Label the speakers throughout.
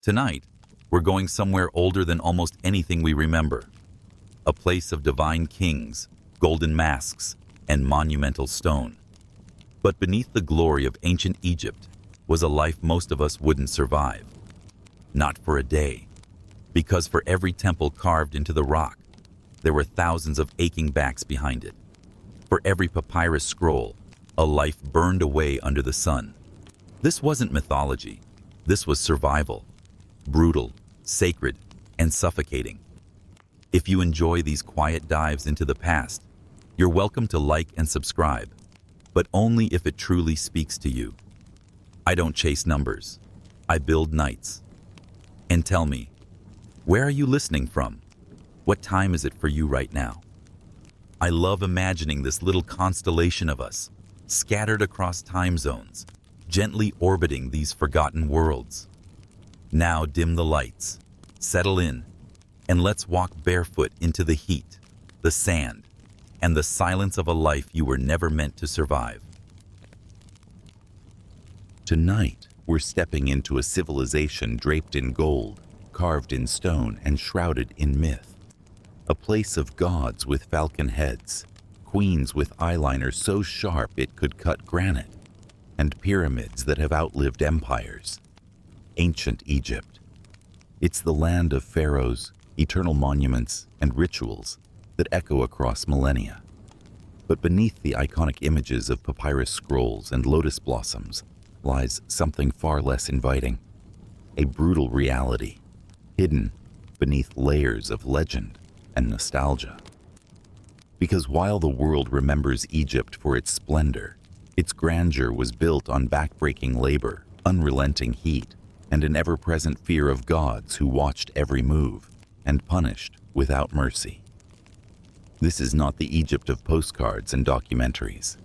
Speaker 1: Tonight, we're going somewhere older than almost anything we remember. A place of divine kings, golden masks, and monumental stone. But beneath the glory of ancient Egypt was a life most of us wouldn't survive. Not for a day, because for every temple carved into the rock, there were thousands of aching backs behind it. For every papyrus scroll, a life burned away under the sun. This wasn't mythology. This was survival. Brutal, sacred, and suffocating. If you enjoy these quiet dives into the past, you're welcome to like and subscribe, but only if it truly speaks to you. I don't chase numbers. I build nights. And tell me, where are you listening from? What time is it for you right now? I love imagining this little constellation of us, scattered across time zones, gently orbiting these forgotten worlds. Now dim the lights, settle in, and let's walk barefoot into the heat, the sand, and the silence of a life you were never meant to survive.
Speaker 2: Tonight, we're stepping into a civilization draped in gold, carved in stone, and shrouded in myth. A place of gods with falcon heads, queens with eyeliner so sharp it could cut granite, and pyramids that have outlived empires. Ancient Egypt. It's the land of pharaohs, eternal monuments, and rituals that echo across millennia. But beneath the iconic images of papyrus scrolls and lotus blossoms lies something far less inviting. A brutal reality, hidden beneath layers of legend and nostalgia. Because while the world remembers Egypt for its splendor, its grandeur was built on backbreaking labor, unrelenting heat, and an ever-present fear of gods who watched every move and punished without mercy. This is not the Egypt of postcards and documentaries.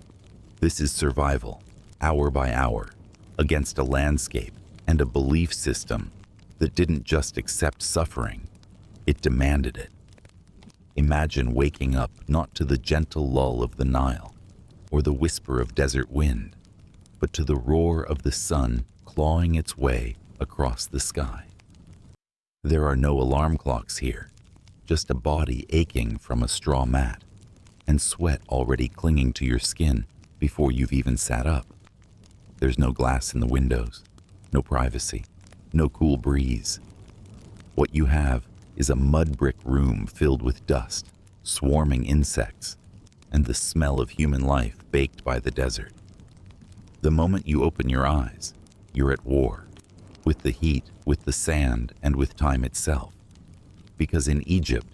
Speaker 2: This is survival, hour by hour, against a landscape and a belief system that didn't just accept suffering, it demanded it. Imagine waking up not to the gentle lull of the Nile or the whisper of desert wind, but to the roar of the sun clawing its way across the sky. There are no alarm clocks here, just a body aching from a straw mat and sweat already clinging to your skin before you've even sat up. There's no glass in the windows, no privacy, no cool breeze. What you have is a mud brick room filled with dust, swarming insects, and the smell of human life baked by the desert. The moment you open your eyes, you're at war. With the heat, with the sand, and with time itself. Because in Egypt,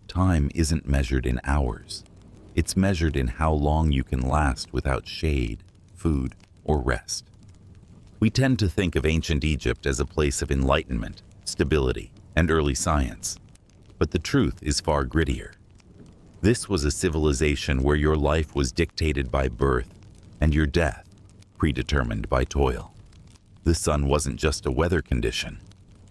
Speaker 2: time isn't measured in hours. It's measured in how long you can last without shade, food, or rest. We tend to think of ancient Egypt as a place of enlightenment, stability, and early science. But the truth is far grittier. This was a civilization where your life was dictated by birth and your death predetermined by toil. The sun wasn't just a weather condition,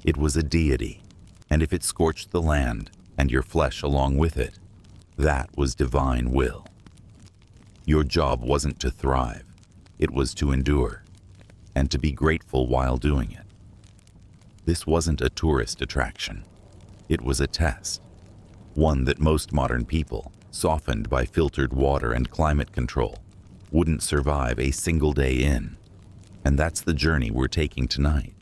Speaker 2: it was a deity, and if it scorched the land and your flesh along with it, that was divine will. Your job wasn't to thrive, it was to endure, and to be grateful while doing it. This wasn't a tourist attraction, it was a test, one that most modern people, softened by filtered water and climate control, wouldn't survive a single day in. And that's the journey we're taking tonight.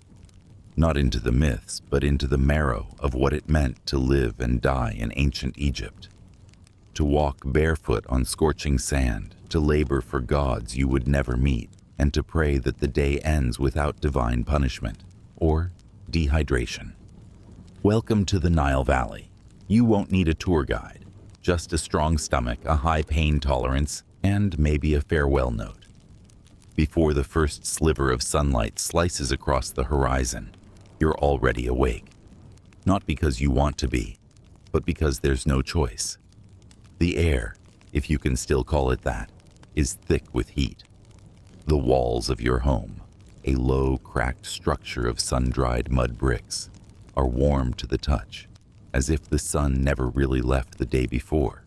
Speaker 2: Not into the myths, but into the marrow of what it meant to live and die in ancient Egypt. To walk barefoot on scorching sand, to labor for gods you would never meet, and to pray that the day ends without divine punishment, or dehydration. Welcome to the Nile Valley. You won't need a tour guide, just a strong stomach, a high pain tolerance, and maybe a farewell note. Before the first sliver of sunlight slices across the horizon, you're already awake. Not because you want to be, but because there's no choice. The air, if you can still call it that, is thick with heat. The walls of your home, a low, cracked structure of sun-dried mud bricks, are warm to the touch, as if the sun never really left the day before.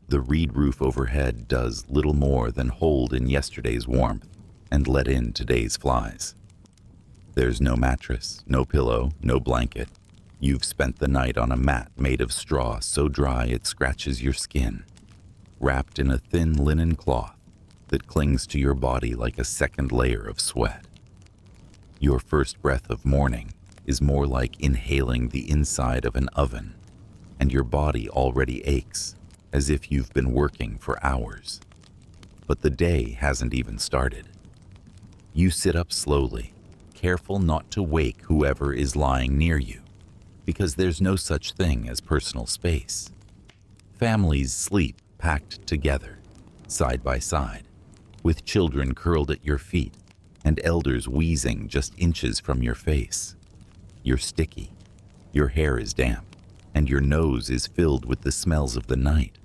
Speaker 2: The reed roof overhead does little more than hold in yesterday's warmth and let in today's flies. There's no mattress, no pillow, no blanket. You've spent the night on a mat made of straw so dry it scratches your skin, wrapped in a thin linen cloth that clings to your body like a second layer of sweat. Your first breath of morning is more like inhaling the inside of an oven, and your body already aches as if you've been working for hours. But the day hasn't even started. You sit up slowly, careful not to wake whoever is lying near you, because there's no such thing as personal space. Families sleep packed together, side by side, with children curled at your feet and elders wheezing just inches from your face. You're sticky, your hair is damp, and your nose is filled with the smells of the night.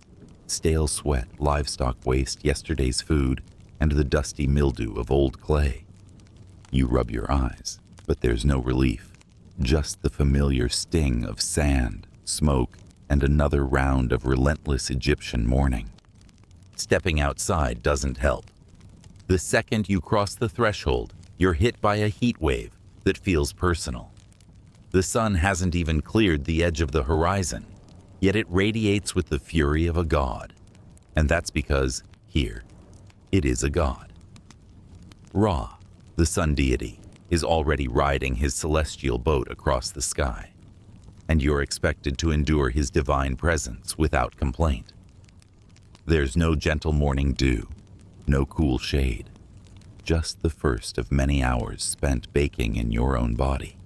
Speaker 2: Stale sweat, livestock waste, yesterday's food, and the dusty mildew of old clay. You rub your eyes, but there's no relief, just the familiar sting of sand, smoke, and another round of relentless Egyptian mourning. Stepping outside doesn't help. The second you cross the threshold, you're hit by a heat wave that feels personal. The sun hasn't even cleared the edge of the horizon, yet it radiates with the fury of a god. And that's because, here, it is a god. Ra, the sun deity, is already riding his celestial boat across the sky, and you're expected to endure his divine presence without complaint. There's no gentle morning dew, no cool shade, just the first of many hours spent baking in your own body.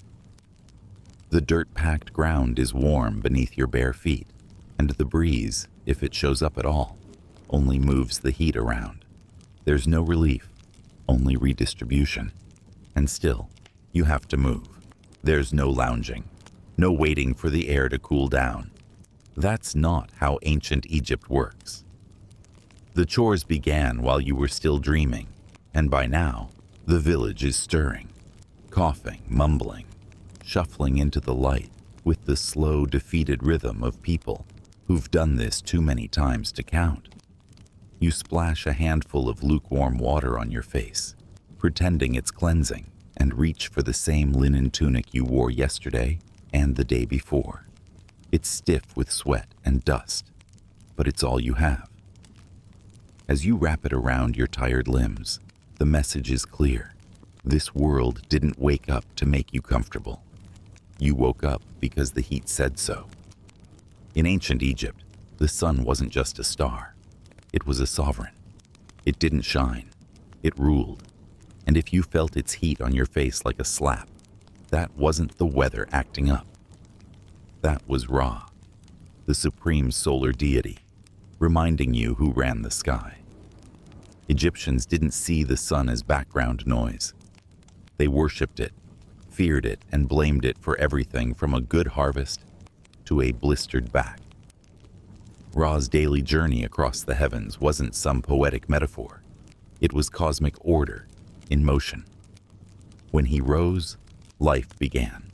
Speaker 2: The dirt-packed ground is warm beneath your bare feet, and the breeze, if it shows up at all, only moves the heat around. There's no relief, only redistribution. And still, you have to move. There's no lounging, no waiting for the air to cool down. That's not how ancient Egypt works. The chores began while you were still dreaming, and by now, the village is stirring, coughing, mumbling, shuffling into the light with the slow, defeated rhythm of people who've done this too many times to count. You splash a handful of lukewarm water on your face, pretending it's cleansing, and reach for the same linen tunic you wore yesterday and the day before. It's stiff with sweat and dust, but it's all you have. As you wrap it around your tired limbs, the message is clear. This world didn't wake up to make you comfortable. You woke up because the heat said so. In ancient Egypt, the sun wasn't just a star. It was a sovereign. It didn't shine. It ruled. And if you felt its heat on your face like a slap, that wasn't the weather acting up. That was Ra, the supreme solar deity, reminding you who ran the sky. Egyptians didn't see the sun as background noise. They worshipped it, feared it, and blamed it for everything from a good harvest to a blistered back. Ra's daily journey across the heavens wasn't some poetic metaphor. It was cosmic order in motion. When he rose, life began.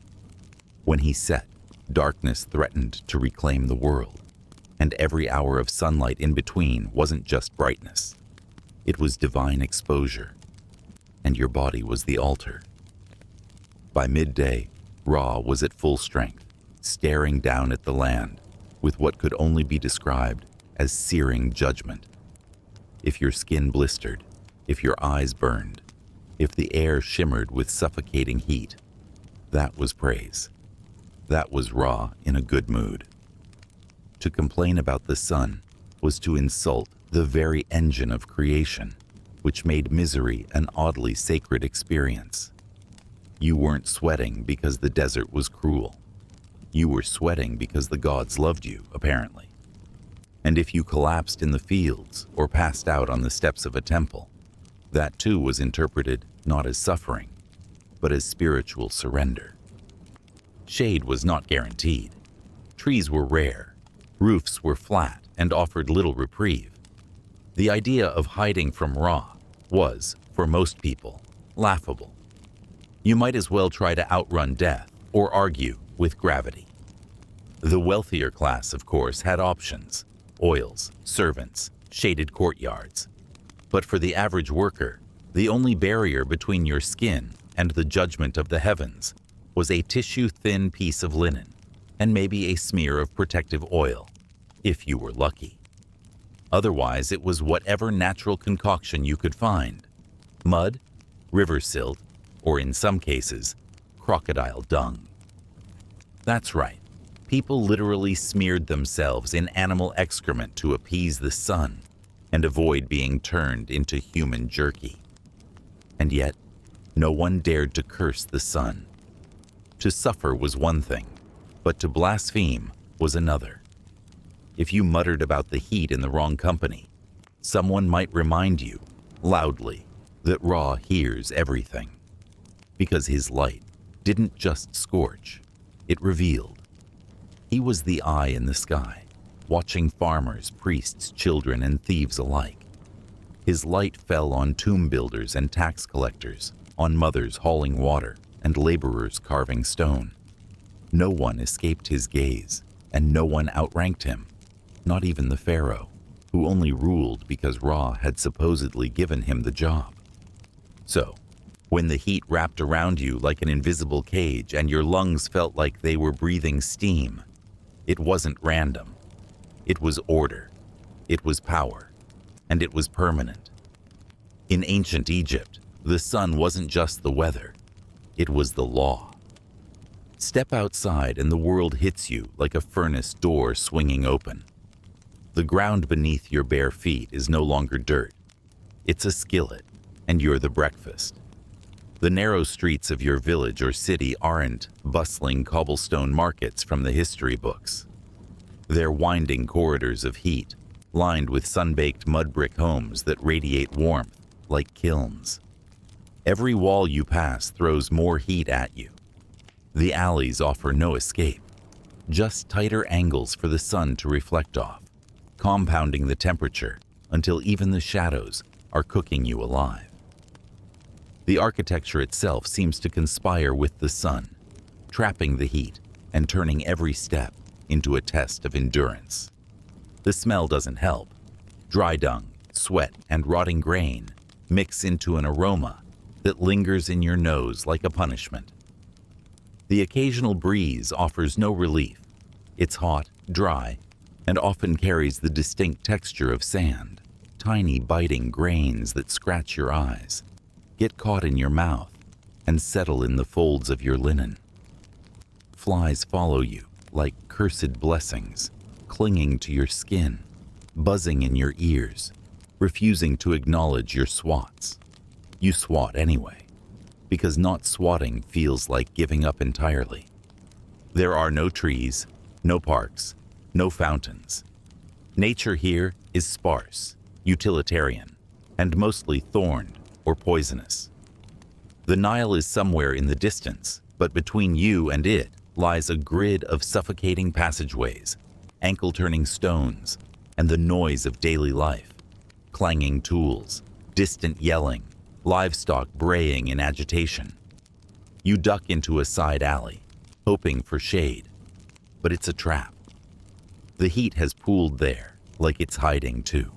Speaker 2: When he set, darkness threatened to reclaim the world, and every hour of sunlight in between wasn't just brightness. It was divine exposure, and your body was the altar. By midday, Ra was at full strength, staring down at the land with what could only be described as searing judgment. If your skin blistered, if your eyes burned, if the air shimmered with suffocating heat, that was praise. That was Ra in a good mood. To complain about the sun was to insult the very engine of creation, which made misery an oddly sacred experience. You weren't sweating because the desert was cruel. You were sweating because the gods loved you, apparently. And if you collapsed in the fields or passed out on the steps of a temple, that too was interpreted not as suffering, but as spiritual surrender. Shade was not guaranteed. Trees were rare. Roofs were flat and offered little reprieve. The idea of hiding from Ra was, for most people, laughable. You might as well try to outrun death or argue with gravity. The wealthier class, of course, had options: oils, servants, shaded courtyards. But for the average worker, the only barrier between your skin and the judgment of the heavens was a tissue-thin piece of linen and maybe a smear of protective oil, if you were lucky. Otherwise, it was whatever natural concoction you could find: mud, river silt, or in some cases, crocodile dung. That's right. People literally smeared themselves in animal excrement to appease the sun and avoid being turned into human jerky. And yet, no one dared to curse the sun. To suffer was one thing, but to blaspheme was another. If you muttered about the heat in the wrong company, someone might remind you, loudly, that Ra hears everything. Because his light didn't just scorch, it revealed. He was the eye in the sky, watching farmers, priests, children, and thieves alike. His light fell on tomb builders and tax collectors, on mothers hauling water and laborers carving stone. No one escaped his gaze, and no one outranked him, not even the pharaoh, who only ruled because Ra had supposedly given him the job. So, when the heat wrapped around you like an invisible cage and your lungs felt like they were breathing steam, it wasn't random. It was order. It was power. And it was permanent. In ancient Egypt, the sun wasn't just the weather. It was the law. Step outside and the world hits you like a furnace door swinging open. The ground beneath your bare feet is no longer dirt. It's a skillet, and you're the breakfast. The narrow streets of your village or city aren't bustling cobblestone markets from the history books. They're winding corridors of heat, lined with sun-baked mud brick homes that radiate warmth like kilns. Every wall you pass throws more heat at you. The alleys offer no escape, just tighter angles for the sun to reflect off, compounding the temperature until even the shadows are cooking you alive. The architecture itself seems to conspire with the sun, trapping the heat and turning every step into a test of endurance. The smell doesn't help. Dry dung, sweat, and rotting grain mix into an aroma that lingers in your nose like a punishment. The occasional breeze offers no relief. It's hot, dry, and often carries the distinct texture of sand, tiny biting grains that scratch your eyes, get caught in your mouth, and settle in the folds of your linen. Flies follow you like cursed blessings, clinging to your skin, buzzing in your ears, refusing to acknowledge your swats. You swat anyway, because not swatting feels like giving up entirely. There are no trees, no parks, no fountains. Nature here is sparse, utilitarian, and mostly thorned or poisonous. The Nile is somewhere in the distance, but between you and it lies a grid of suffocating passageways, ankle-turning stones, and the noise of daily life. Clanging tools, distant yelling, livestock braying in agitation. You duck into a side alley, hoping for shade, but it's a trap. The heat has pooled there, like it's hiding too,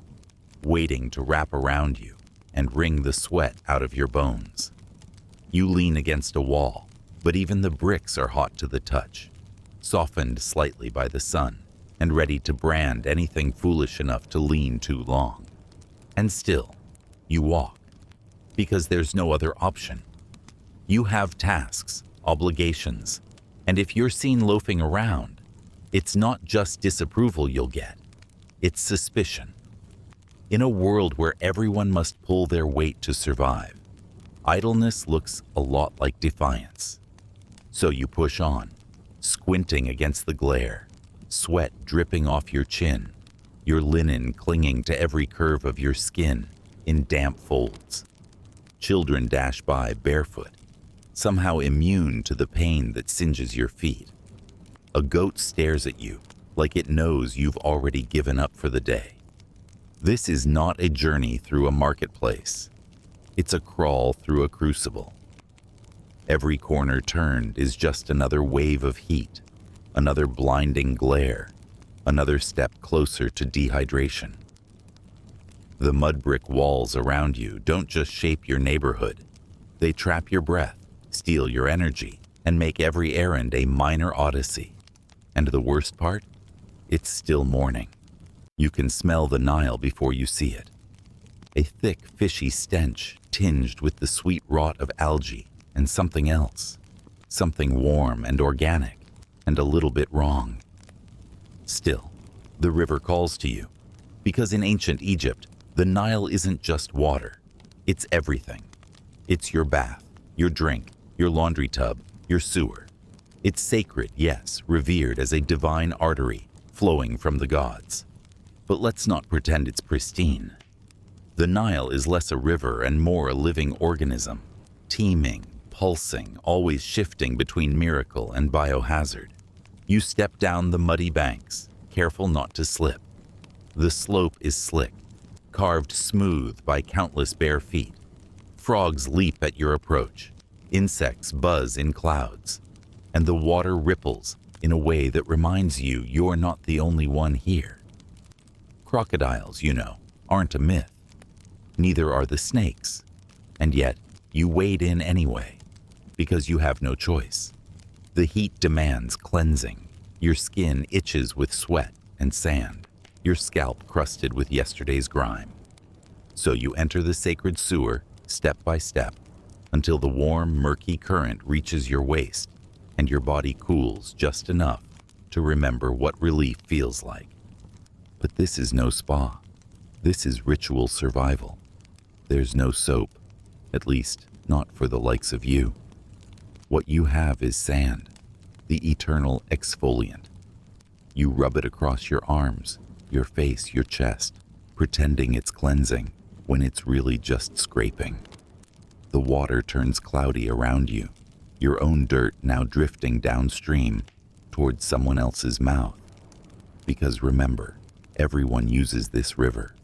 Speaker 2: waiting to wrap around you and wring the sweat out of your bones. You lean against a wall, but even the bricks are hot to the touch, softened slightly by the sun, and ready to brand anything foolish enough to lean too long. And still, you walk, because there's no other option. You have tasks, obligations, and if you're seen loafing around, it's not just disapproval you'll get, it's suspicion. In a world where everyone must pull their weight to survive, idleness looks a lot like defiance. So you push on, squinting against the glare, sweat dripping off your chin, your linen clinging to every curve of your skin in damp folds. Children dash by barefoot, somehow immune to the pain that singes your feet. A goat stares at you like it knows you've already given up for the day. This is not a journey through a marketplace. It's a crawl through a crucible. Every corner turned is just another wave of heat, another blinding glare, another step closer to dehydration. The mud brick walls around you don't just shape your neighborhood, they trap your breath, steal your energy, and make every errand a minor odyssey. And the worst part? It's still morning. You can smell the Nile before you see it. A thick, fishy stench tinged with the sweet rot of algae and something else. Something warm and organic, and a little bit wrong. Still, the river calls to you, because in ancient Egypt, the Nile isn't just water. It's everything. It's your bath, your drink, your laundry tub, your sewer. It's sacred, yes, revered as a divine artery flowing from the gods. But let's not pretend it's pristine. The Nile is less a river and more a living organism, teeming, pulsing, always shifting between miracle and biohazard. You step down the muddy banks, careful not to slip. The slope is slick, carved smooth by countless bare feet. Frogs leap at your approach, insects buzz in clouds, and the water ripples in a way that reminds you you're not the only one here. Crocodiles, you know, aren't a myth. Neither are the snakes, and yet you wade in anyway, because you have no choice. The heat demands cleansing. Your skin itches with sweat and sand, your scalp crusted with yesterday's grime. So you enter the sacred sewer step by step until the warm, murky current reaches your waist and your body cools just enough to remember what relief feels like. But this is no spa. This is ritual survival. There's no soap, at least not for the likes of you. What you have is sand, the eternal exfoliant. You rub it across your arms, your face, your chest, pretending it's cleansing when it's really just scraping. The water turns cloudy around you, your own dirt now drifting downstream towards someone else's mouth. Because remember, everyone uses this river.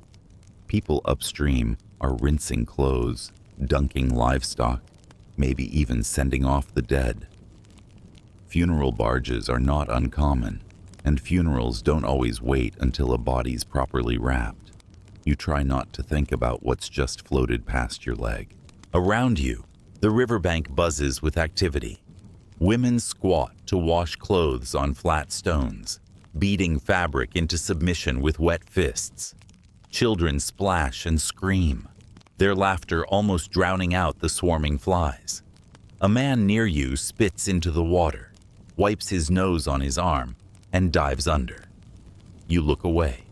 Speaker 2: People upstream are rinsing clothes, dunking livestock, maybe even sending off the dead. Funeral barges are not uncommon, and funerals don't always wait until a body's properly wrapped. You try not to think about what's just floated past your leg. Around you, the riverbank buzzes with activity. Women squat to wash clothes on flat stones, beating fabric into submission with wet fists. Children splash and scream, their laughter almost drowning out the swarming flies. A man near you spits into the water, wipes his nose on his arm, and dives under. You look away.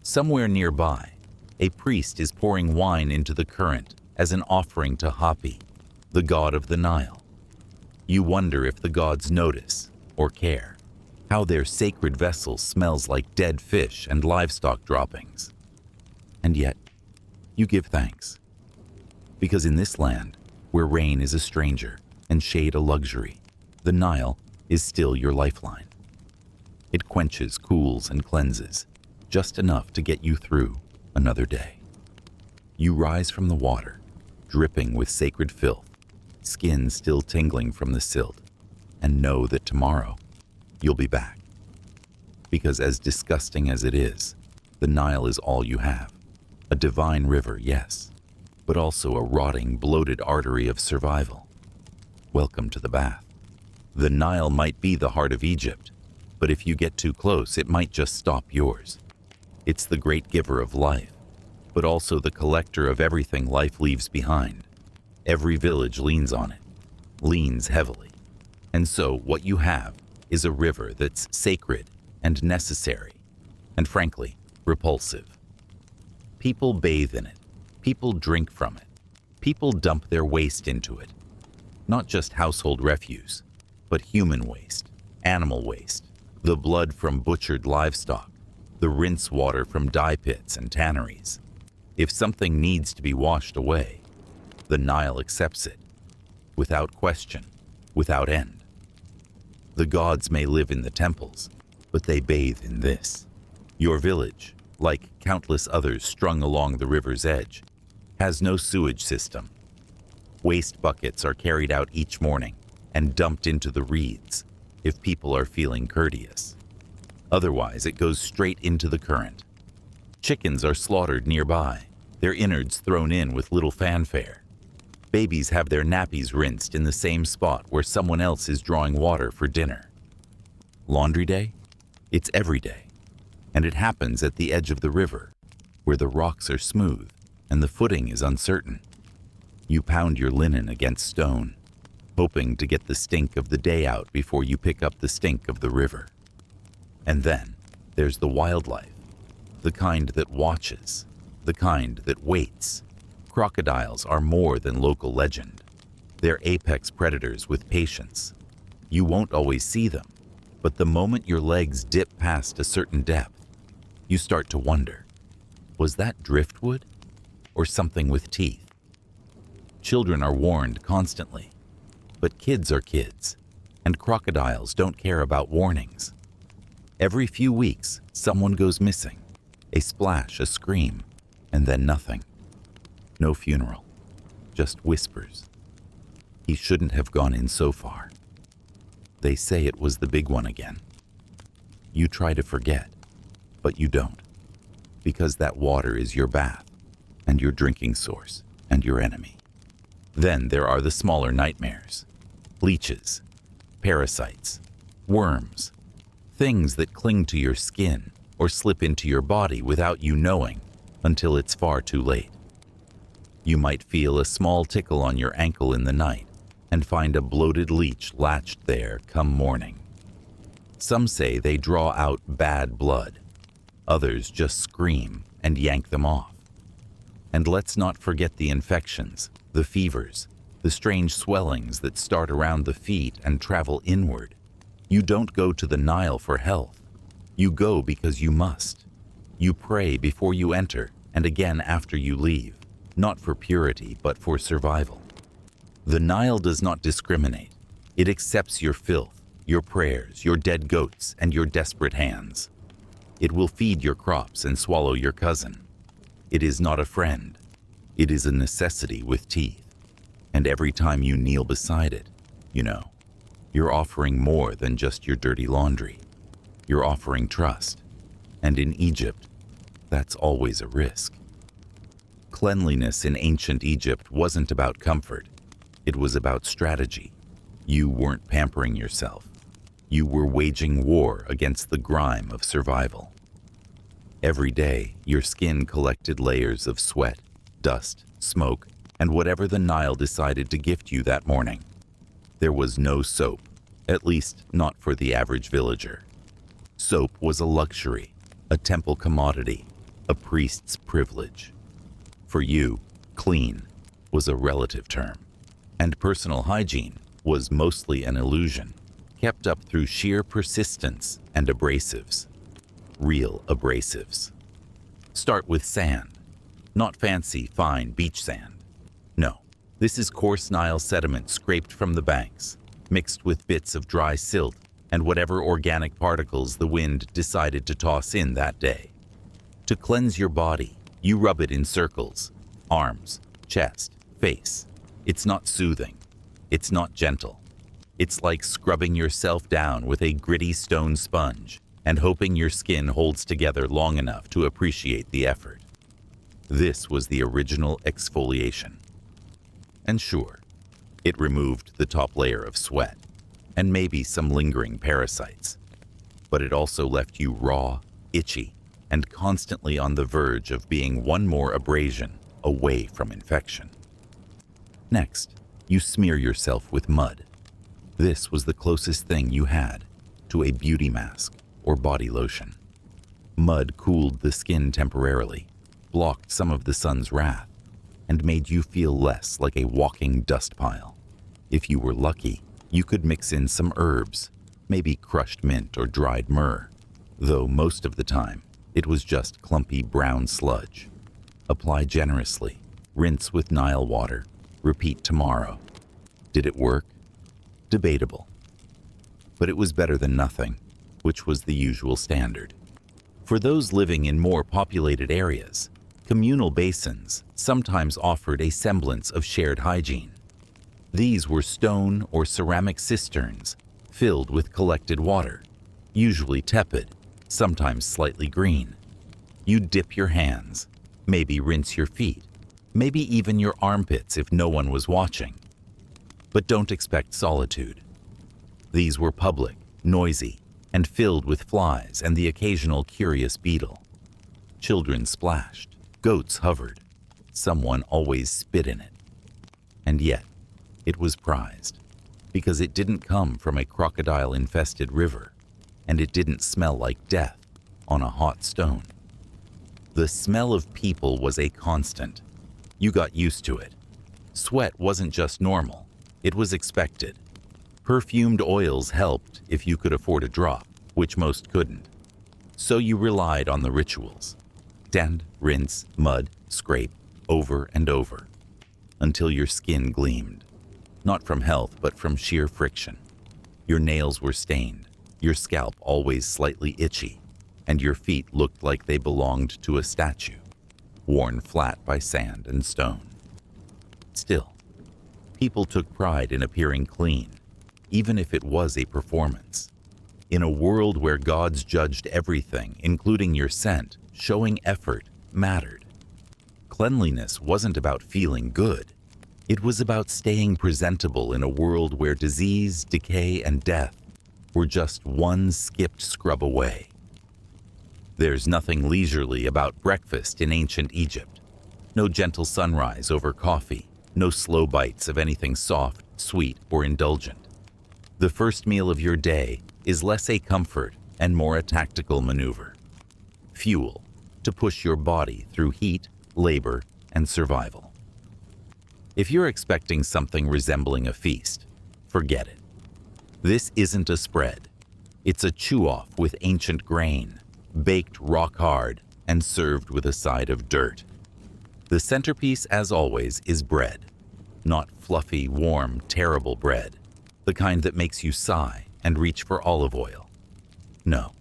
Speaker 2: Somewhere nearby, a priest is pouring wine into the current as an offering to Hapi, the god of the Nile. You wonder if the gods notice or care, how their sacred vessel smells like dead fish and livestock droppings. And yet, you give thanks. Because in this land, where rain is a stranger and shade a luxury, the Nile is still your lifeline. It quenches, cools, and cleanses, just enough to get you through another day. You rise from the water, dripping with sacred filth, skin still tingling from the silt, and know that tomorrow you'll be back. Because as disgusting as it is, the Nile is all you have. A divine river, yes, but also a rotting, bloated artery of survival. Welcome to the bath. The Nile might be the heart of Egypt, but if you get too close, it might just stop yours. It's the great giver of life, but also the collector of everything life leaves behind. Every village leans on it, leans heavily. And so what you have is a river that's sacred and necessary, and frankly, repulsive. People bathe in it, people drink from it, people dump their waste into it. Not just household refuse, but human waste, animal waste, the blood from butchered livestock, the rinse water from dye pits and tanneries. If something needs to be washed away, the Nile accepts it, without question, without end. The gods may live in the temples, but they bathe in this. Your village, like countless others strung along the river's edge, has no sewage system. Waste buckets are carried out each morning and dumped into the reeds if people are feeling courteous. Otherwise, it goes straight into the current. Chickens are slaughtered nearby, their innards thrown in with little fanfare. Babies have their nappies rinsed in the same spot where someone else is drawing water for dinner. Laundry day? It's every day. And it happens at the edge of the river, where the rocks are smooth and the footing is uncertain. You pound your linen against stone, hoping to get the stink of the day out before you pick up the stink of the river. And then there's the wildlife, the kind that watches, the kind that waits. Crocodiles are more than local legend. They're apex predators with patience. You won't always see them, but the moment your legs dip past a certain depth, you start to wonder, was that driftwood or something with teeth? Children are warned constantly, but kids are kids, and crocodiles don't care about warnings. Every few weeks, someone goes missing, a splash, a scream, and then nothing. No funeral, just whispers. He shouldn't have gone in so far. They say it was the big one again. You try to forget, but you don't, because that water is your bath, and your drinking source, and your enemy. Then there are the smaller nightmares. Leeches, parasites, worms, things that cling to your skin or slip into your body without you knowing until it's far too late. You might feel a small tickle on your ankle in the night and find a bloated leech latched there come morning. Some say they draw out bad blood. Others just scream and yank them off. And let's not forget the infections, the fevers, the strange swellings that start around the feet and travel inward. You don't go to the Nile for health. You go because you must. You pray before you enter and again after you leave, not for purity but for survival. The Nile does not discriminate. It accepts your filth, your prayers, your dead goats, and your desperate hands. It will feed your crops and swallow your cousin. It is not a friend. It is a necessity with teeth. And every time you kneel beside it, you're offering more than just your dirty laundry. You're offering trust. And in Egypt, that's always a risk. Cleanliness in ancient Egypt wasn't about comfort. It was about strategy. You weren't pampering yourself. You were waging war against the grime of survival. Every day, your skin collected layers of sweat, dust, smoke, and whatever the Nile decided to gift you that morning. There was no soap, at least not for the average villager. Soap was a luxury, a temple commodity, a priest's privilege. For you, clean was a relative term, and personal hygiene was mostly an illusion, kept up through sheer persistence and abrasives. Real abrasives. Start with sand, not fancy, fine beach sand. No, this is coarse Nile sediment scraped from the banks, mixed with bits of dry silt and whatever organic particles the wind decided to toss in that day. To cleanse your body, you rub it in circles, arms, chest, face. It's not soothing. It's not gentle. It's like scrubbing yourself down with a gritty stone sponge and hoping your skin holds together long enough to appreciate the effort. This was the original exfoliation. And sure, it removed the top layer of sweat and maybe some lingering parasites, but it also left you raw, itchy, and constantly on the verge of being one more abrasion away from infection. Next, you smear yourself with mud. This was the closest thing you had to a beauty mask or body lotion. Mud cooled the skin temporarily, blocked some of the sun's wrath, and made you feel less like a walking dust pile. If you were lucky, you could mix in some herbs, maybe crushed mint or dried myrrh, though most of the time it was just clumpy brown sludge. Apply generously, rinse with Nile water, repeat tomorrow. Did it work? Debatable. But it was better than nothing, which was the usual standard. For those living in more populated areas, communal basins sometimes offered a semblance of shared hygiene. These were stone or ceramic cisterns filled with collected water, usually tepid, sometimes slightly green. You'd dip your hands, maybe rinse your feet, maybe even your armpits if no one was watching. But don't expect solitude. These were public, noisy, and filled with flies and the occasional curious beetle. Children splashed, goats hovered, someone always spit in it. And yet, it was prized, because it didn't come from a crocodile-infested river, and it didn't smell like death on a hot stone. The smell of people was a constant. You got used to it. Sweat wasn't just normal, it was expected. Perfumed oils helped if you could afford a drop, which most couldn't. So you relied on the rituals. Dent, rinse, mud, scrape, over and over, until your skin gleamed. Not from health, but from sheer friction. Your nails were stained, your scalp always slightly itchy, and your feet looked like they belonged to a statue, worn flat by sand and stone. Still, people took pride in appearing clean, even if it was a performance. In a world where gods judged everything, including your scent, showing effort mattered. Cleanliness wasn't about feeling good. It was about staying presentable in a world where disease, decay, and death were just one skipped scrub away. There's nothing leisurely about breakfast in ancient Egypt. No gentle sunrise over coffee, no slow bites of anything soft, sweet, or indulgent. The first meal of your day is less a comfort and more a tactical maneuver. Fuel to push your body through heat, labor, and survival. If you're expecting something resembling a feast, forget it. This isn't a spread. It's a chew-off with ancient grain, baked rock hard and served with a side of dirt. The centerpiece, as always, is bread. Not fluffy, warm, terrible bread, the kind that makes you sigh and reach for olive oil. No.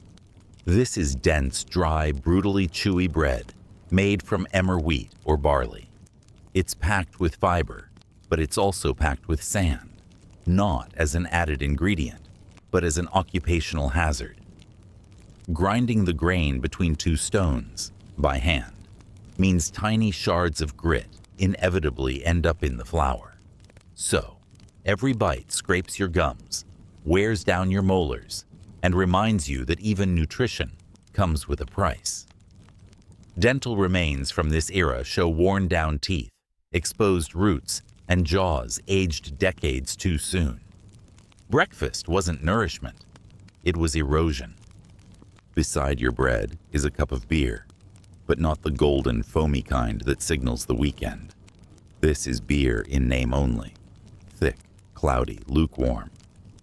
Speaker 2: This is dense, dry, brutally chewy bread made from emmer wheat or barley. It's packed with fiber, but it's also packed with sand, not as an added ingredient, but as an occupational hazard. Grinding the grain between two stones, by hand, means tiny shards of grit inevitably end up in the flour. So, every bite scrapes your gums, wears down your molars, and reminds you that even nutrition comes with a price. Dental remains from this era show worn-down teeth, exposed roots, and jaws aged decades too soon. Breakfast wasn't nourishment, it was erosion. Beside your bread is a cup of beer, but not the golden, foamy kind that signals the weekend. This is beer in name only. Thick, cloudy, lukewarm.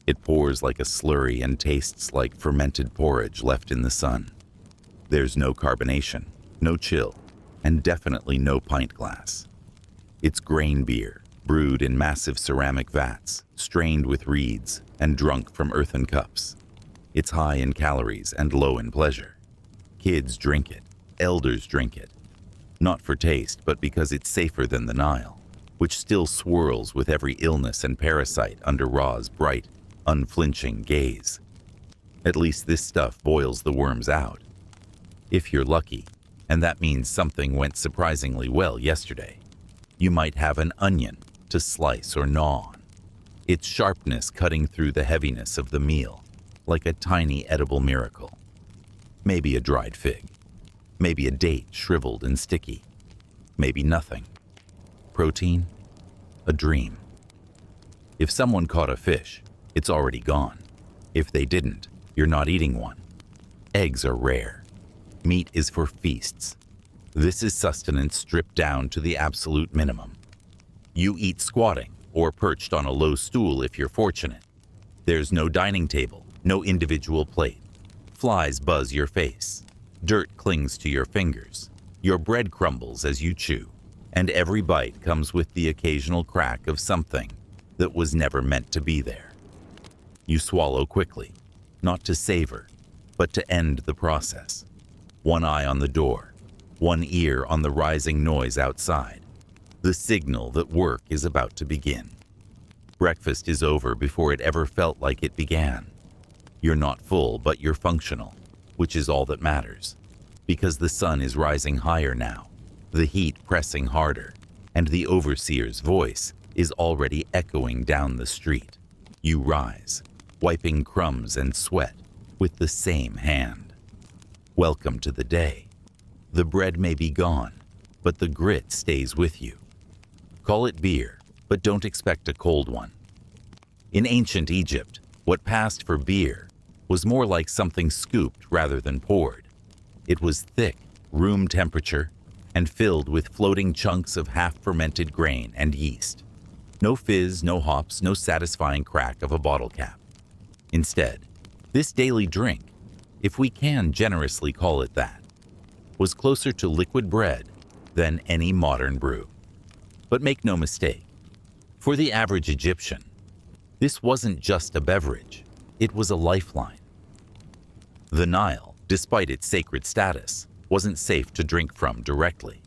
Speaker 2: It pours like a slurry and tastes like fermented porridge left in the sun. There's no carbonation, no chill, and definitely no pint glass. It's grain beer, brewed in massive ceramic vats, strained with reeds, and drunk from earthen cups. It's high in calories and low in pleasure. Kids drink it, elders drink it. Not for taste, but because it's safer than the Nile, which still swirls with every illness and parasite under Ra's bright, unflinching gaze. At least this stuff boils the worms out. If you're lucky, and that means something went surprisingly well yesterday, you might have an onion to slice or gnaw on, its sharpness cutting through the heaviness of the meal like a tiny edible miracle. Maybe a dried fig, maybe a date shriveled and sticky, maybe nothing. Protein? A dream. If someone caught a fish, it's already gone. If they didn't, you're not eating one. Eggs are rare. Meat is for feasts. This is sustenance stripped down to the absolute minimum. You eat squatting or perched on a low stool if you're fortunate. There's no dining table, no individual plate. Flies buzz your face. Dirt clings to your fingers. Your bread crumbles as you chew, and every bite comes with the occasional crack of something that was never meant to be there. You swallow quickly, not to savor, but to end the process. One eye on the door, one ear on the rising noise outside, the signal that work is about to begin. Breakfast is over before it ever felt like it began. You're not full, but you're functional, which is all that matters, because the sun is rising higher now, the heat pressing harder, and the overseer's voice is already echoing down the street. You rise, wiping crumbs and sweat with the same hand. Welcome to the day. The bread may be gone, but the grit stays with you. Call it beer, but don't expect a cold one. In ancient Egypt, what passed for beer was more like something scooped rather than poured. It was thick, room temperature, and filled with floating chunks of half-fermented grain and yeast. No fizz, no hops, no satisfying crack of a bottle cap. Instead, this daily drink, if we can generously call it that, was closer to liquid bread than any modern brew. But make no mistake, for the average Egyptian, this wasn't just a beverage, it was a lifeline. The Nile, despite its sacred status, wasn't safe to drink from directly.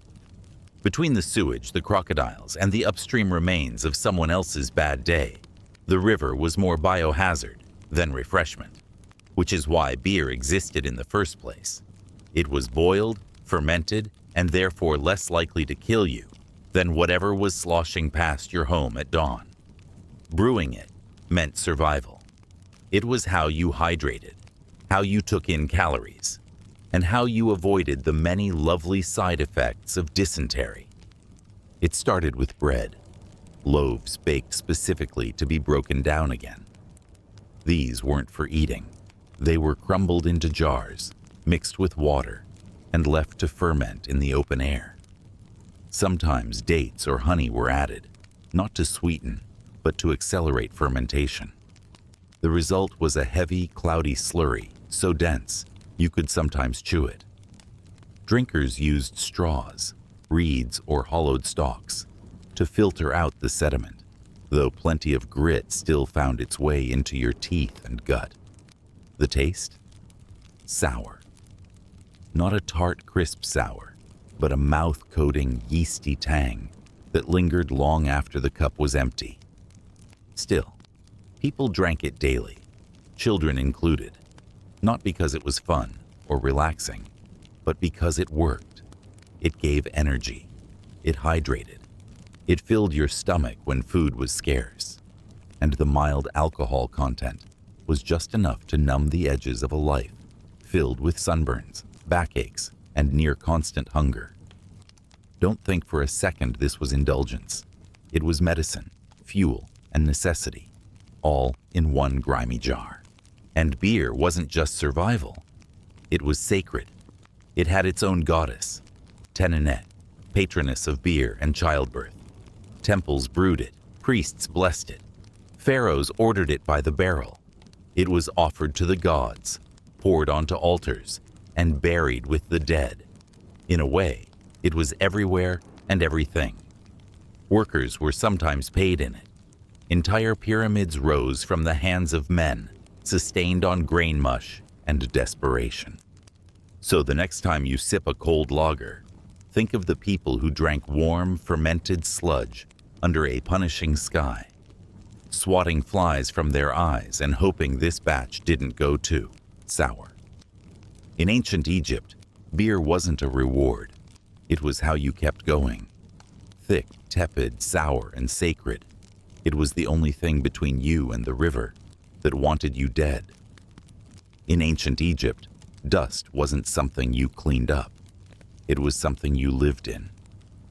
Speaker 2: Between the sewage, the crocodiles, and the upstream remains of someone else's bad day, the river was more biohazard than refreshment, which is why beer existed in the first place. It was boiled, fermented, and therefore less likely to kill you than whatever was sloshing past your home at dawn. Brewing it meant survival. It was how you hydrated, how you took in calories, and how you avoided the many lovely side effects of dysentery. It started with bread, loaves baked specifically to be broken down again. These weren't for eating. They were crumbled into jars, mixed with water, and left to ferment in the open air. Sometimes dates or honey were added, not to sweeten, but to accelerate fermentation. The result was a heavy, cloudy slurry, so dense you could sometimes chew it. Drinkers used straws, reeds, or hollowed stalks to filter out the sediment, though plenty of grit still found its way into your teeth and gut. The taste? Sour. Not a tart, crisp sour, but a mouth-coating, yeasty tang that lingered long after the cup was empty. Still, people drank it daily, children included, not because it was fun or relaxing, but because it worked. It gave energy. It hydrated. It filled your stomach when food was scarce. And the mild alcohol content was just enough to numb the edges of a life filled with sunburns, backaches, and near-constant hunger. Don't think for a second this was indulgence. It was medicine, fuel, and necessity, all in one grimy jar. And beer wasn't just survival. It was sacred. It had its own goddess, Tenenet, patroness of beer and childbirth. Temples brewed it, priests blessed it. Pharaohs ordered it by the barrel. It was offered to the gods, poured onto altars, and buried with the dead. In a way, it was everywhere and everything. Workers were sometimes paid in it. Entire pyramids rose from the hands of men, sustained on grain mush and desperation. So the next time you sip a cold lager, think of the people who drank warm, fermented sludge under a punishing sky, swatting flies from their eyes and hoping this batch didn't go too sour. In ancient Egypt, beer wasn't a reward. It was how you kept going. Thick, tepid, sour, and sacred. It was the only thing between you and the river that wanted you dead. In ancient Egypt, dust wasn't something you cleaned up. It was something you lived in.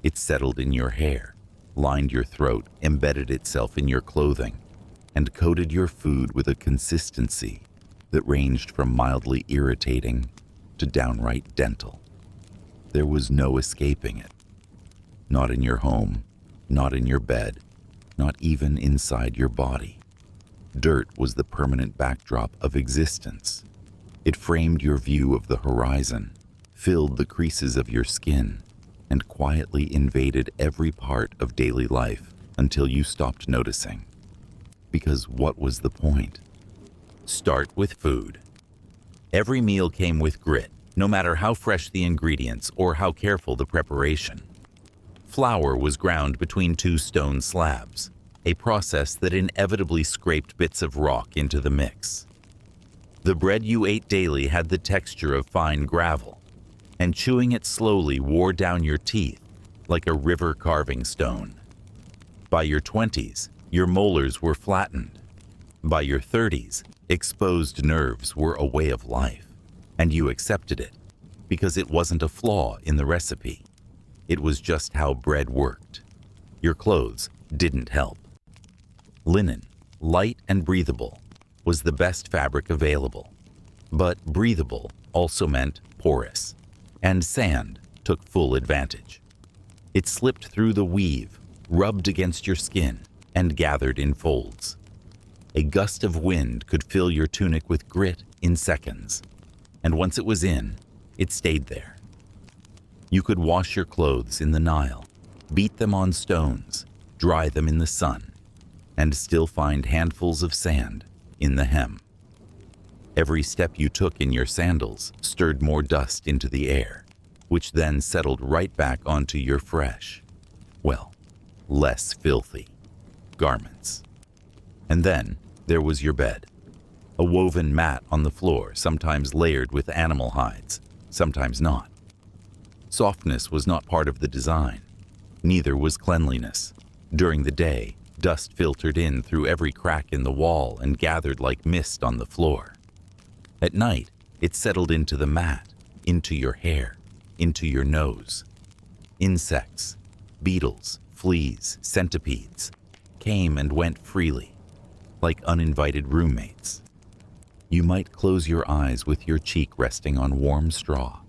Speaker 2: It settled in your hair, lined your throat, embedded itself in your clothing, and coated your food with a consistency that ranged from mildly irritating to downright dental. There was no escaping it. Not in your home, not in your bed, not even inside your body. Dirt was the permanent backdrop of existence. It framed your view of the horizon, filled the creases of your skin, and quietly invaded every part of daily life until you stopped noticing. Because what was the point? Start with food. Every meal came with grit, no matter how fresh the ingredients or how careful the preparation. Flour was ground between two stone slabs, a process that inevitably scraped bits of rock into the mix. The bread you ate daily had the texture of fine gravel, and chewing it slowly wore down your teeth like a river carving stone. By your 20s, your molars were flattened. By your 30s, exposed nerves were a way of life, and you accepted it because it wasn't a flaw in the recipe. It was just how bread worked. Your clothes didn't help. Linen, light and breathable, was the best fabric available. But breathable also meant porous, and sand took full advantage. It slipped through the weave, rubbed against your skin, and gathered in folds. A gust of wind could fill your tunic with grit in seconds, and once it was in, it stayed there. You could wash your clothes in the Nile, beat them on stones, dry them in the sun, and still find handfuls of sand in the hem. Every step you took in your sandals stirred more dust into the air, which then settled right back onto your fresh, well, less filthy garments. And then there was your bed, a woven mat on the floor, sometimes layered with animal hides, sometimes not. Softness was not part of the design. Neither was cleanliness. During the day, dust filtered in through every crack in the wall and gathered like mist on the floor. At night, it settled into the mat, into your hair, into your nose. Insects, beetles, fleas, centipedes came and went freely, like uninvited roommates. You might close your eyes with your cheek resting on warm straw,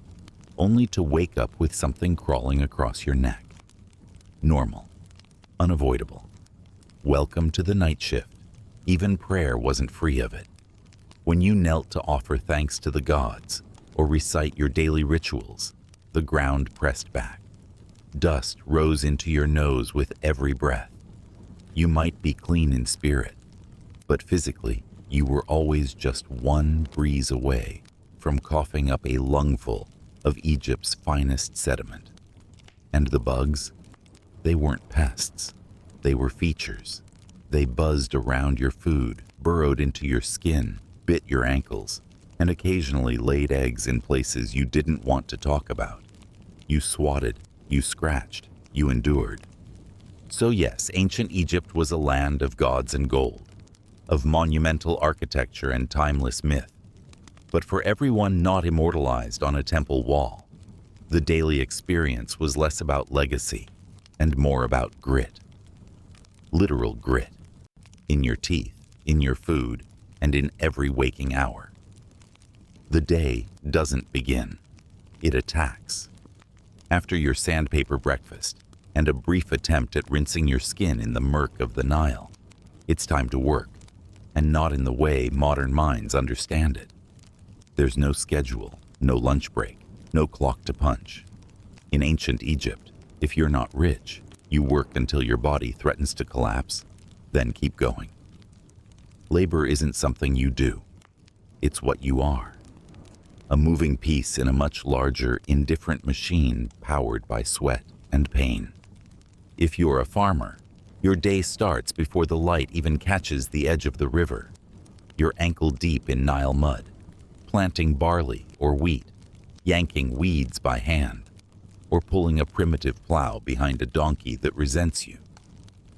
Speaker 2: only to wake up with something crawling across your neck. Normal, unavoidable. Welcome to the night shift. Even prayer wasn't free of it. When you knelt to offer thanks to the gods or recite your daily rituals, the ground pressed back. Dust rose into your nose with every breath. You might be clean in spirit, but physically, you were always just one breeze away from coughing up a lungful of Egypt's finest sediment. And the bugs? They weren't pests. They were features. They buzzed around your food, burrowed into your skin, bit your ankles, and occasionally laid eggs in places you didn't want to talk about. You swatted, you scratched, you endured. So yes, ancient Egypt was a land of gods and gold, of monumental architecture and timeless myth. But for everyone not immortalized on a temple wall, the daily experience was less about legacy and more about grit. Literal grit. In your teeth, in your food, and in every waking hour. The day doesn't begin. It attacks. After your sandpaper breakfast and a brief attempt at rinsing your skin in the murk of the Nile, it's time to work, and not in the way modern minds understand it. There's no schedule, no lunch break, no clock to punch. In ancient Egypt, if you're not rich, you work until your body threatens to collapse, then keep going. Labor isn't something you do. It's what you are. A moving piece in a much larger, indifferent machine powered by sweat and pain. If you're a farmer, your day starts before the light even catches the edge of the river. You're ankle deep in Nile mud, planting barley or wheat, yanking weeds by hand, or pulling a primitive plow behind a donkey that resents you.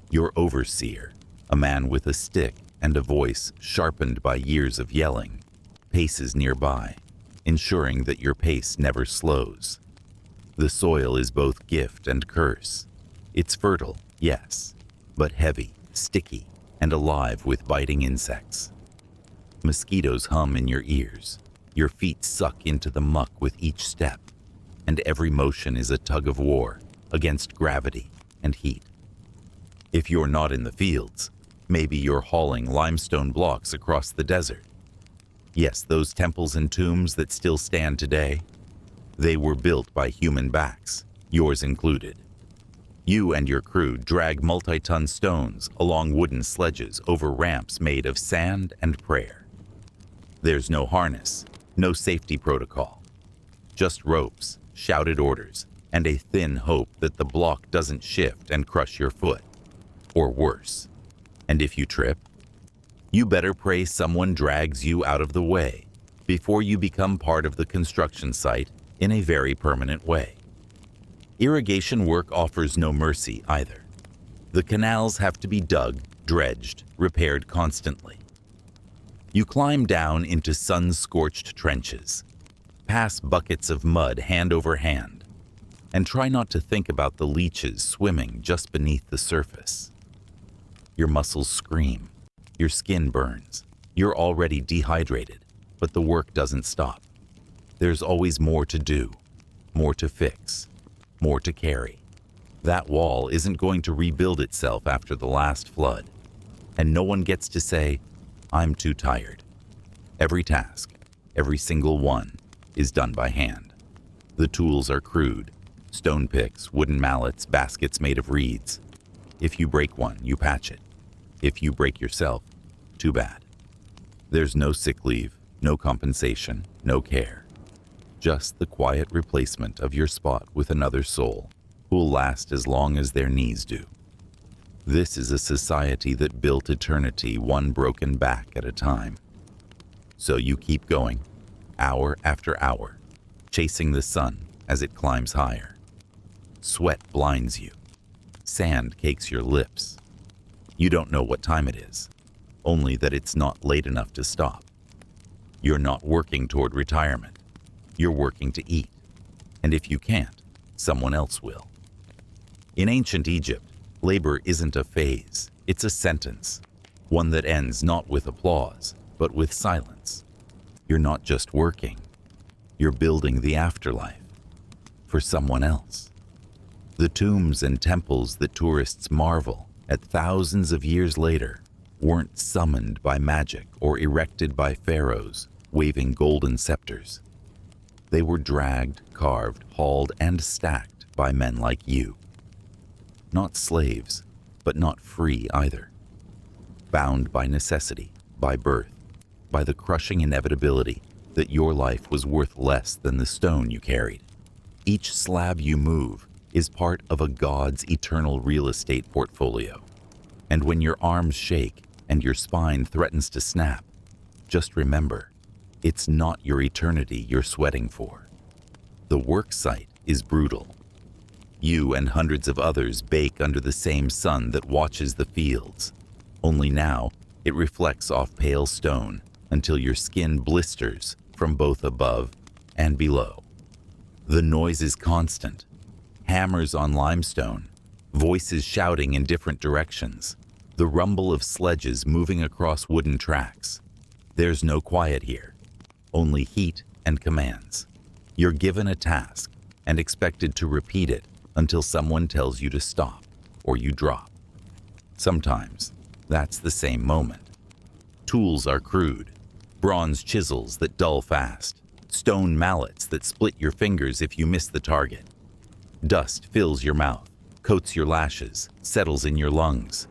Speaker 2: Your overseer, a man with a stick and a voice sharpened by years of yelling, paces nearby, ensuring that your pace never slows. The soil is both gift and curse. It's fertile, yes, but heavy, sticky, and alive with biting insects. Mosquitoes hum in your ears. Your feet suck into the muck with each step, and every motion is a tug of war against gravity and heat. If you're not in the fields, maybe you're hauling limestone blocks across the desert. Yes, those temples and tombs that still stand today, they were built by human backs, yours included. You and your crew drag multi-ton stones along wooden sledges over ramps made of sand and prayer. There's no harness, no safety protocol, just ropes, shouted orders, and a thin hope that the block doesn't shift and crush your foot, or worse. And if you trip, you better pray someone drags you out of the way before you become part of the construction site in a very permanent way. Irrigation work offers no mercy either. The canals have to be dug, dredged, repaired constantly. You climb down into sun-scorched trenches, pass buckets of mud hand over hand, and try not to think about the leeches swimming just beneath the surface. Your muscles scream, your skin burns, you're already dehydrated, but the work doesn't stop. There's always more to do, more to fix, more to carry. That wall isn't going to rebuild itself after the last flood, and no one gets to say, "I'm too tired." Every task, every single one, is done by hand. The tools are crude: stone picks, wooden mallets, baskets made of reeds. If you break one, you patch it. If you break yourself, too bad. There's no sick leave, no compensation, no care. Just the quiet replacement of your spot with another soul who will last as long as their knees do. This is a society that built eternity one broken back at a time. So you keep going, hour after hour, chasing the sun as it climbs higher. Sweat blinds you. Sand cakes your lips. You don't know what time it is, only that it's not late enough to stop. You're not working toward retirement. You're working to eat. And if you can't, someone else will. In ancient Egypt, labor isn't a phase, it's a sentence, one that ends not with applause, but with silence. You're not just working, you're building the afterlife for someone else. The tombs and temples that tourists marvel at thousands of years later weren't summoned by magic or erected by pharaohs waving golden scepters. They were dragged, carved, hauled, and stacked by men like you. Not slaves, but not free either. Bound by necessity, by birth, by the crushing inevitability that your life was worth less than the stone you carried. Each slab you move is part of a god's eternal real estate portfolio. And when your arms shake and your spine threatens to snap, just remember, it's not your eternity you're sweating for. The work site is brutal. You and hundreds of others bake under the same sun that watches the fields. Only now, it reflects off pale stone until your skin blisters from both above and below. The noise is constant. Hammers on limestone, voices shouting in different directions, the rumble of sledges moving across wooden tracks. There's no quiet here, only heat and commands. You're given a task and expected to repeat it until someone tells you to stop or you drop. Sometimes that's the same moment. Tools are crude, bronze chisels that dull fast, stone mallets that split your fingers if you miss the target. Dust fills your mouth, coats your lashes, settles in your lungs.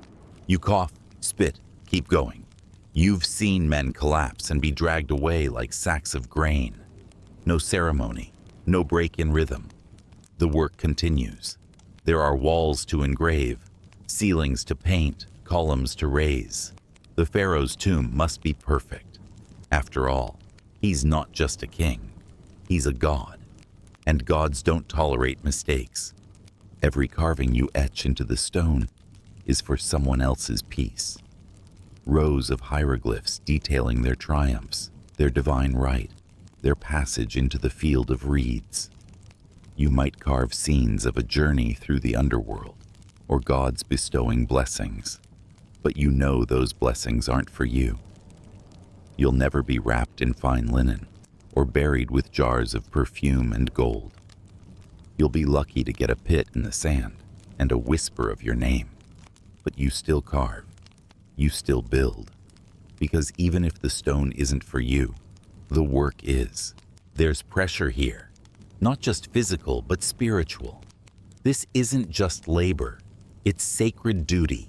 Speaker 2: You cough, spit, keep going. You've seen men collapse and be dragged away like sacks of grain. No ceremony, no break in rhythm. The work continues. There are walls to engrave, ceilings to paint, columns to raise. The pharaoh's tomb must be perfect. After all, he's not just a king, he's a god. And gods don't tolerate mistakes. Every carving you etch into the stone is for someone else's peace. Rows of hieroglyphs detailing their triumphs, their divine right, their passage into the field of reeds. You might carve scenes of a journey through the underworld, or gods bestowing blessings, but you know those blessings aren't for you. You'll never be wrapped in fine linen, or buried with jars of perfume and gold. You'll be lucky to get a pit in the sand and a whisper of your name, but you still carve, you still build, because even if the stone isn't for you, the work is. There's pressure here, not just physical, but spiritual. This isn't just labor, it's sacred duty.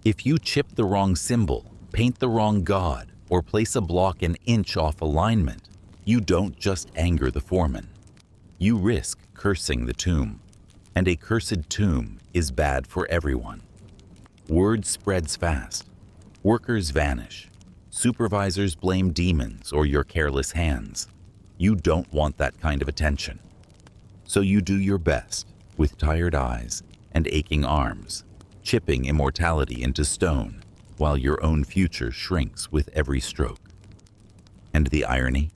Speaker 2: If you chip the wrong symbol, paint the wrong god, or place a block an inch off alignment, you don't just anger the foreman. You risk cursing the tomb, and a cursed tomb is bad for everyone. Word spreads fast. Workers vanish. Supervisors blame demons or your careless hands. You don't want that kind of attention. So you do your best, with tired eyes and aching arms, chipping immortality into stone while your own future shrinks with every stroke. And the irony?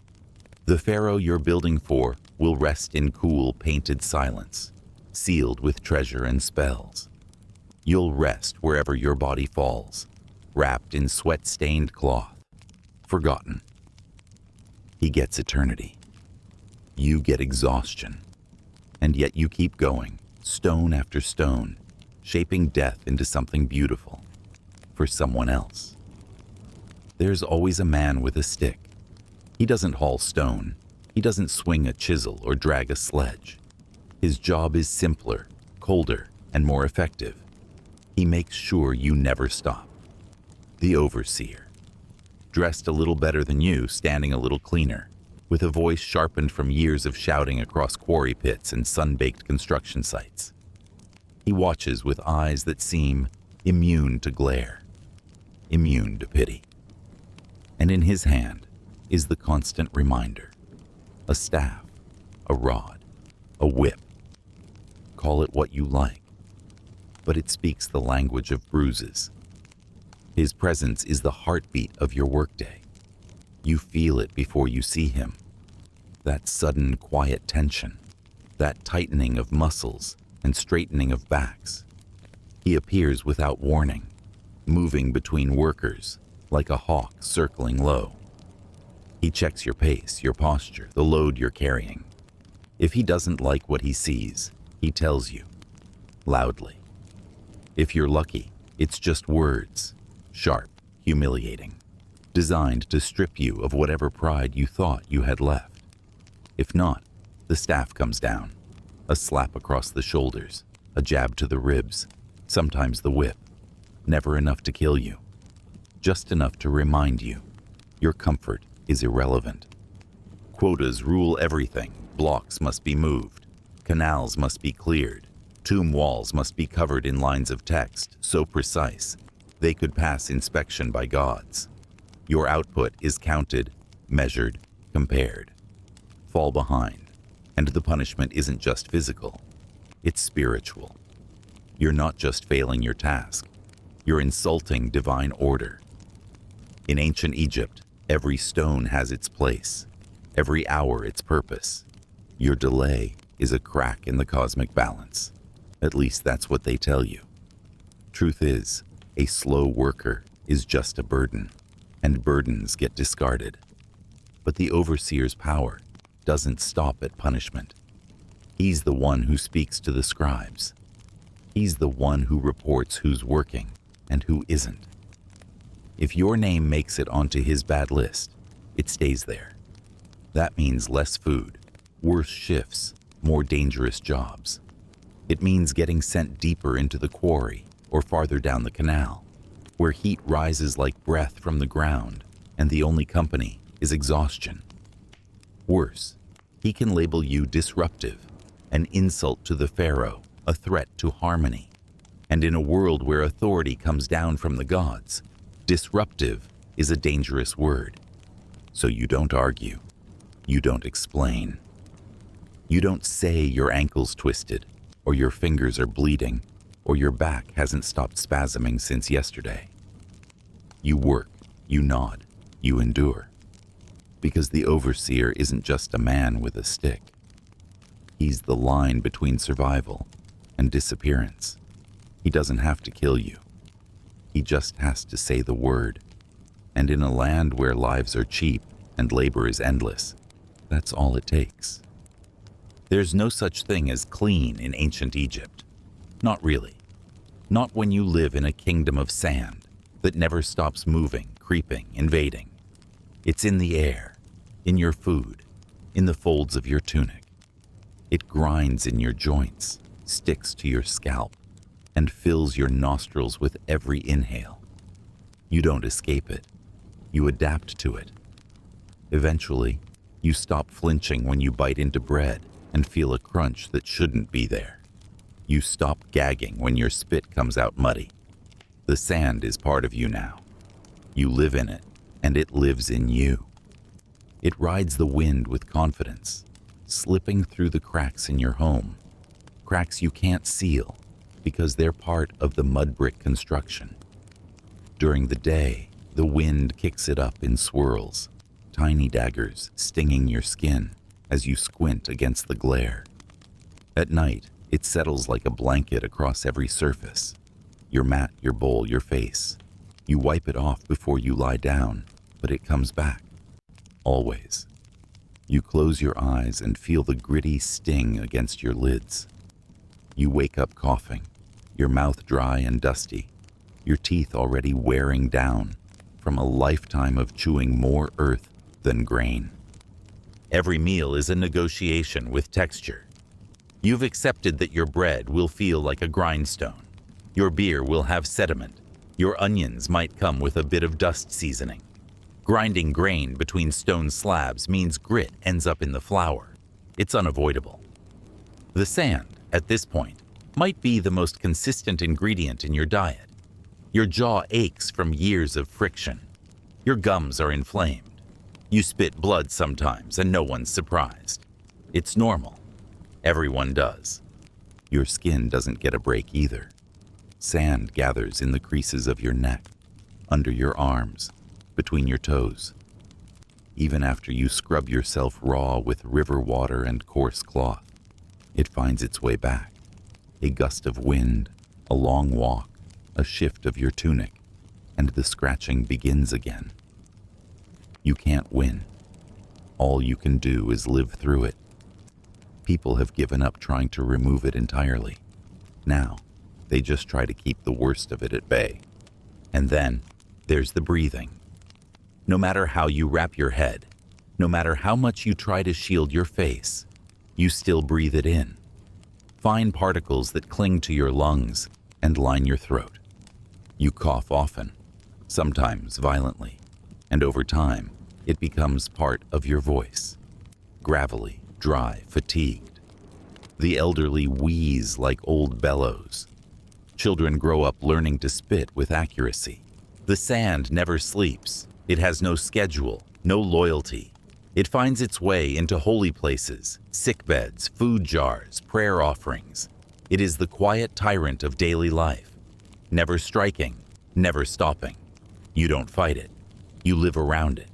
Speaker 2: The pharaoh you're building for will rest in cool, painted silence, sealed with treasure and spells. You'll rest wherever your body falls, wrapped in sweat-stained cloth, forgotten. He gets eternity. You get exhaustion. And yet you keep going, stone after stone, shaping death into something beautiful for someone else. There's always a man with a stick. He doesn't haul stone. He doesn't swing a chisel or drag a sledge. His job is simpler, colder, and more effective. He makes sure you never stop. The overseer. Dressed a little better than you, standing a little cleaner, with a voice sharpened from years of shouting across quarry pits and sun-baked construction sites. He watches with eyes that seem immune to glare, immune to pity. And in his hand is the constant reminder. A staff, a rod, a whip. Call it what you like, but it speaks the language of bruises. His presence is the heartbeat of your workday. You feel it before you see him. That sudden quiet tension, that tightening of muscles and straightening of backs. He appears without warning, moving between workers like a hawk circling low. He checks your pace, your posture, the load you're carrying. If he doesn't like what he sees, he tells you, loudly. If you're lucky, it's just words, sharp, humiliating, designed to strip you of whatever pride you thought you had left. If not, the staff comes down, a slap across the shoulders, a jab to the ribs, sometimes the whip, never enough to kill you, just enough to remind you your comfort is irrelevant. Quotas rule everything. Blocks must be moved. Canals must be cleared. Tomb walls must be covered in lines of text so precise they could pass inspection by gods. Your output is counted, measured, compared. Fall behind, and the punishment isn't just physical, it's spiritual. You're not just failing your task, you're insulting divine order. In ancient Egypt, every stone has its place, every hour its purpose. Your delay is a crack in the cosmic balance. At least that's what they tell you. Truth is, a slow worker is just a burden, and burdens get discarded. But the overseer's power doesn't stop at punishment. He's the one who speaks to the scribes. He's the one who reports who's working and who isn't. If your name makes it onto his bad list, it stays there. That means less food, worse shifts, more dangerous jobs. It means getting sent deeper into the quarry or farther down the canal, where heat rises like breath from the ground and the only company is exhaustion. Worse, he can label you disruptive, an insult to the pharaoh, a threat to harmony. And in a world where authority comes down from the gods, disruptive is a dangerous word. So you don't argue. You don't explain. You don't say your ankle's twisted, or your fingers are bleeding, or your back hasn't stopped spasming since yesterday. You work, you nod, you endure. Because the overseer isn't just a man with a stick. He's the line between survival and disappearance. He doesn't have to kill you. He just has to say the word. And in a land where lives are cheap and labor is endless, that's all it takes. There's no such thing as clean in ancient Egypt. Not really. Not when you live in a kingdom of sand that never stops moving, creeping, invading. It's in the air, in your food, in the folds of your tunic. It grinds in your joints, sticks to your scalp, and fills your nostrils with every inhale. You don't escape it. You adapt to it. Eventually, you stop flinching when you bite into bread and feel a crunch that shouldn't be there. You stop gagging when your spit comes out muddy. The sand is part of you now. You live in it, and it lives in you. It rides the wind with confidence, slipping through the cracks in your home, cracks you can't seal because they're part of the mud brick construction. During the day, the wind kicks it up in swirls, tiny daggers stinging your skin as you squint against the glare. At night, it settles like a blanket across every surface. Your mat, your bowl, your face. You wipe it off before you lie down, but it comes back. Always. You close your eyes and feel the gritty sting against your lids. You wake up coughing, your mouth dry and dusty, your teeth already wearing down from a lifetime of chewing more earth than grain. Every meal is a negotiation with texture. You've accepted that your bread will feel like a grindstone. Your beer will have sediment. Your onions might come with a bit of dust seasoning. Grinding grain between stone slabs means grit ends up in the flour. It's unavoidable. The sand, at this point, might be the most consistent ingredient in your diet. Your jaw aches from years of friction. Your gums are inflamed. You spit blood sometimes and no one's surprised. It's normal. Everyone does. Your skin doesn't get a break either. Sand gathers in the creases of your neck, under your arms, between your toes. Even after you scrub yourself raw with river water and coarse cloth, it finds its way back. A gust of wind, a long walk, a shift of your tunic, and the scratching begins again. You can't win. All you can do is live through it. People have given up trying to remove it entirely. Now, they just try to keep the worst of it at bay. And then, there's the breathing. No matter how you wrap your head, no matter how much you try to shield your face, you still breathe it in. Fine particles that cling to your lungs and line your throat. You cough often, sometimes violently, and over time, it becomes part of your voice. Gravelly, dry, fatigued. The elderly wheeze like old bellows. Children grow up learning to spit with accuracy. The sand never sleeps. It has no schedule, no loyalty. It finds its way into holy places, sickbeds, food jars, prayer offerings. It is the quiet tyrant of daily life. Never striking, never stopping. You don't fight it. You live around it.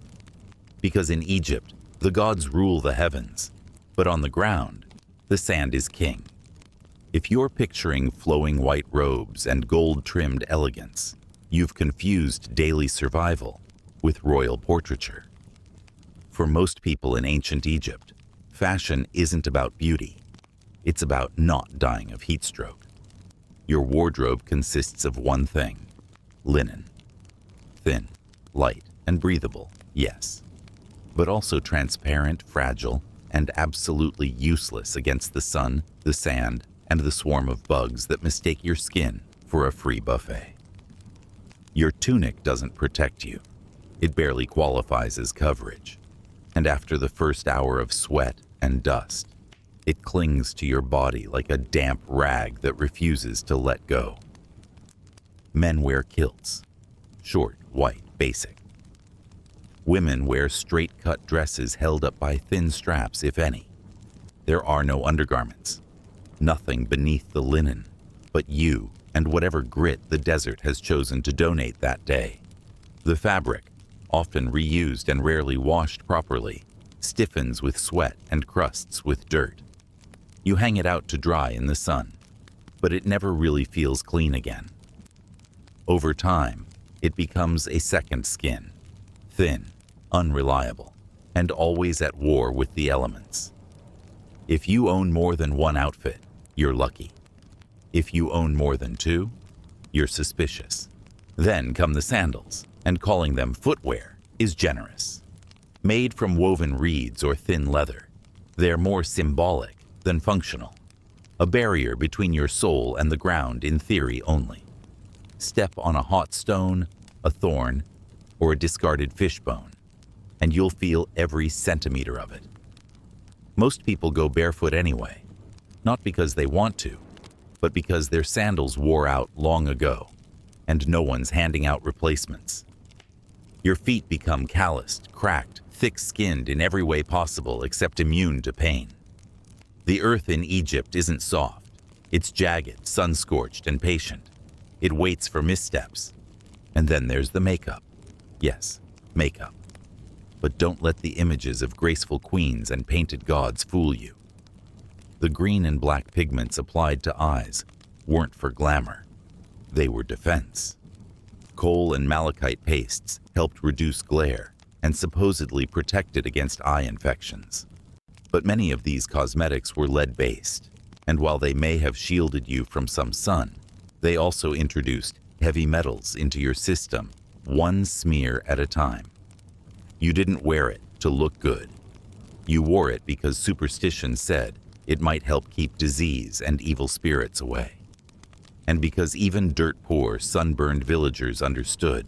Speaker 2: Because in Egypt, the gods rule the heavens, but on the ground, the sand is king. If you're picturing flowing white robes and gold-trimmed elegance, you've confused daily survival with royal portraiture. For most people in ancient Egypt, fashion isn't about beauty. It's about not dying of heat stroke. Your wardrobe consists of one thing: linen. Thin, light, and breathable, yes, but also transparent, fragile, and absolutely useless against the sun, the sand, and the swarm of bugs that mistake your skin for a free buffet. Your tunic doesn't protect you. It barely qualifies as coverage. And after the first hour of sweat and dust, it clings to your body like a damp rag that refuses to let go. Men wear kilts, short, white, basic. Women wear straight-cut dresses held up by thin straps, if any. There are no undergarments, nothing beneath the linen, but you and whatever grit the desert has chosen to donate that day. The fabric, often reused and rarely washed properly, stiffens with sweat and crusts with dirt. You hang it out to dry in the sun, but it never really feels clean again. Over time, it becomes a second skin, thin, unreliable, and always at war with the elements. If you own more than one outfit, you're lucky. If you own more than two, you're suspicious. Then come the sandals, and calling them footwear is generous. Made from woven reeds or thin leather, they're more symbolic than functional. A barrier between your soul and the ground in theory only. Step on a hot stone, a thorn, or a discarded fishbone, and you'll feel every centimeter of it. Most people go barefoot anyway, not because they want to, but because their sandals wore out long ago, and no one's handing out replacements. Your feet become calloused, cracked, thick-skinned in every way possible except immune to pain. The earth in Egypt isn't soft, It's jagged, sun-scorched, and patient. It waits for missteps. And then there's the makeup. Yes, makeup. But don't let the images of graceful queens and painted gods fool you. The green and black pigments applied to eyes weren't for glamour. They were defense. Kohl and malachite pastes helped reduce glare and supposedly protected against eye infections. But many of these cosmetics were lead-based, and while they may have shielded you from some sun, they also introduced heavy metals into your system, one smear at a time. You didn't wear it to look good. You wore it because superstition said it might help keep disease and evil spirits away. And because even dirt-poor, sunburned villagers understood,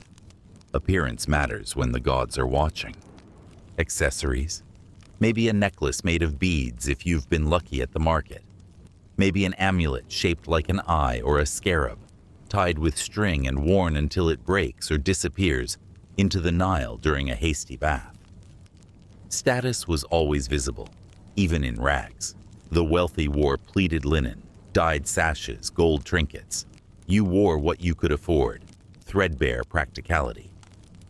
Speaker 2: appearance matters when the gods are watching. Accessories? Maybe a necklace made of beads if you've been lucky at the market. Maybe an amulet shaped like an eye or a scarab, tied with string and worn until it breaks or disappears into the Nile during a hasty bath. Status was always visible, even in rags. The wealthy wore pleated linen, dyed sashes, gold trinkets. You wore what you could afford, threadbare practicality.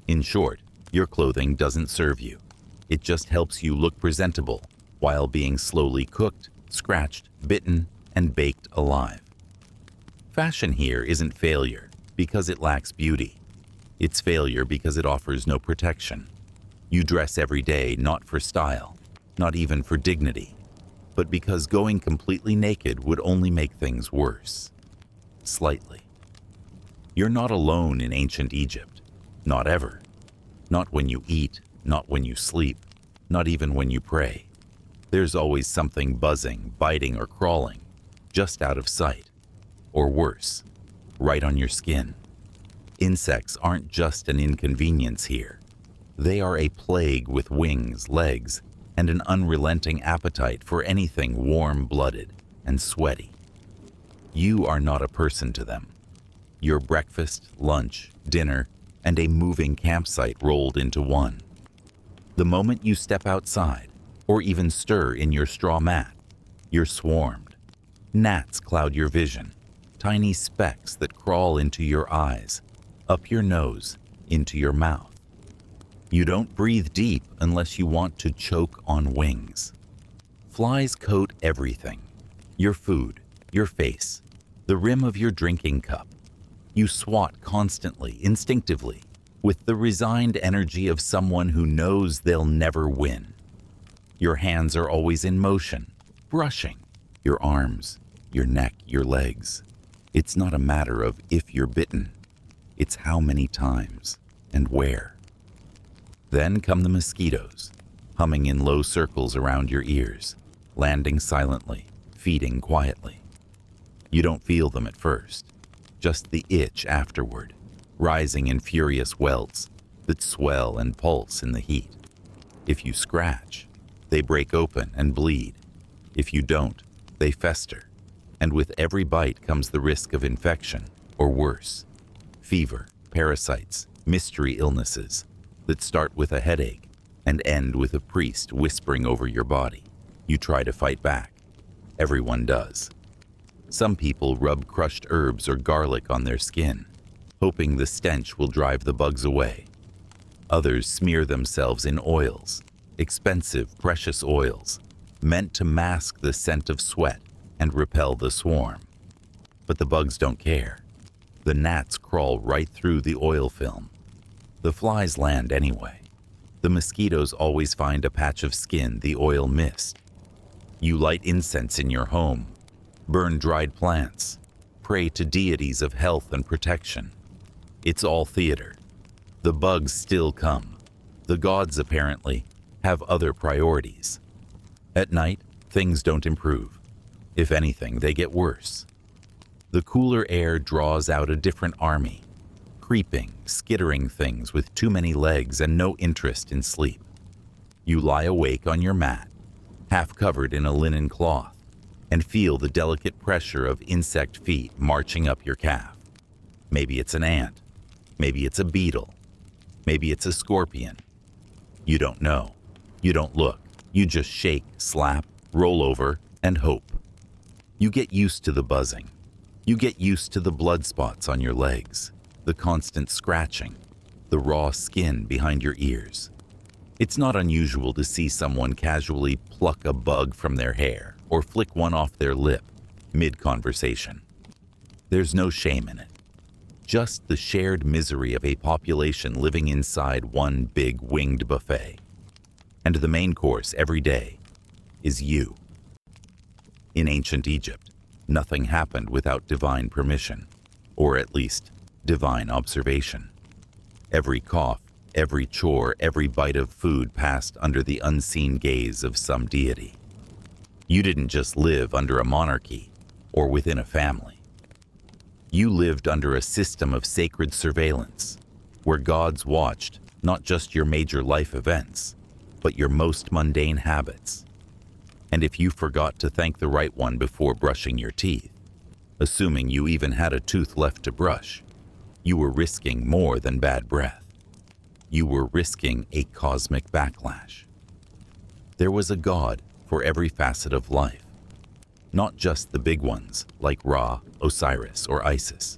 Speaker 2: In short, your clothing doesn't serve you. It just helps you look presentable while being slowly cooked, scratched, bitten, and baked alive. Fashion here isn't failure because it lacks beauty. It's failure because it offers no protection. You dress every day not for style, not even for dignity, but because going completely naked would only make things worse. Slightly. You're not alone in ancient Egypt. Not ever. Not when you eat, not when you sleep, not even when you pray. There's always something buzzing, biting, or crawling, just out of sight. Or worse, right on your skin. Insects aren't just an inconvenience here. They are a plague with wings, legs, and an unrelenting appetite for anything warm-blooded and sweaty. You are not a person to them. Your breakfast, lunch, dinner, and a moving campsite rolled into one. The moment you step outside, or even stir in your straw mat, you're swarmed. Gnats cloud your vision, tiny specks that crawl into your eyes, up your nose, into your mouth. You don't breathe deep unless you want to choke on wings. Flies coat everything. Your food, your face, the rim of your drinking cup. You swat constantly, instinctively, with the resigned energy of someone who knows they'll never win. Your hands are always in motion, brushing. Your arms, your neck, your legs. It's not a matter of if you're bitten. It's how many times and where. Then come the mosquitoes, humming in low circles around your ears, landing silently, feeding quietly. You don't feel them at first, just the itch afterward, rising in furious welts that swell and pulse in the heat. If you scratch, they break open and bleed. If you don't, they fester, and with every bite comes the risk of infection, or worse, fever, parasites, mystery illnesses that start with a headache and end with a priest whispering over your body. You try to fight back. Everyone does. Some people rub crushed herbs or garlic on their skin, hoping the stench will drive the bugs away. Others smear themselves in oils, expensive, precious oils, meant to mask the scent of sweat and repel the swarm. But the bugs don't care. The gnats crawl right through the oil film. The flies land anyway. The mosquitoes always find a patch of skin the oil missed. You light incense in your home, burn dried plants, pray to deities of health and protection. It's all theater. The bugs still come. The gods, apparently, have other priorities. At night, things don't improve. If anything, they get worse. The cooler air draws out a different army, creeping, skittering things with too many legs and no interest in sleep. You lie awake on your mat, half covered in a linen cloth, and feel the delicate pressure of insect feet marching up your calf. Maybe it's an ant. Maybe it's a beetle. Maybe it's a scorpion. You don't know. You don't look. You just shake, slap, roll over, and hope. You get used to the buzzing. You get used to the blood spots on your legs, the constant scratching, the raw skin behind your ears. It's not unusual to see someone casually pluck a bug from their hair or flick one off their lip mid-conversation. There's no shame in it. Just the shared misery of a population living inside one big winged buffet. And the main course every day is you. In ancient Egypt, nothing happened without divine permission, or at least divine observation. Every cough, every chore, every bite of food passed under the unseen gaze of some deity. You didn't just live under a monarchy or within a family. You lived under a system of sacred surveillance, where gods watched not just your major life events, but your most mundane habits. And if you forgot to thank the right one before brushing your teeth, assuming you even had a tooth left to brush, you were risking more than bad breath. You were risking a cosmic backlash. There was a god for every facet of life, not just the big ones like Ra, Osiris, or Isis.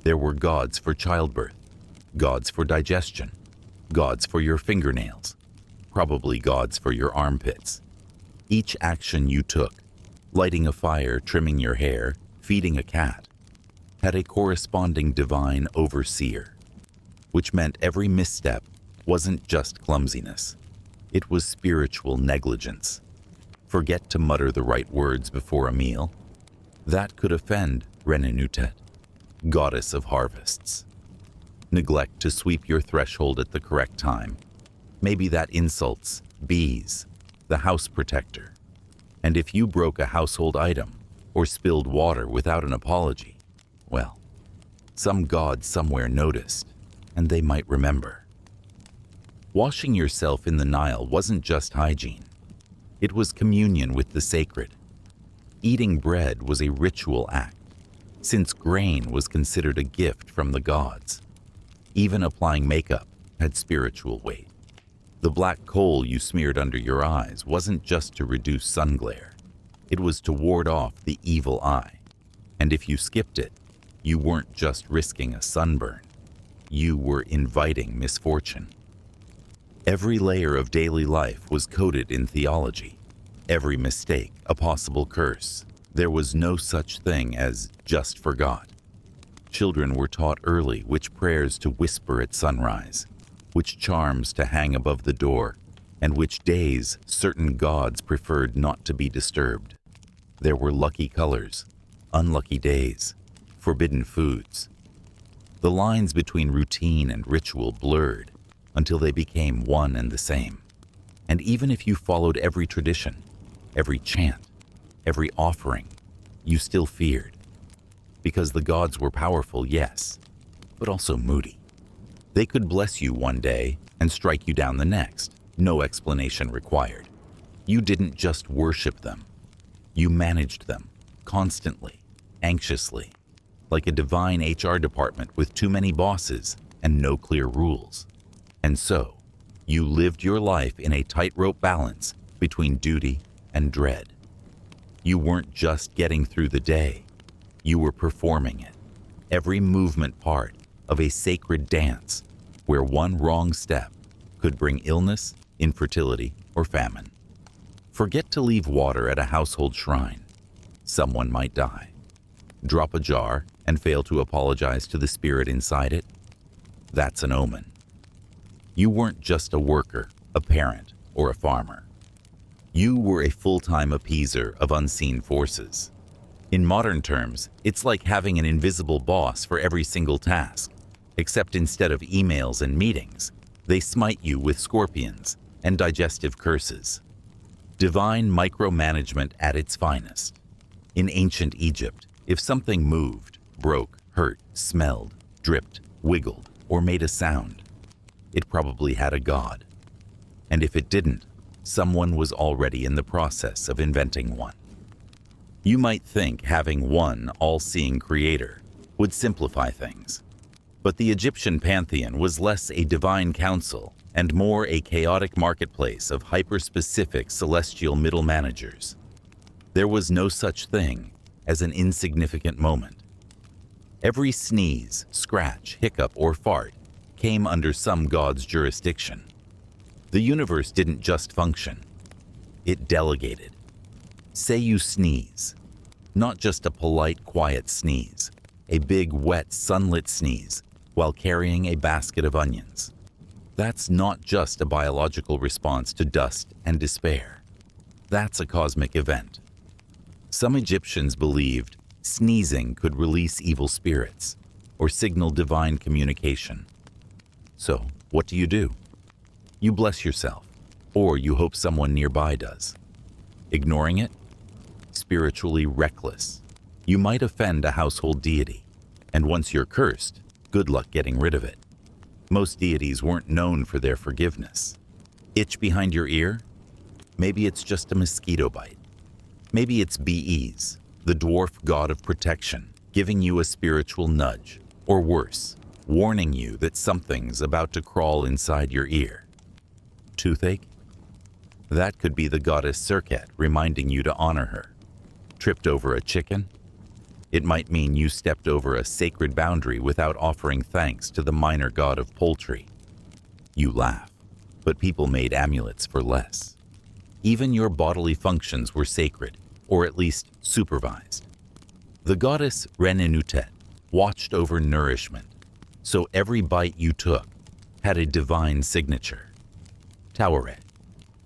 Speaker 2: There were gods for childbirth, gods for digestion, gods for your fingernails, probably gods for your armpits. Each action you took, lighting a fire, trimming your hair, feeding a cat, had a corresponding divine overseer, which meant every misstep wasn't just clumsiness. It was spiritual negligence. Forget to mutter the right words before a meal. That could offend Renenutet, goddess of harvests. Neglect to sweep your threshold at the correct time. Maybe that insults bees, the house protector. And if you broke a household item or spilled water without an apology, well, some god somewhere noticed, and they might remember. Washing yourself in the Nile wasn't just hygiene. It was communion with the sacred. Eating bread was a ritual act, since grain was considered a gift from the gods. Even applying makeup had spiritual weight. The black coal you smeared under your eyes wasn't just to reduce sun glare. It was to ward off the evil eye. And if you skipped it, you weren't just risking a sunburn. You were inviting misfortune. Every layer of daily life was coded in theology. Every mistake a possible curse. There was no such thing as just forgot. Children were taught early which prayers to whisper at sunrise, which charms to hang above the door, and which days certain gods preferred not to be disturbed. There were lucky colors, unlucky days, forbidden foods. The lines between routine and ritual blurred until they became one and the same. And even if you followed every tradition, every chant, every offering, you still feared. Because the gods were powerful, yes, but also moody. They could bless you one day and strike you down the next, no explanation required. You didn't just worship them. You managed them, constantly, anxiously, like a divine HR department with too many bosses and no clear rules. And so, you lived your life in a tightrope balance between duty and dread. You weren't just getting through the day, you were performing it, every movement part of a sacred dance where one wrong step could bring illness, infertility, or famine. Forget to leave water at a household shrine. Someone might die. Drop a jar and fail to apologize to the spirit inside it. That's an omen. You weren't just a worker, a parent, or a farmer. You were a full-time appeaser of unseen forces. In modern terms, it's like having an invisible boss for every single task, except instead of emails and meetings, they smite you with scorpions and digestive curses. Divine micromanagement at its finest. In ancient Egypt, if something moved, broke, hurt, smelled, dripped, wiggled, or made a sound, it probably had a god. And if it didn't, someone was already in the process of inventing one. You might think having one all-seeing creator would simplify things. But the Egyptian pantheon was less a divine council and more a chaotic marketplace of hyper-specific celestial middle managers. There was no such thing as an insignificant moment. Every sneeze, scratch, hiccup, or fart came under some god's jurisdiction. The universe didn't just function. It delegated. Say you sneeze. Not just a polite, quiet sneeze. A big, wet, sunlit sneeze while carrying a basket of onions. That's not just a biological response to dust and despair. That's a cosmic event. Some Egyptians believed sneezing could release evil spirits or signal divine communication. So, what do? You bless yourself, or you hope someone nearby does. Ignoring it? Spiritually reckless. You might offend a household deity, and once you're cursed, good luck getting rid of it. Most deities weren't known for their forgiveness. Itch behind your ear? Maybe it's just a mosquito bite. Maybe it's Bees, the dwarf god of protection, giving you a spiritual nudge, or worse, warning you that something's about to crawl inside your ear. Toothache? That could be the goddess Serket reminding you to honor her. Tripped over a chicken? It might mean you stepped over a sacred boundary without offering thanks to the minor god of poultry. You laugh, but people made amulets for less. Even your bodily functions were sacred, or at least supervised. The goddess Renenutet watched over nourishment, so every bite you took had a divine signature. Taweret,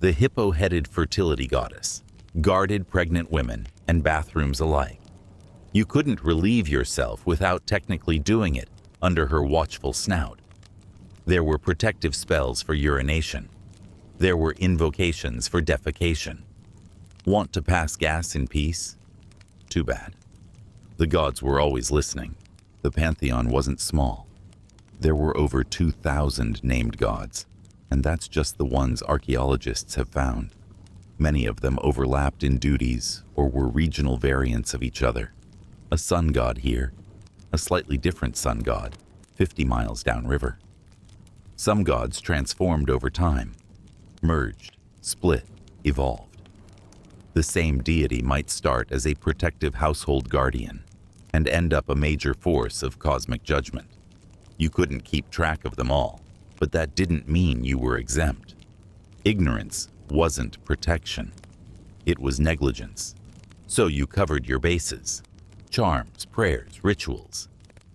Speaker 2: the hippo-headed fertility goddess, guarded pregnant women and bathrooms alike. You couldn't relieve yourself without technically doing it under her watchful snout. There were protective spells for urination. There were invocations for defecation. Want to pass gas in peace? Too bad. The gods were always listening. The pantheon wasn't small. There were over 2,000 named gods, and that's just the ones archaeologists have found. Many of them overlapped in duties or were regional variants of each other. A sun god here, a slightly different sun god 50 miles downriver. Some gods transformed over time, merged, split, evolved. The same deity might start as a protective household guardian and end up a major force of cosmic judgment. You couldn't keep track of them all, but that didn't mean you were exempt. Ignorance wasn't protection. It was negligence. So you covered your bases. Charms, prayers, rituals.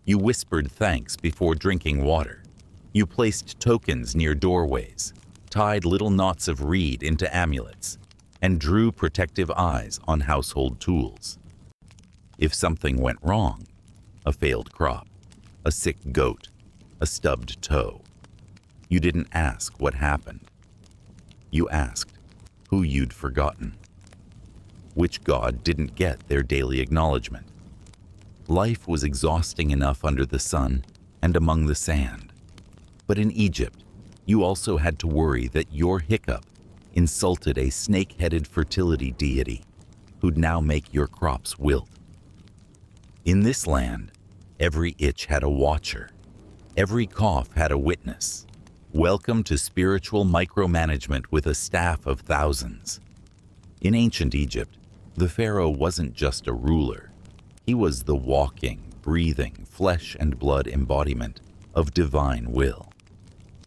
Speaker 2: You whispered thanks before drinking water. You placed tokens near doorways, tied little knots of reed into amulets, and drew protective eyes on household tools. If something went wrong, a failed crop, a sick goat, a stubbed toe, you didn't ask what happened. You asked who you'd forgotten. Which god didn't get their daily acknowledgement. Life was exhausting enough under the sun and among the sand. But in Egypt, you also had to worry that your hiccup insulted a snake-headed fertility deity who'd now make your crops wilt. In this land, every itch had a watcher. Every cough had a witness. Welcome to spiritual micromanagement with a staff of thousands. In ancient Egypt, the pharaoh wasn't just a ruler. He was the walking, breathing, flesh and blood embodiment of divine will.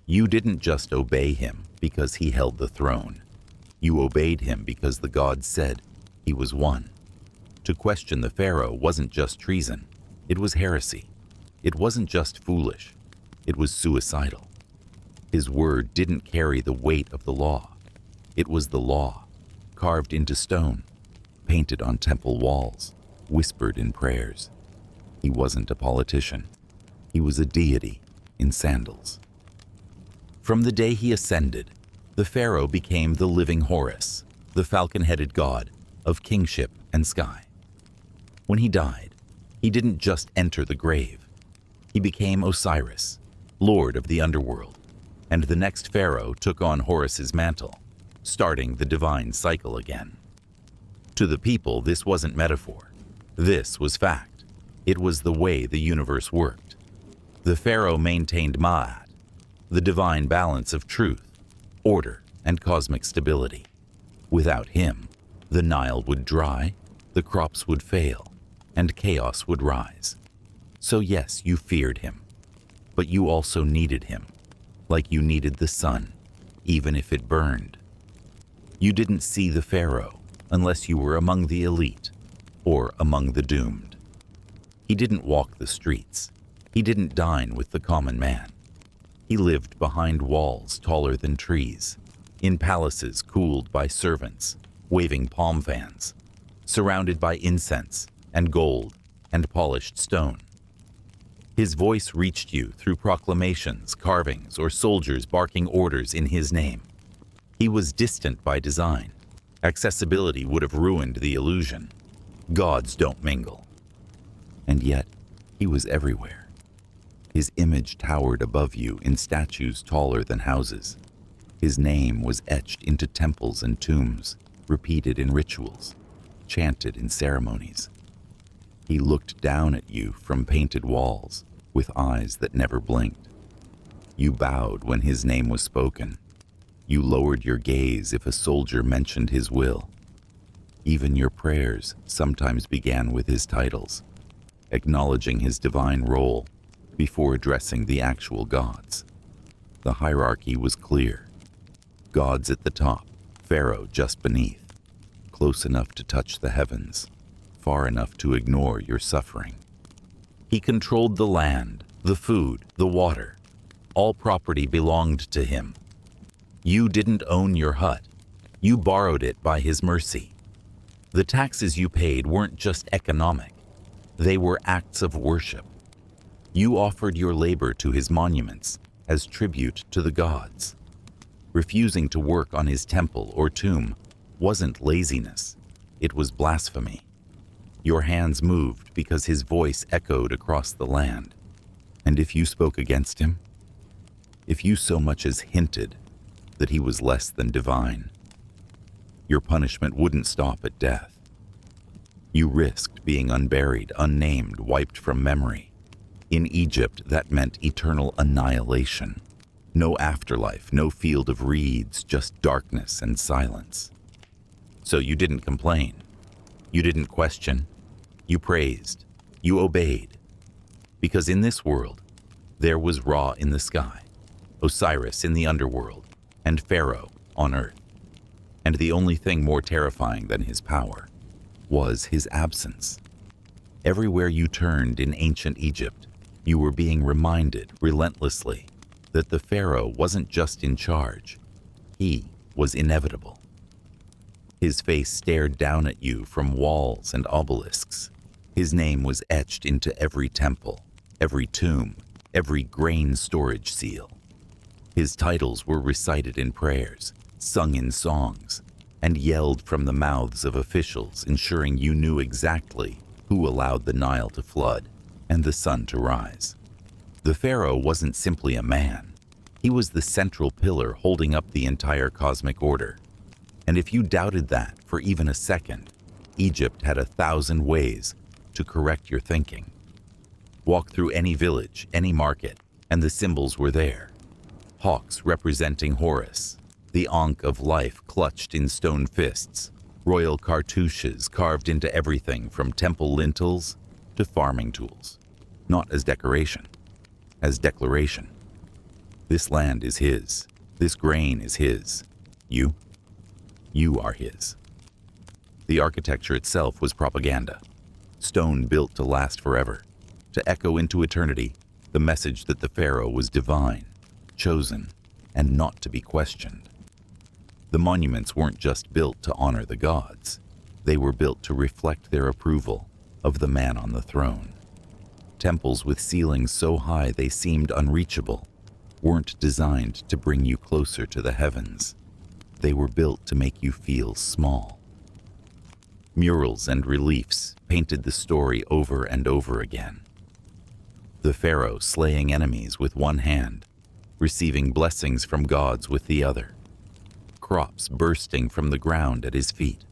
Speaker 2: You didn't just obey him because he held the throne. You obeyed him because the gods said he was one. To question the pharaoh wasn't just treason, it was heresy. It wasn't just foolish, it was suicidal. His word didn't carry the weight of the law. It was the law, carved into stone, painted on temple walls, whispered in prayers. He wasn't a politician. He was a deity in sandals. From the day he ascended, the pharaoh became the living Horus, the falcon-headed god of kingship and sky. When he died, he didn't just enter the grave. He became Osiris, lord of the underworld, and the next pharaoh took on Horus's mantle, starting the divine cycle again. To the people, this wasn't metaphor. This was fact. It was the way the universe worked. The pharaoh maintained Ma'at, the divine balance of truth, order, and cosmic stability. Without him, The Nile would dry, the crops would fail, and chaos would rise. So yes, you feared him, but you also needed him, like you needed the sun, even if it burned. You didn't see the pharaoh unless you were among the elite or among the doomed. He didn't walk the streets. He didn't dine with the common man. He lived behind walls taller than trees, in palaces cooled by servants, waving palm fans, surrounded by incense and gold and polished stone. His voice reached you through proclamations, carvings, or soldiers barking orders in his name. He was distant by design. Accessibility would have ruined the illusion. Gods don't mingle. And yet, he was everywhere. His image towered above you in statues taller than houses. His name was etched into temples and tombs, repeated in rituals, chanted in ceremonies. He looked down at you from painted walls, with eyes that never blinked. You bowed when his name was spoken. You lowered your gaze if a soldier mentioned his will. Even your prayers sometimes began with his titles, acknowledging his divine role before addressing the actual gods. The hierarchy was clear. Gods at the top, Pharaoh just beneath, close enough to touch the heavens, far enough to ignore your suffering. He controlled the land, the food, the water. All property belonged to him. You didn't own your hut. You borrowed it by his mercy. The taxes you paid weren't just economic. They were acts of worship. You offered your labor to his monuments as tribute to the gods. Refusing to work on his temple or tomb wasn't laziness. It was blasphemy. Your hands moved because his voice echoed across the land. And if you spoke against him, if you so much as hinted that he was less than divine, your punishment wouldn't stop at death. You risked being unburied, unnamed, wiped from memory. In Egypt, that meant eternal annihilation. No afterlife, no field of reeds, just darkness and silence. So you didn't complain. You didn't question. You praised. You obeyed. Because in this world, there was Ra in the sky, Osiris in the underworld, and Pharaoh on earth. And the only thing more terrifying than his power was his absence. Everywhere you turned in ancient Egypt, you were being reminded relentlessly that the pharaoh wasn't just in charge. He was inevitable. His face stared down at you from walls and obelisks. His name was etched into every temple, every tomb, every grain storage seal. His titles were recited in prayers, sung in songs, and yelled from the mouths of officials, ensuring you knew exactly who allowed the Nile to flood and the sun to rise. The pharaoh wasn't simply a man. He was the central pillar holding up the entire cosmic order. And if you doubted that for even a second, Egypt had 1,000 ways to correct your thinking. Walk through any village, any market, and the symbols were there. Hawks representing Horus, the Ankh of life clutched in stone fists, royal cartouches carved into everything from temple lintels to farming tools. Not as decoration, as declaration. This land is his. This grain is his. You are his. The architecture itself was propaganda. Stone built to last forever, to echo into eternity the message that the pharaoh was divine, chosen, and not to be questioned. The monuments weren't just built to honor the gods. They were built to reflect their approval of the man on the throne. Temples with ceilings so high they seemed unreachable weren't designed to bring you closer to the heavens. They were built to make you feel small. Murals and reliefs painted the story over and over again. The pharaoh slaying enemies with one hand, receiving blessings from gods with the other. Crops bursting from the ground at his feet.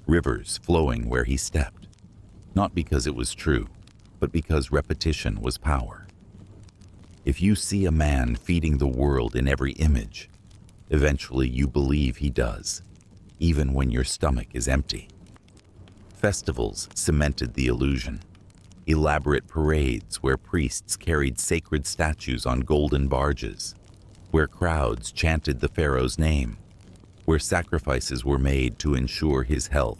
Speaker 2: Rivers flowing where he stepped. Not because it was true, but because repetition was power. If you see a man feeding the world in every image, eventually you believe he does. even when your stomach is empty. Festivals cemented the illusion. Elaborate parades where priests carried sacred statues on golden barges, where crowds chanted the pharaoh's name, where sacrifices were made to ensure his health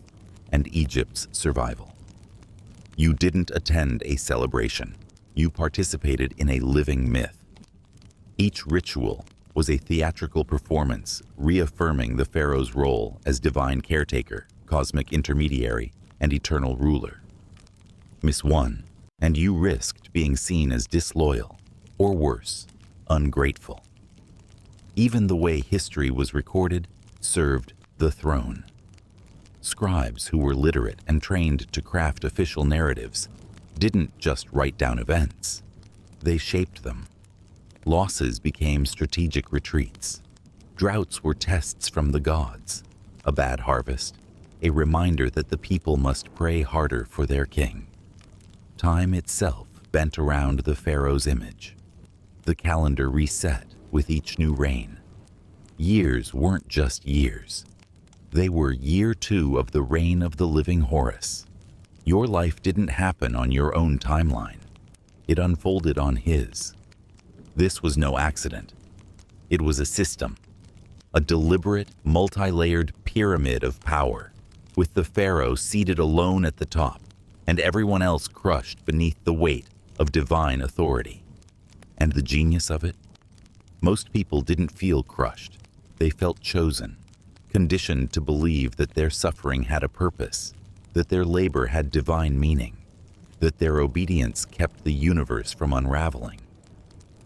Speaker 2: and Egypt's survival. You didn't attend a celebration. You participated in a living myth. Each ritual was a theatrical performance reaffirming the pharaoh's role as divine caretaker, cosmic intermediary, and eternal ruler. Miss one, and you risked being seen as disloyal, or worse, ungrateful. Even the way history was recorded served the throne. Scribes who were literate and trained to craft official narratives didn't just write down events, they shaped them. Losses became strategic retreats. Droughts were tests from the gods. A bad harvest, a reminder that the people must pray harder for their king. Time itself bent around the pharaoh's image. The calendar reset with each new reign. Years weren't just years. They were year 2 of the reign of the living Horus. Your life didn't happen on your own timeline. It unfolded on his. This was no accident. It was a system. A deliberate, multi-layered pyramid of power, with the pharaoh seated alone at the top, and everyone else crushed beneath the weight of divine authority. And the genius of it? Most people didn't feel crushed. They felt chosen, conditioned to believe that their suffering had a purpose, that their labor had divine meaning, that their obedience kept the universe from unraveling.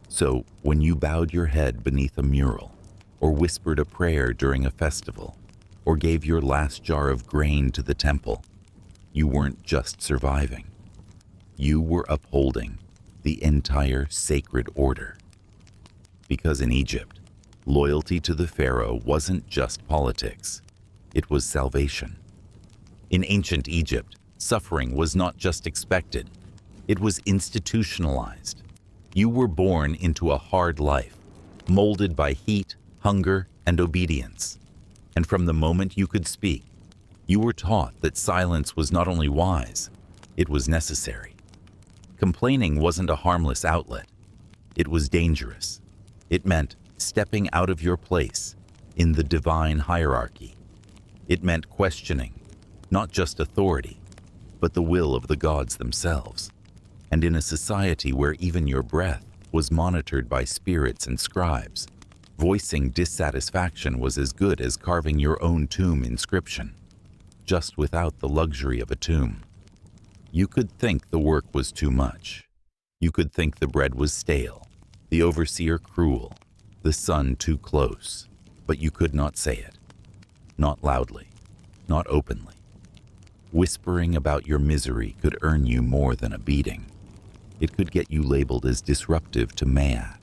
Speaker 2: So, when you bowed your head beneath a mural, or whispered a prayer during a festival, or gave your last jar of grain to the temple, you weren't just surviving. You were upholding the entire sacred order. Because in Egypt, loyalty to the pharaoh wasn't just politics, it was salvation. In ancient Egypt, suffering was not just expected, it was institutionalized. You were born into a hard life, molded by heat, hunger, and obedience. And from the moment you could speak, you were taught that silence was not only wise, it was necessary. Complaining wasn't a harmless outlet. It was dangerous. It meant stepping out of your place in the divine hierarchy. It meant questioning, not just authority, but the will of the gods themselves. And in a society where even your breath was monitored by spirits and scribes, voicing dissatisfaction was as good as carving your own tomb inscription, just without the luxury of a tomb. You could think the work was too much. You could think the bread was stale, the overseer cruel, the sun too close, but you could not say it. Not loudly, not openly. Whispering about your misery could earn you more than a beating. It could get you labeled as disruptive to Ma'at,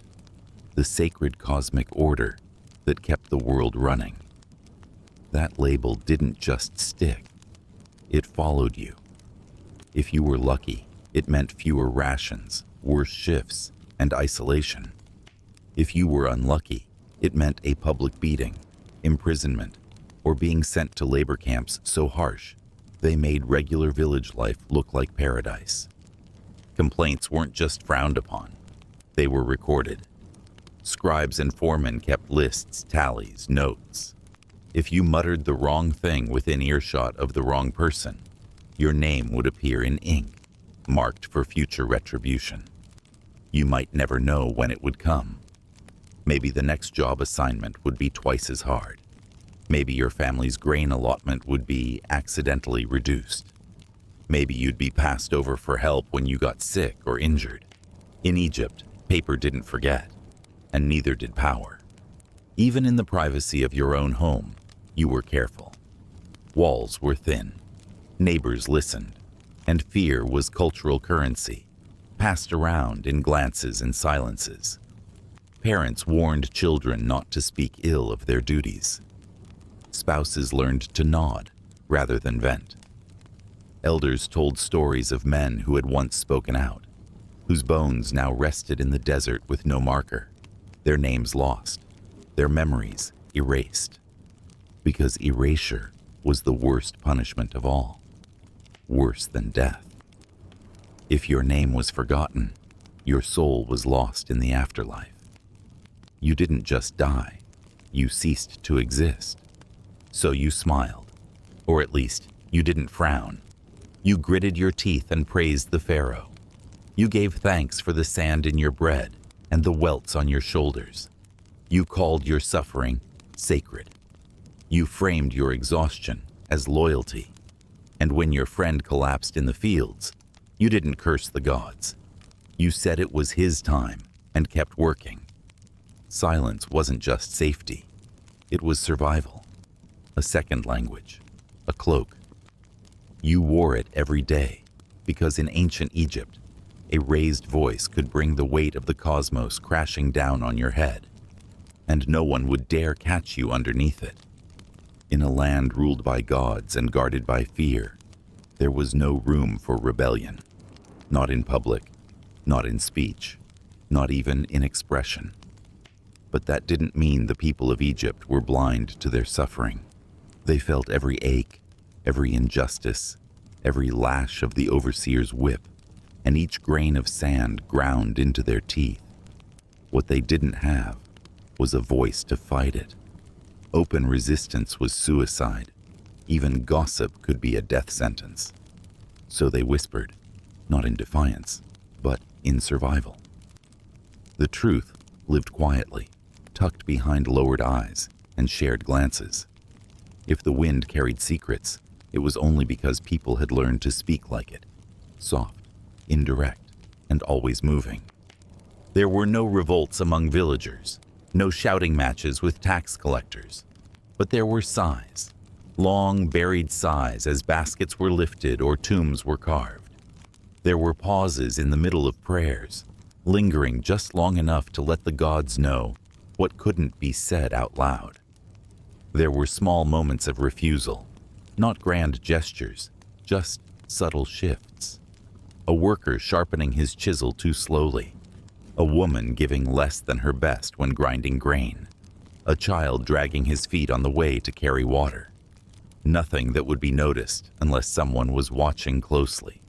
Speaker 2: the sacred cosmic order that kept the world running. That label didn't just stick, it followed you. If you were lucky, it meant fewer rations, worse shifts, and isolation. If you were unlucky, it meant a public beating, imprisonment, or being sent to labor camps so harsh they made regular village life look like paradise. Complaints weren't just frowned upon, they were recorded. Scribes and foremen kept lists, tallies, notes. If you muttered the wrong thing within earshot of the wrong person, your name would appear in ink, marked for future retribution. You might never know when it would come. Maybe the next job assignment would be twice as hard. Maybe your family's grain allotment would be accidentally reduced. Maybe you'd be passed over for help when you got sick or injured. In Egypt, paper didn't forget, and neither did power. Even in the privacy of your own home, you were careful. Walls were thin. Neighbors listened, and fear was cultural currency, passed around in glances and silences. Parents warned children not to speak ill of their duties. Spouses learned to nod rather than vent. Elders told stories of men who had once spoken out, whose bones now rested in the desert with no marker, their names lost, their memories erased. because erasure was the worst punishment of all, worse than death. If your name was forgotten, your soul was lost in the afterlife. You didn't just die, you ceased to exist. So you smiled, or at least you didn't frown. You gritted your teeth and praised the pharaoh. You gave thanks for the sand in your bread and the welts on your shoulders. You called your suffering sacred. You framed your exhaustion as loyalty. And when your friend collapsed in the fields, you didn't curse the gods. You said it was his time and kept working. Silence wasn't just safety. It was survival. A second language. A cloak. You wore it every day because in ancient Egypt, a raised voice could bring the weight of the cosmos crashing down on your head, and no one would dare catch you underneath it. In a land ruled by gods and guarded by fear, there was no room for rebellion. Not in public, not in speech, not even in expression. But that didn't mean the people of Egypt were blind to their suffering. They felt every ache, every injustice, every lash of the overseer's whip, and each grain of sand ground into their teeth. What they didn't have was a voice to fight it. Open resistance was suicide. Even gossip could be a death sentence. So they whispered, not in defiance, but in survival. The truth lived quietly, tucked behind lowered eyes and shared glances. If the wind carried secrets, it was only because people had learned to speak like it, soft, indirect, and always moving. There were no revolts among villagers, no shouting matches with tax collectors, but there were sighs, long buried sighs as baskets were lifted or tombs were carved. There were pauses in the middle of prayers, lingering just long enough to let the gods know what couldn't be said out loud. There were small moments of refusal, not grand gestures, just subtle shifts. A worker sharpening his chisel too slowly, a woman giving less than her best when grinding grain, a child dragging his feet on the way to carry water. Nothing that would be noticed unless someone was watching closely.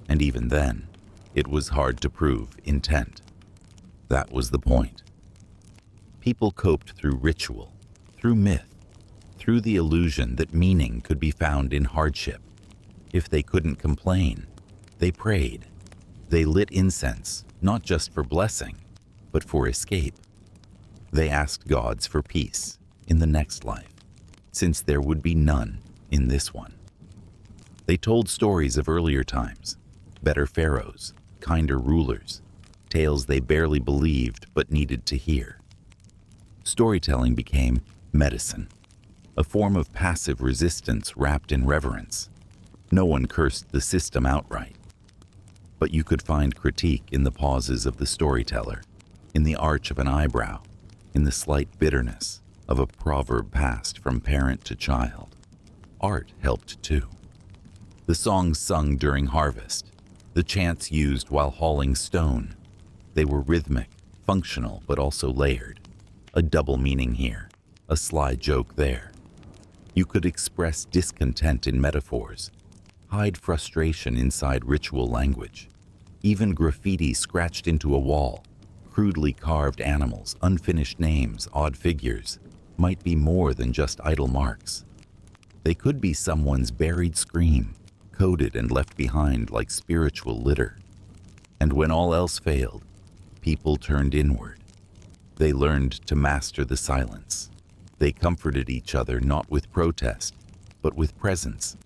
Speaker 2: And even then, it was hard to prove intent. That was the point. People coped through ritual, through myth, through the illusion that meaning could be found in hardship. If they couldn't complain, they prayed. They lit incense, not just for blessing, but for escape. They asked gods for peace in the next life, since there would be none in this one. They told stories of earlier times, better pharaohs, kinder rulers, tales they barely believed but needed to hear. Storytelling became medicine, a form of passive resistance wrapped in reverence. No one cursed the system outright, but you could find critique in the pauses of the storyteller, in the arch of an eyebrow, in the slight bitterness of a proverb passed from parent to child. Art helped too. The songs sung during harvest, the chants used while hauling stone, they were rhythmic, functional, but also layered. A double meaning here, a sly joke there. You could express discontent in metaphors, hide frustration inside ritual language. Even graffiti scratched into a wall, crudely carved animals, unfinished names, odd figures, might be more than just idle marks. They could be someone's buried scream, coded and left behind like spiritual litter. And when all else failed, people turned inward. They learned to master the silence. They comforted each other not with protest, but with presence.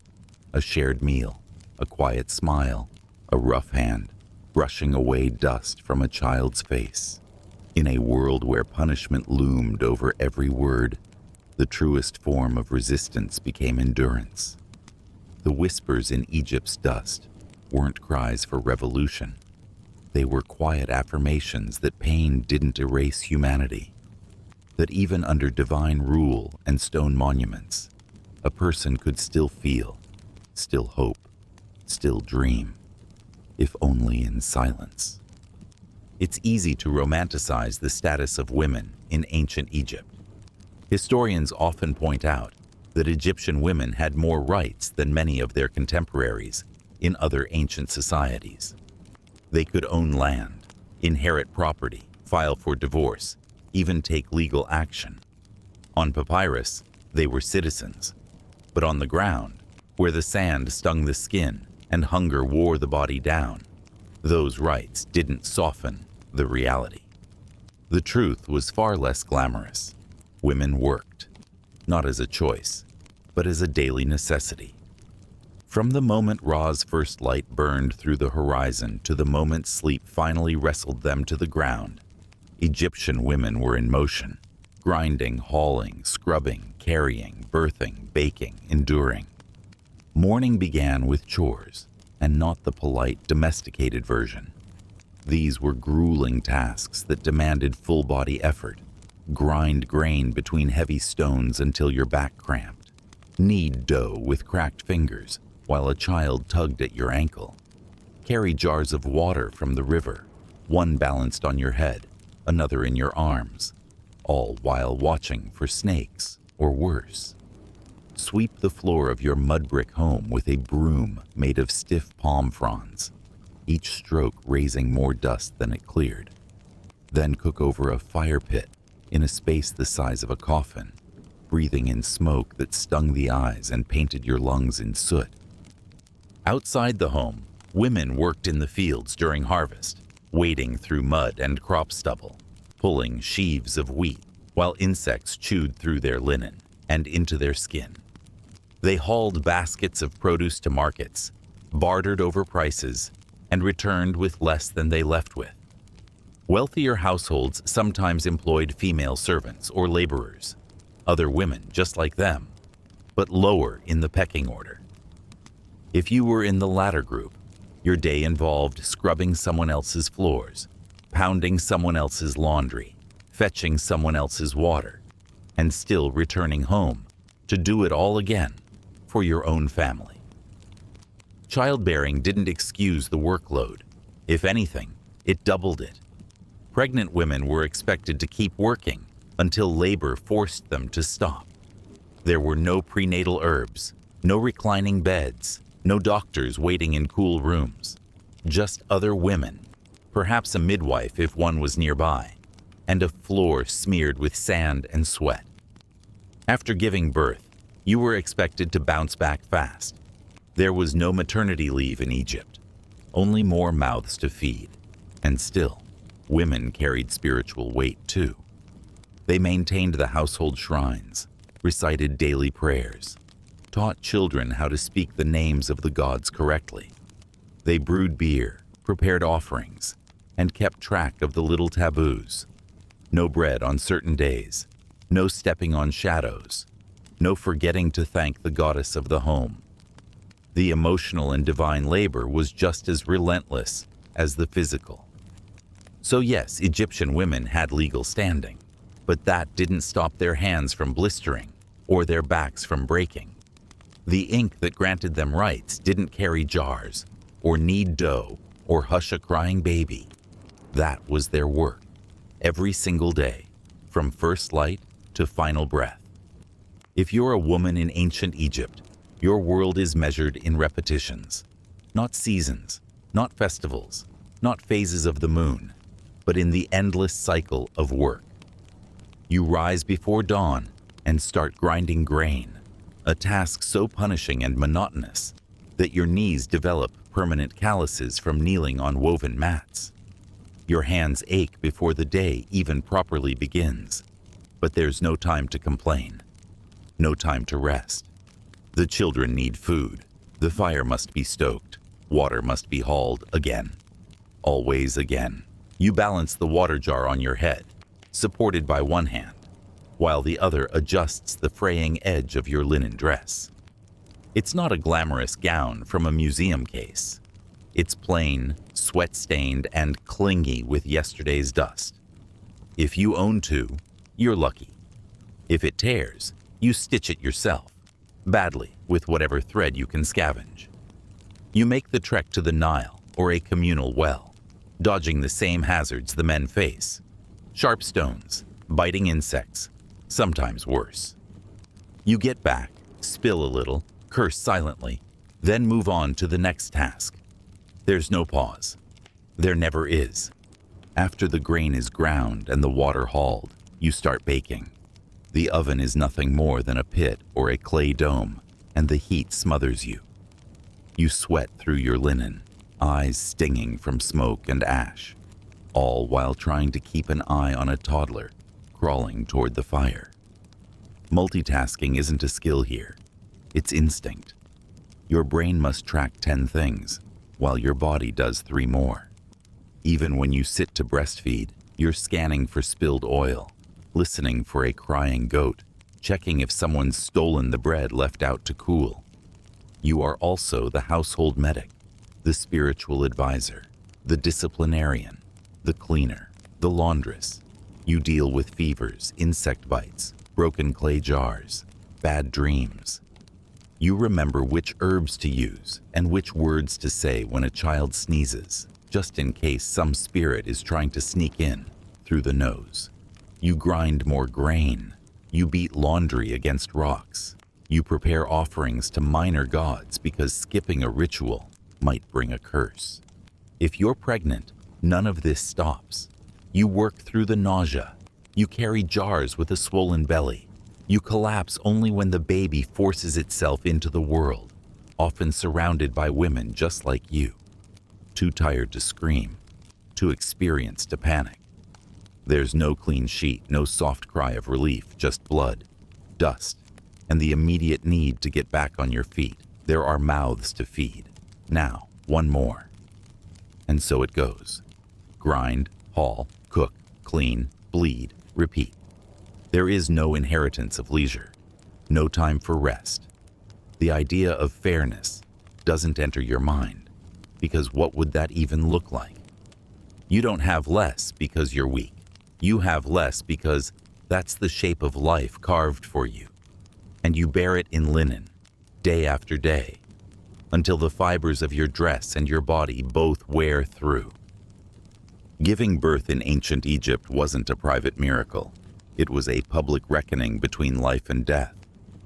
Speaker 2: A shared meal, a quiet smile, a rough hand, brushing away dust from a child's face. In a world where punishment loomed over every word, the truest form of resistance became endurance. The whispers in Egypt's dust weren't cries for revolution. They were quiet affirmations that pain didn't erase humanity, that even under divine rule and stone monuments, a person could still feel, still hope, still dream, if only in silence. It's easy to romanticize the status of women in ancient Egypt. Historians often point out that Egyptian women had more rights than many of their contemporaries in other ancient societies. They could own land, inherit property, file for divorce, even take legal action. On papyrus, they were citizens, but on the ground, where the sand stung the skin and hunger wore the body down, those rights didn't soften the reality. The truth was far less glamorous. Women worked, not as a choice, but as a daily necessity. From the moment Ra's first light burned through the horizon to the moment sleep finally wrestled them to the ground, Egyptian women were in motion, grinding, hauling, scrubbing, carrying, birthing, baking, enduring. Morning began with chores, and not the polite, domesticated version. These were grueling tasks that demanded full-body effort. Grind grain between heavy stones until your back cramped. Knead dough with cracked fingers while a child tugged at your ankle. Carry jars of water from the river, one balanced on your head, another in your arms, all while watching for snakes or worse. Sweep the floor of your mud brick home with a broom made of stiff palm fronds, each stroke raising more dust than it cleared. Then cook over a fire pit in a space the size of a coffin, breathing in smoke that stung the eyes and painted your lungs in soot. Outside the home, women worked in the fields during harvest, wading through mud and crop stubble, pulling sheaves of wheat while insects chewed through their linen and into their skin. They hauled baskets of produce to markets, bartered over prices, and returned with less than they left with. Wealthier households sometimes employed female servants or laborers, other women just like them, but lower in the pecking order. If you were in the latter group, your day involved scrubbing someone else's floors, pounding someone else's laundry, fetching someone else's water, and still returning home to do it all again for your own family. Childbearing didn't excuse the workload. If anything, it doubled it. Pregnant women were expected to keep working until labor forced them to stop. There were no prenatal herbs, no reclining beds, no doctors waiting in cool rooms, just other women, perhaps a midwife if one was nearby, and a floor smeared with sand and sweat. After giving birth, you were expected to bounce back fast. There was no maternity leave in Egypt, only more mouths to feed. And still, women carried spiritual weight too. They maintained the household shrines, recited daily prayers, taught children how to speak the names of the gods correctly. They brewed beer, prepared offerings, and kept track of the little taboos. No bread on certain days, no stepping on shadows, no forgetting to thank the goddess of the home. The emotional and divine labor was just as relentless as the physical. So yes, Egyptian women had legal standing, but that didn't stop their hands from blistering or their backs from breaking. The ink that granted them rights didn't carry jars or knead dough or hush a crying baby. That was their work, every single day, from first light to final breath. If you're a woman in ancient Egypt, your world is measured in repetitions, not seasons, not festivals, not phases of the moon, but in the endless cycle of work. You rise before dawn and start grinding grain, a task so punishing and monotonous that your knees develop permanent calluses from kneeling on woven mats. Your hands ache before the day even properly begins, but there's no time to complain, no time to rest. The children need food, the fire must be stoked, water must be hauled again, always again. You balance the water jar on your head, supported by one hand, while the other adjusts the fraying edge of your linen dress. It's not a glamorous gown from a museum case. It's plain, sweat-stained, and clingy with yesterday's dust. If you own two, you're lucky. If it tears, you stitch it yourself, badly with whatever thread you can scavenge. You make the trek to the Nile or a communal well, dodging the same hazards the men face: sharp stones, biting insects, sometimes worse. You get back, spill a little, curse silently, then move on to the next task. There's no pause. There never is. After the grain is ground and the water hauled, you start baking. The oven is nothing more than a pit or a clay dome, and the heat smothers you. You sweat through your linen, eyes stinging from smoke and ash, all while trying to keep an eye on a toddler crawling toward the fire. Multitasking isn't a skill here. It's instinct. Your brain must track 10 things, while your body does 3 more. Even when you sit to breastfeed, you're scanning for spilled oil, listening for a crying goat, checking if someone's stolen the bread left out to cool. You are also the household medic, the spiritual advisor, the disciplinarian, the cleaner, the laundress. You deal with fevers, insect bites, broken clay jars, bad dreams. You remember which herbs to use and which words to say when a child sneezes, just in case some spirit is trying to sneak in through the nose. You grind more grain. You beat laundry against rocks. You prepare offerings to minor gods because skipping a ritual might bring a curse. If you're pregnant, none of this stops. You work through the nausea. You carry jars with a swollen belly. You collapse only when the baby forces itself into the world, often surrounded by women just like you. Too tired to scream, too experienced to panic. There's no clean sheet, no soft cry of relief, just blood, dust, and the immediate need to get back on your feet. There are mouths to feed. Now, one more. And so it goes. Grind, haul, cook, clean, bleed, repeat. There is no inheritance of leisure, no time for rest. The idea of fairness doesn't enter your mind, because what would that even look like? You don't have less because you're weak. You have less because that's the shape of life carved for you, and you bear it in linen, day after day, until the fibers of your dress and your body both wear through. Giving birth in ancient Egypt wasn't a private miracle. It was a public reckoning between life and death,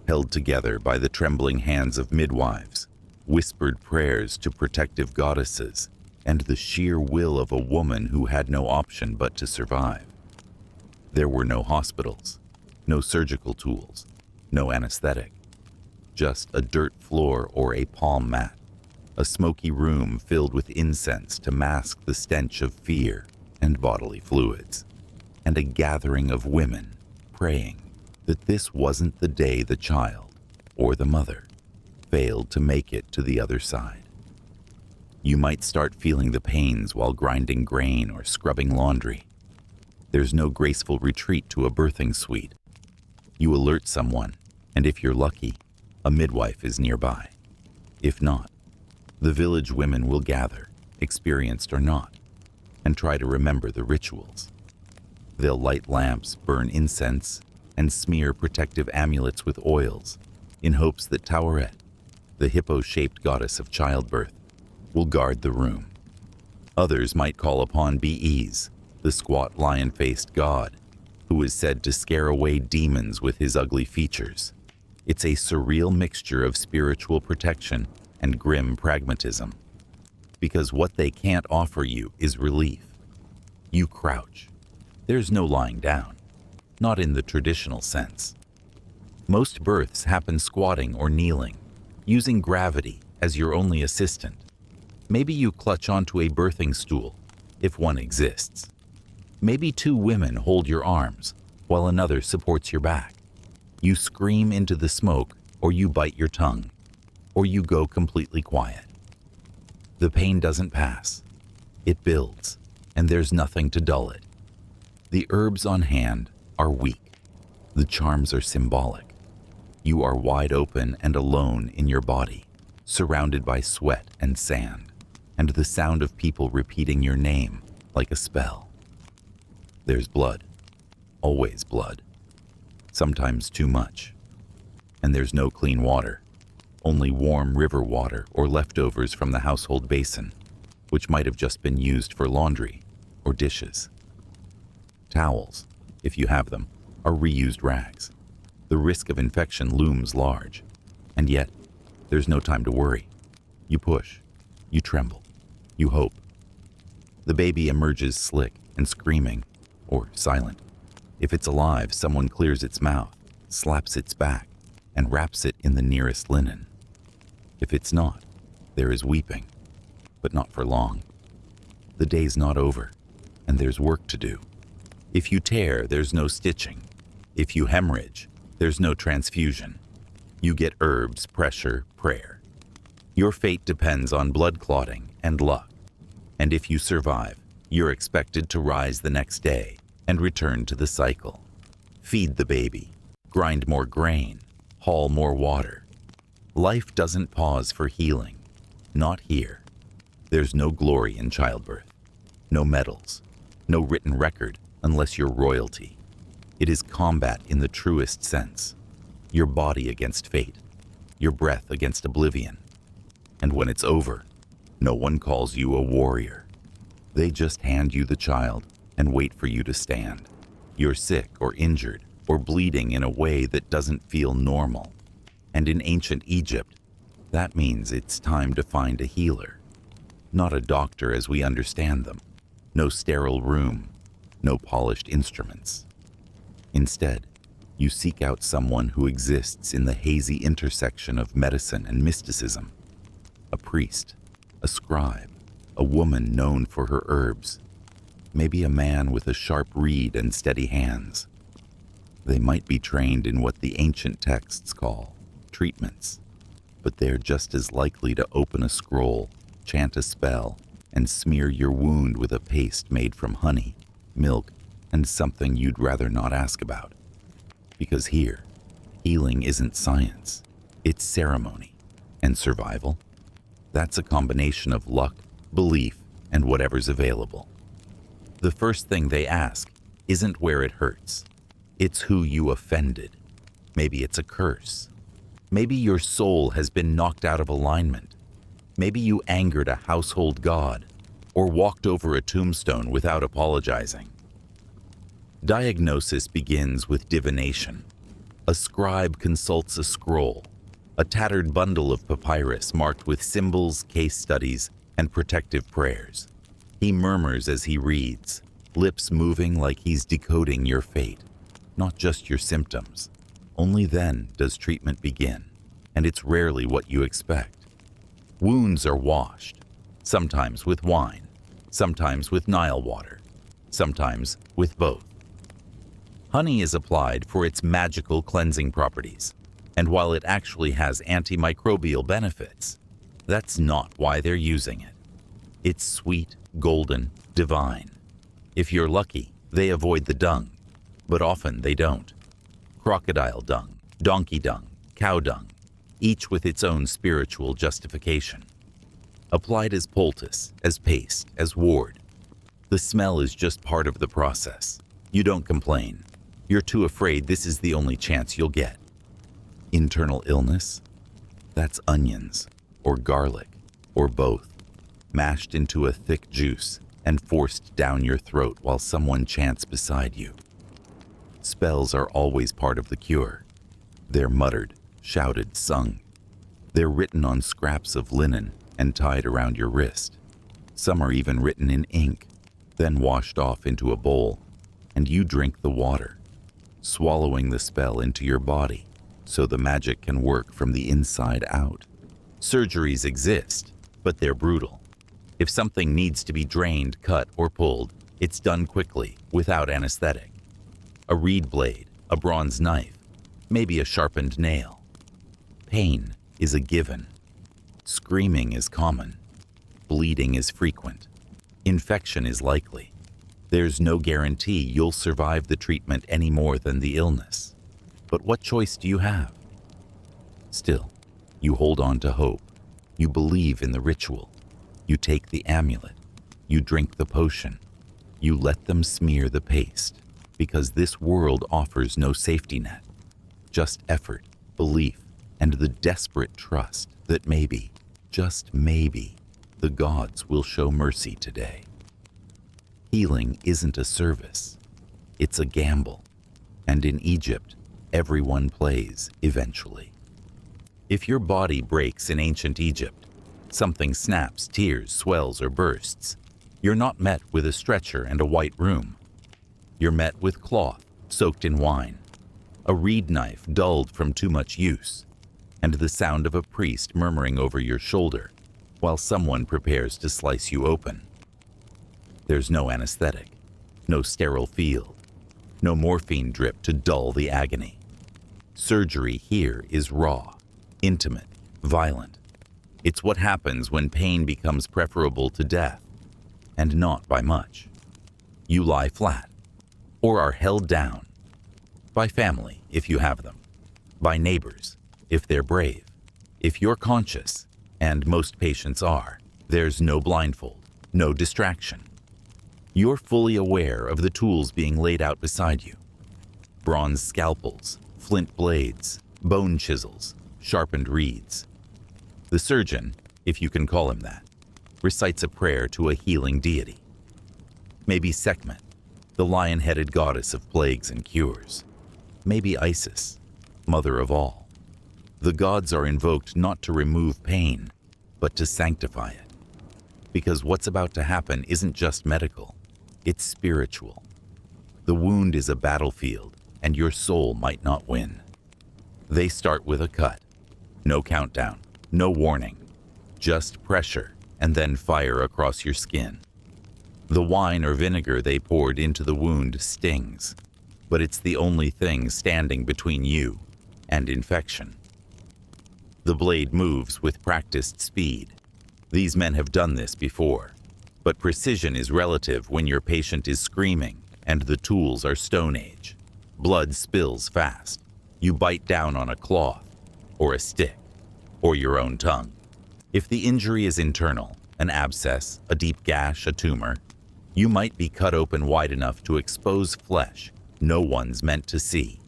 Speaker 2: held together by the trembling hands of midwives, whispered prayers to protective goddesses, and the sheer will of a woman who had no option but to survive. There were no hospitals, no surgical tools, no anesthetic, just a dirt floor or a palm mat, a smoky room filled with incense to mask the stench of fear and bodily fluids, and a gathering of women praying that this wasn't the day the child or the mother failed to make it to the other side. You might start feeling the pains while grinding grain or scrubbing laundry. There's no graceful retreat to a birthing suite. You alert someone, and if you're lucky, a midwife is nearby. If not, the village women will gather, experienced or not, and try to remember the rituals. They'll light lamps, burn incense, and smear protective amulets with oils in hopes that Taweret, the hippo-shaped goddess of childbirth, will guard the room. Others might call upon Bees, the squat lion-faced god, who is said to scare away demons with his ugly features. It's a surreal mixture of spiritual protection and grim pragmatism, because what they can't offer you is relief. You crouch. There's no lying down, not in the traditional sense. Most births happen squatting or kneeling, using gravity as your only assistant. Maybe you clutch onto a birthing stool, if one exists. Maybe 2 women hold your arms, while another supports your back. You scream into the smoke, or you bite your tongue, or you go completely quiet. The pain doesn't pass. It builds, and there's nothing to dull it. The herbs on hand are weak. The charms are symbolic. You are wide open and alone in your body, surrounded by sweat and sand, and the sound of people repeating your name like a spell. There's blood, always blood, sometimes too much. And there's no clean water, only warm river water or leftovers from the household basin, which might have just been used for laundry or dishes. Towels, if you have them, are reused rags. The risk of infection looms large, And yet, there's no time to worry. You push, you tremble, you hope. The baby emerges slick and screaming, or silent. If it's alive, someone clears its mouth, slaps its back, and wraps it in the nearest linen. If it's not, there is weeping, but not for long. The day's not over, and there's work to do. If you tear, there's no stitching. If you hemorrhage, there's no transfusion. You get herbs, pressure, prayer. Your fate depends on blood clotting and luck. And if you survive, you're expected to rise the next day and return to the cycle. Feed the baby, grind more grain, haul more water. Life doesn't pause for healing. Not here. There's no glory in childbirth, no medals, no written record unless you're royalty. It is combat in the truest sense. Your body against fate, your breath against oblivion. And when it's over, no one calls you a warrior. They just hand you the child and wait for you to stand. You're sick or injured or bleeding in a way that doesn't feel normal. And in ancient Egypt, that means it's time to find a healer. Not a doctor as we understand them. No sterile room, no polished instruments. Instead, you seek out someone who exists in the hazy intersection of medicine and mysticism. A priest, a scribe, a woman known for her herbs, maybe a man with a sharp reed and steady hands. They might be trained in what the ancient texts call treatments, but they're just as likely to open a scroll, chant a spell, and smear your wound with a paste made from honey, milk, and something you'd rather not ask about. Because here, healing isn't science, it's ceremony. And survival? That's a combination of luck, belief, and whatever's available. The first thing they ask isn't where it hurts. It's who you offended. Maybe it's a curse. Maybe your soul has been knocked out of alignment. Maybe you angered a household god or walked over a tombstone without apologizing. Diagnosis begins with divination. A scribe consults a scroll, a tattered bundle of papyrus marked with symbols, case studies, and protective prayers. He murmurs as he reads, lips moving like he's decoding your fate, not just your symptoms. Only then does treatment begin, and it's rarely what you expect. Wounds are washed, sometimes with wine, sometimes with Nile water, sometimes with both. Honey is applied for its magical cleansing properties, and while it actually has antimicrobial benefits, that's not why they're using it. It's sweet, golden, divine. If you're lucky, they avoid the dung, but often they don't. Crocodile dung, donkey dung, cow dung, each with its own spiritual justification. Applied as poultice, as paste, as ward. The smell is just part of the process. You don't complain. You're too afraid this is the only chance you'll get. Internal illness? That's onions, or garlic, or both, mashed into a thick juice and forced down your throat while someone chants beside you. Spells are always part of the cure. They're muttered, shouted, sung. They're written on scraps of linen and tied around your wrist. Some are even written in ink, then washed off into a bowl, and you drink the water, swallowing the spell into your body so the magic can work from the inside out. Surgeries exist, but they're brutal. If something needs to be drained, cut, or pulled, it's done quickly, without anesthetic. A reed blade, a bronze knife, maybe a sharpened nail. Pain is a given. Screaming is common. Bleeding is frequent. Infection is likely. There's no guarantee you'll survive the treatment any more than the illness. But what choice do you have? Still, you hold on to hope. You believe in the ritual. You take the amulet. You drink the potion. You let them smear the paste, because this world offers no safety net. Just effort, belief, and the desperate trust that maybe, just maybe, the gods will show mercy today. Healing isn't a service. It's a gamble. And in Egypt, everyone plays eventually. If your body breaks in ancient Egypt, something snaps, tears, swells, or bursts, you're not met with a stretcher and a white room. You're met with cloth soaked in wine, a reed knife dulled from too much use, and the sound of a priest murmuring over your shoulder while someone prepares to slice you open. There's no anesthetic, no sterile field, no morphine drip to dull the agony. Surgery here is raw, intimate, violent. It's what happens when pain becomes preferable to death, and not by much. You lie flat, or are held down, by family if you have them, by neighbors if they're brave. If you're conscious, and most patients are, there's no blindfold, no distraction. You're fully aware of the tools being laid out beside you. Bronze scalpels, flint blades, bone chisels, sharpened reeds. The surgeon, if you can call him that, recites a prayer to a healing deity. Maybe Sekhmet, the lion-headed goddess of plagues and cures. Maybe Isis, mother of all. The gods are invoked not to remove pain, but to sanctify it. Because what's about to happen isn't just medical, it's spiritual. The wound is a battlefield, and your soul might not win. They start with a cut. No countdown, no warning. Just pressure, and then fire across your skin. The wine or vinegar they poured into the wound stings, but it's the only thing standing between you and infection. The blade moves with practiced speed. These men have done this before, but precision is relative when your patient is screaming and the tools are Stone Age. Blood spills fast. You bite down on a cloth, or a stick, or your own tongue. If the injury is internal, an abscess, a deep gash, a tumor, you might be cut open wide enough to expose flesh no one's meant to see.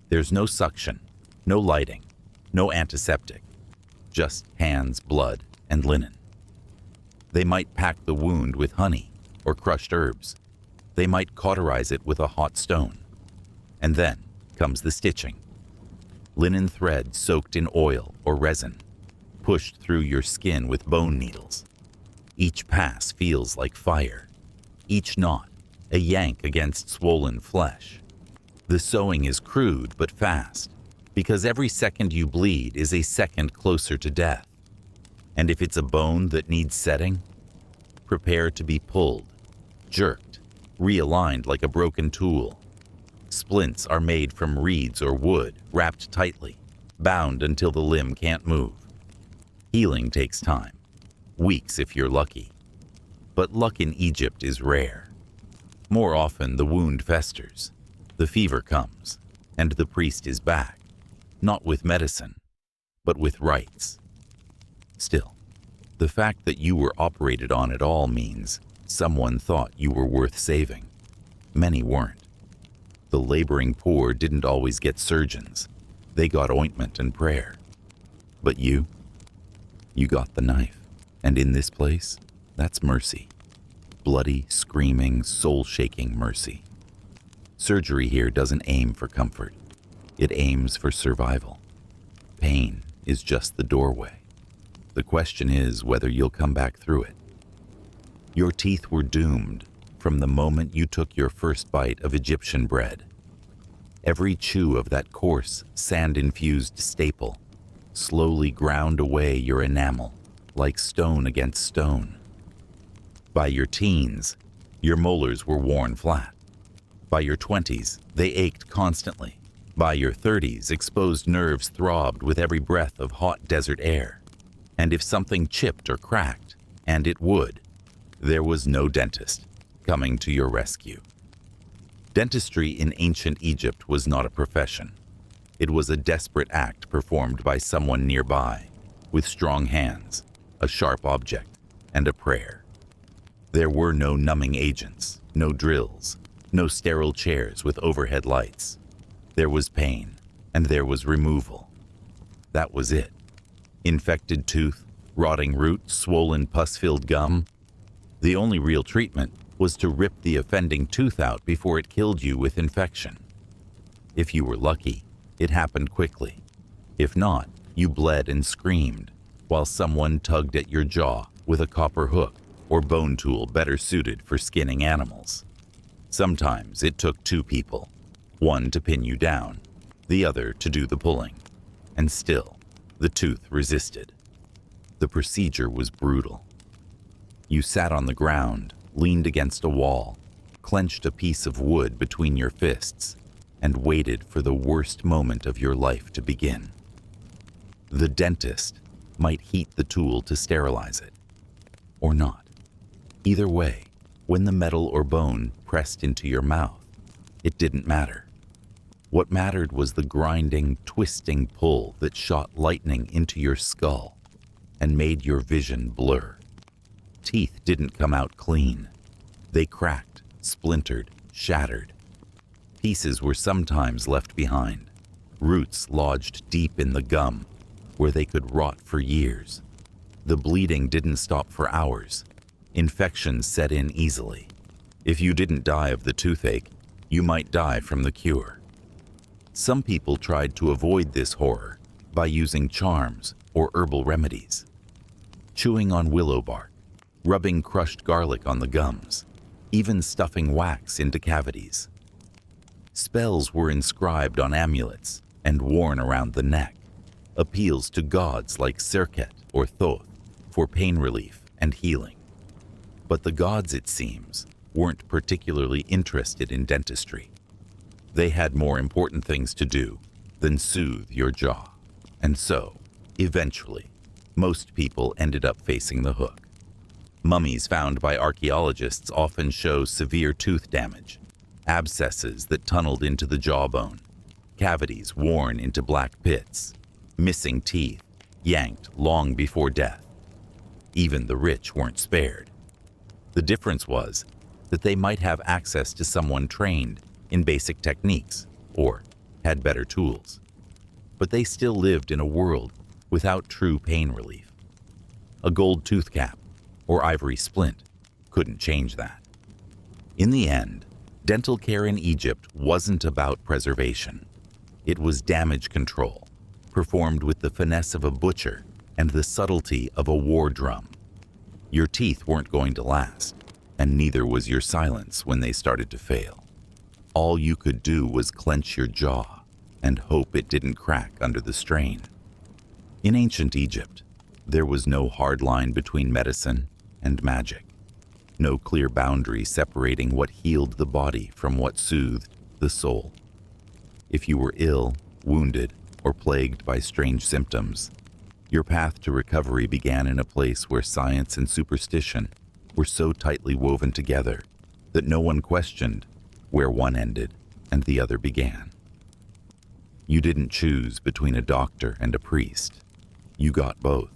Speaker 2: There's no suction, no lighting, no antiseptic, just hands, blood, and linen. They might pack the wound with honey or crushed herbs. They might cauterize it with a hot stone. And then comes the stitching. Linen thread soaked in oil or resin, pushed through your skin with bone needles. Each pass feels like fire. Each knot, a yank against swollen flesh. The sewing is crude but fast, because every second you bleed is a second closer to death. And if it's a bone that needs setting, prepare to be pulled, jerked, realigned like a broken tool. Splints are made from reeds or wood, wrapped tightly, bound until the limb can't move. Healing takes time, weeks if you're lucky. But luck in Egypt is rare. More often the wound festers, the fever comes, and the priest is back, not with medicine, but with rites. Still, the fact that you were operated on at all means someone thought you were worth saving. Many weren't. The laboring poor didn't always get surgeons. They got ointment and prayer. But you got the knife. And in this place, that's mercy. Bloody, screaming, soul-shaking mercy. Surgery here doesn't aim for comfort. It aims for survival. Pain is just the doorway. The question is whether you'll come back through it. Your teeth were doomed from the moment you took your first bite of Egyptian bread. Every chew of that coarse, sand-infused staple slowly ground away your enamel like stone against stone. By your teens, your molars were worn flat. By your 20s, they ached constantly. By your 30s, exposed nerves throbbed with every breath of hot desert air. And if something chipped or cracked, and it would, there was no dentist coming to your rescue. Dentistry in ancient Egypt was not a profession. It was a desperate act performed by someone nearby, with strong hands, a sharp object, and a prayer. There were no numbing agents, no drills, no sterile chairs with overhead lights. There was pain, and there was removal. That was it. Infected tooth, rotting root, swollen pus-filled gum. The only real treatment was to rip the offending tooth out before it killed you with infection. If you were lucky, it happened quickly. If not, You bled and screamed, while someone tugged at your jaw with a copper hook or bone tool better suited for skinning animals. Sometimes it took two people, one to pin you down, the other to do the pulling, and still, the tooth resisted. The procedure was brutal. You sat on the ground, leaned against a wall, clenched a piece of wood between your fists, and waited for the worst moment of your life to begin. The dentist might heat the tool to sterilize it, or not. Either way, when the metal or bone pressed into your mouth, it didn't matter. What mattered was the grinding, twisting pull that shot lightning into your skull and made your vision blur. Teeth didn't come out clean. They cracked, splintered, shattered. Pieces were sometimes left behind, roots lodged deep in the gum, where they could rot for years. The bleeding didn't stop for hours. Infections set in easily. If you didn't die of the toothache, you might die from the cure. Some people tried to avoid this horror by using charms or herbal remedies. Chewing on willow bark, rubbing crushed garlic on the gums, even stuffing wax into cavities. Spells were inscribed on amulets and worn around the neck, appeals to gods like Serket or Thoth for pain relief and healing. But the gods, it seems, weren't particularly interested in dentistry. They had more important things to do than soothe your jaw. And so, eventually, most people ended up facing the hook. Mummies found by archaeologists often show severe tooth damage, abscesses that tunneled into the jawbone, cavities worn into black pits, missing teeth yanked long before death. Even the rich weren't spared. The difference was that they might have access to someone trained in basic techniques or had better tools. But they still lived in a world without true pain relief. A gold tooth cap or ivory splint couldn't change that. In the end, dental care in Egypt wasn't about preservation. It was damage control, performed with the finesse of a butcher and the subtlety of a war drum. Your teeth weren't going to last, and neither was your silence when they started to fail. All you could do was clench your jaw and hope it didn't crack under the strain. In ancient Egypt, there was no hard line between medicine and magic, no clear boundary separating what healed the body from what soothed the soul. If you were ill, wounded, or plagued by strange symptoms, your path to recovery began in a place where science and superstition were so tightly woven together that no one questioned where one ended and the other began. You didn't choose between a doctor and a priest. You got both,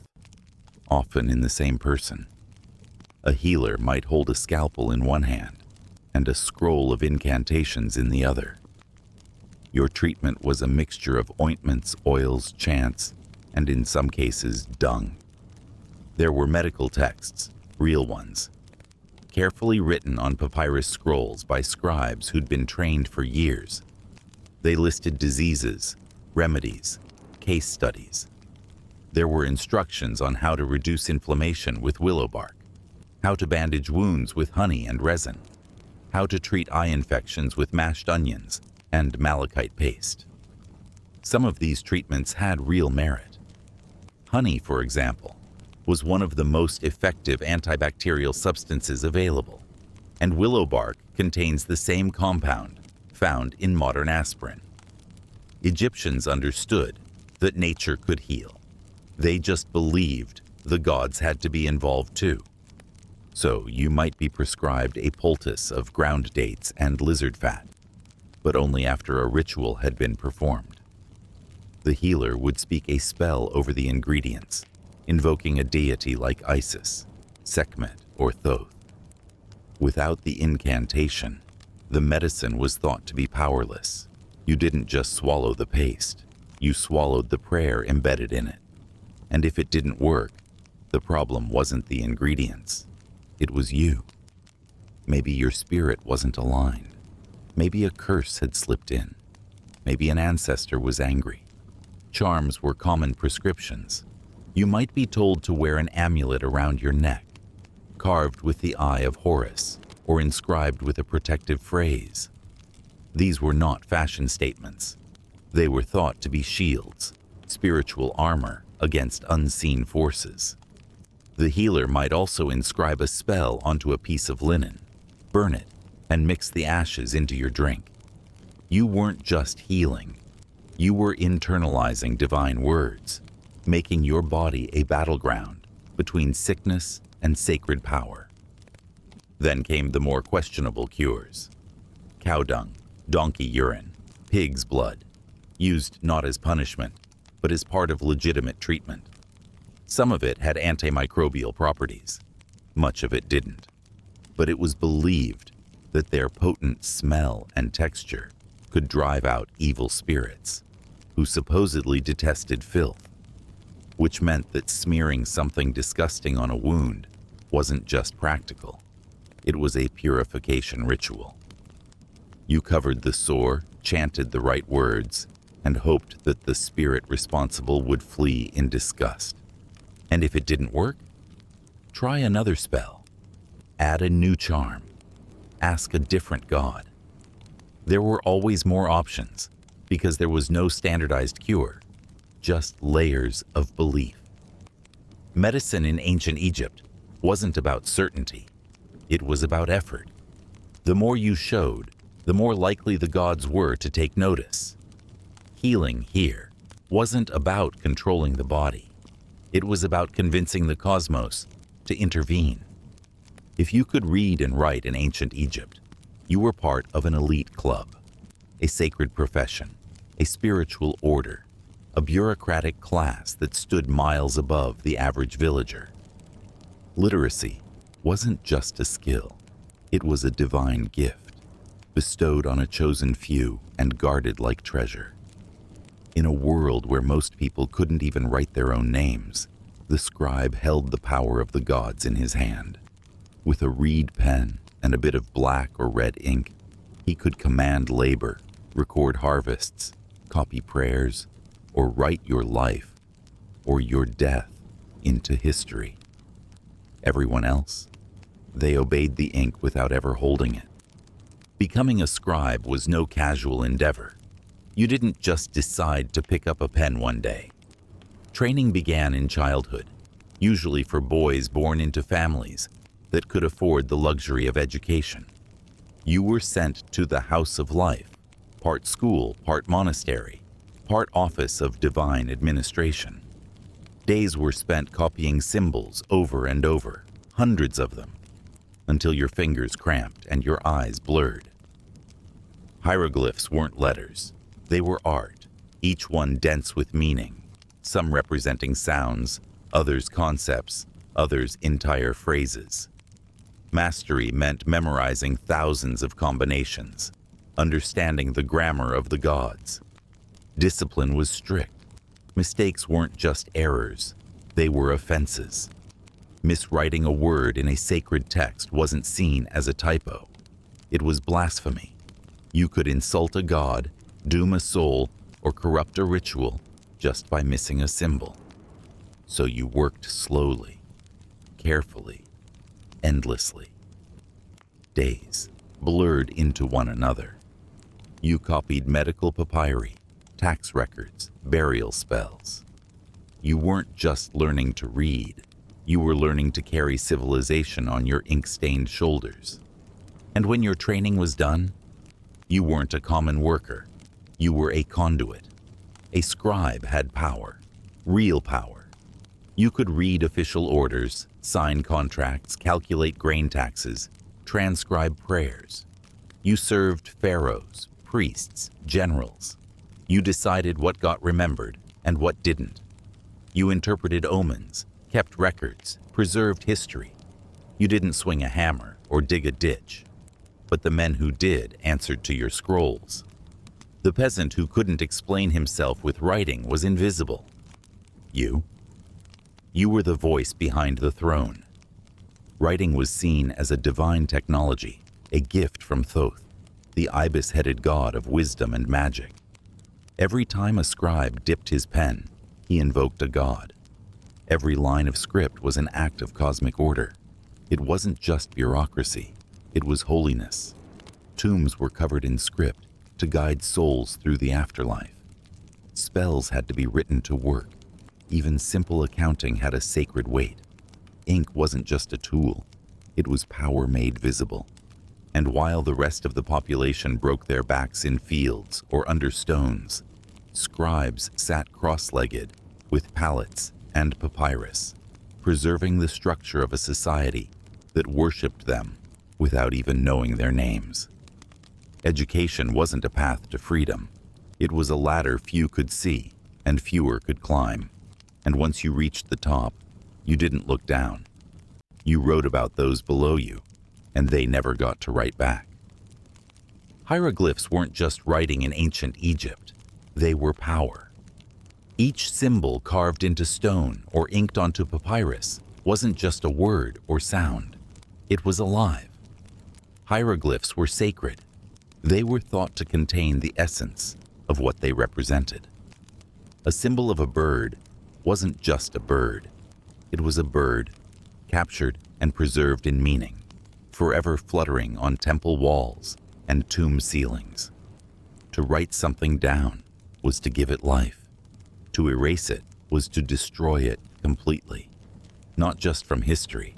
Speaker 2: often in the same person. A healer might hold a scalpel in one hand and a scroll of incantations in the other. Your treatment was a mixture of ointments, oils, chants, and in some cases, dung. There were medical texts, real ones, carefully written on papyrus scrolls by scribes who'd been trained for years. They listed diseases, remedies, case studies. There were instructions on how to reduce inflammation with willow bark, how to bandage wounds with honey and resin, how to treat eye infections with mashed onions and malachite paste. Some of these treatments had real merit. Honey, for example, was one of the most effective antibacterial substances available, and willow bark contains the same compound found in modern aspirin. Egyptians understood that nature could heal. They just believed the gods had to be involved too. So you might be prescribed a poultice of ground dates and lizard fat, but only after a ritual had been performed. The healer would speak a spell over the ingredients, invoking a deity like Isis, Sekhmet, or Thoth. Without the incantation, the medicine was thought to be powerless. You didn't just swallow the paste, you swallowed the prayer embedded in it. And if it didn't work, the problem wasn't the ingredients. It was you. Maybe your spirit wasn't aligned. Maybe a curse had slipped in. Maybe an ancestor was angry. Charms were common prescriptions. You might be told to wear an amulet around your neck, carved with the eye of Horus, or inscribed with a protective phrase. These were not fashion statements. They were thought to be shields, spiritual armor against unseen forces. The healer might also inscribe a spell onto a piece of linen, burn it, and mix the ashes into your drink. You weren't just healing. You were internalizing divine words, making your body a battleground between sickness and sacred power. Then came the more questionable cures. Cow dung, donkey urine, pig's blood, used not as punishment, but as part of legitimate treatment. Some of it had antimicrobial properties. Much of it didn't. But it was believed that their potent smell and texture could drive out evil spirits, who supposedly detested filth, which meant that smearing something disgusting on a wound wasn't just practical. It was a purification ritual. You covered the sore, chanted the right words, and hoped that the spirit responsible would flee in disgust. And if it didn't work, try another spell. Add a new charm. Ask a different god. There were always more options, because there was no standardized cure, just layers of belief. Medicine in ancient Egypt wasn't about certainty. It was about effort. The more you showed, the more likely the gods were to take notice. Healing here wasn't about controlling the body. It was about convincing the cosmos to intervene. If you could read and write in ancient Egypt, you were part of an elite club, a sacred profession, a spiritual order, a bureaucratic class that stood miles above the average villager. Literacy wasn't just a skill. It was a divine gift, bestowed on a chosen few and guarded like treasure. In a world where most people couldn't even write their own names, the scribe held the power of the gods in his hand. With a reed pen and a bit of black or red ink, he could command labor, record harvests, copy prayers, or write your life or your death into history. Everyone else, they obeyed the ink without ever holding it. Becoming a scribe was no casual endeavor. You didn't just decide to pick up a pen one day. Training began in childhood, usually for boys born into families that could afford the luxury of education. You were sent to the House of Life, part school, part monastery, part office of divine administration. Days were spent copying symbols over and over, hundreds of them, until your fingers cramped and your eyes blurred. Hieroglyphs weren't letters. They were art, each one dense with meaning, some representing sounds, others concepts, others entire phrases. Mastery meant memorizing thousands of combinations, understanding the grammar of the gods. Discipline was strict. Mistakes weren't just errors, they were offenses. Miswriting a word in a sacred text wasn't seen as a typo. It was blasphemy. You could insult a god, doom a soul, or corrupt a ritual just by missing a symbol. So you worked slowly, carefully, endlessly. Days blurred into one another. You copied medical papyri, tax records, burial spells. You weren't just learning to read, you were learning to carry civilization on your ink-stained shoulders. And when your training was done, you weren't a common worker. You were a conduit. A scribe had power, real power. You could read official orders, sign contracts, calculate grain taxes, transcribe prayers. You served pharaohs, priests, generals. You decided what got remembered and what didn't. You interpreted omens, kept records, preserved history. You didn't swing a hammer or dig a ditch, but the men who did answered to your scrolls. The peasant who couldn't explain himself with writing was invisible. You were the voice behind the throne. Writing was seen as a divine technology, a gift from Thoth, the ibis-headed god of wisdom and magic. Every time a scribe dipped his pen, he invoked a god. Every line of script was an act of cosmic order. It wasn't just bureaucracy, it was holiness. Tombs were covered in script to guide souls through the afterlife. Spells had to be written to work. Even simple accounting had a sacred weight. Ink wasn't just a tool, it was power made visible. And while the rest of the population broke their backs in fields or under stones, scribes sat cross-legged with palettes and papyrus, preserving the structure of a society that worshipped them without even knowing their names. Education wasn't a path to freedom. It was a ladder few could see and fewer could climb. And once you reached the top, you didn't look down. You wrote about those below you, and they never got to write back. Hieroglyphs weren't just writing in ancient Egypt. They were power. Each symbol carved into stone or inked onto papyrus wasn't just a word or sound. It was alive. Hieroglyphs were sacred. They were thought to contain the essence of what they represented. A symbol of a bird wasn't just a bird. It was a bird, captured and preserved in meaning, forever fluttering on temple walls and tomb ceilings. To write something down was to give it life. To erase it was to destroy it completely, not just from history,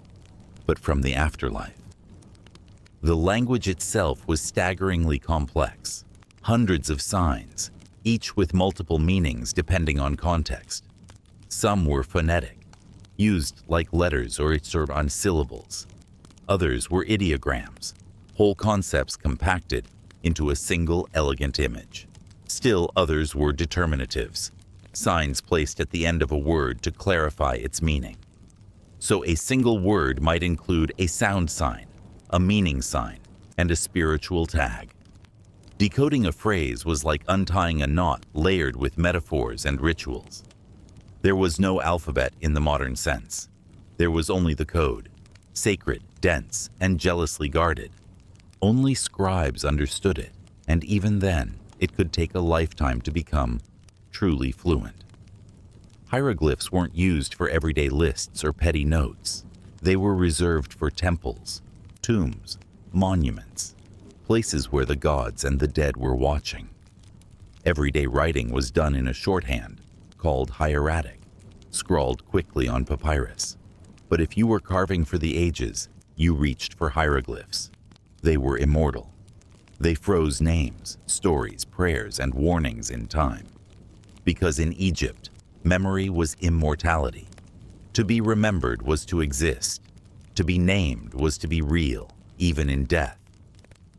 Speaker 2: but from the afterlife. The language itself was staggeringly complex. Hundreds of signs, each with multiple meanings depending on context. Some were phonetic, used like letters or on syllables. Others were ideograms, whole concepts compacted into a single elegant image. Still others were determinatives, signs placed at the end of a word to clarify its meaning. So a single word might include a sound sign, a meaning sign, and a spiritual tag. Decoding a phrase was like untying a knot layered with metaphors and rituals. There was no alphabet in the modern sense. There was only the code, sacred, dense, and jealously guarded. Only scribes understood it, and even then, it could take a lifetime to become truly fluent. Hieroglyphs weren't used for everyday lists or petty notes. They were reserved for temples, tombs, monuments, places where the gods and the dead were watching. Everyday writing was done in a shorthand called hieratic, scrawled quickly on papyrus. But if you were carving for the ages, you reached for hieroglyphs. They were immortal. They froze names, stories, prayers, and warnings in time. Because in Egypt, memory was immortality. To be remembered was to exist. To be named was to be real, even in death.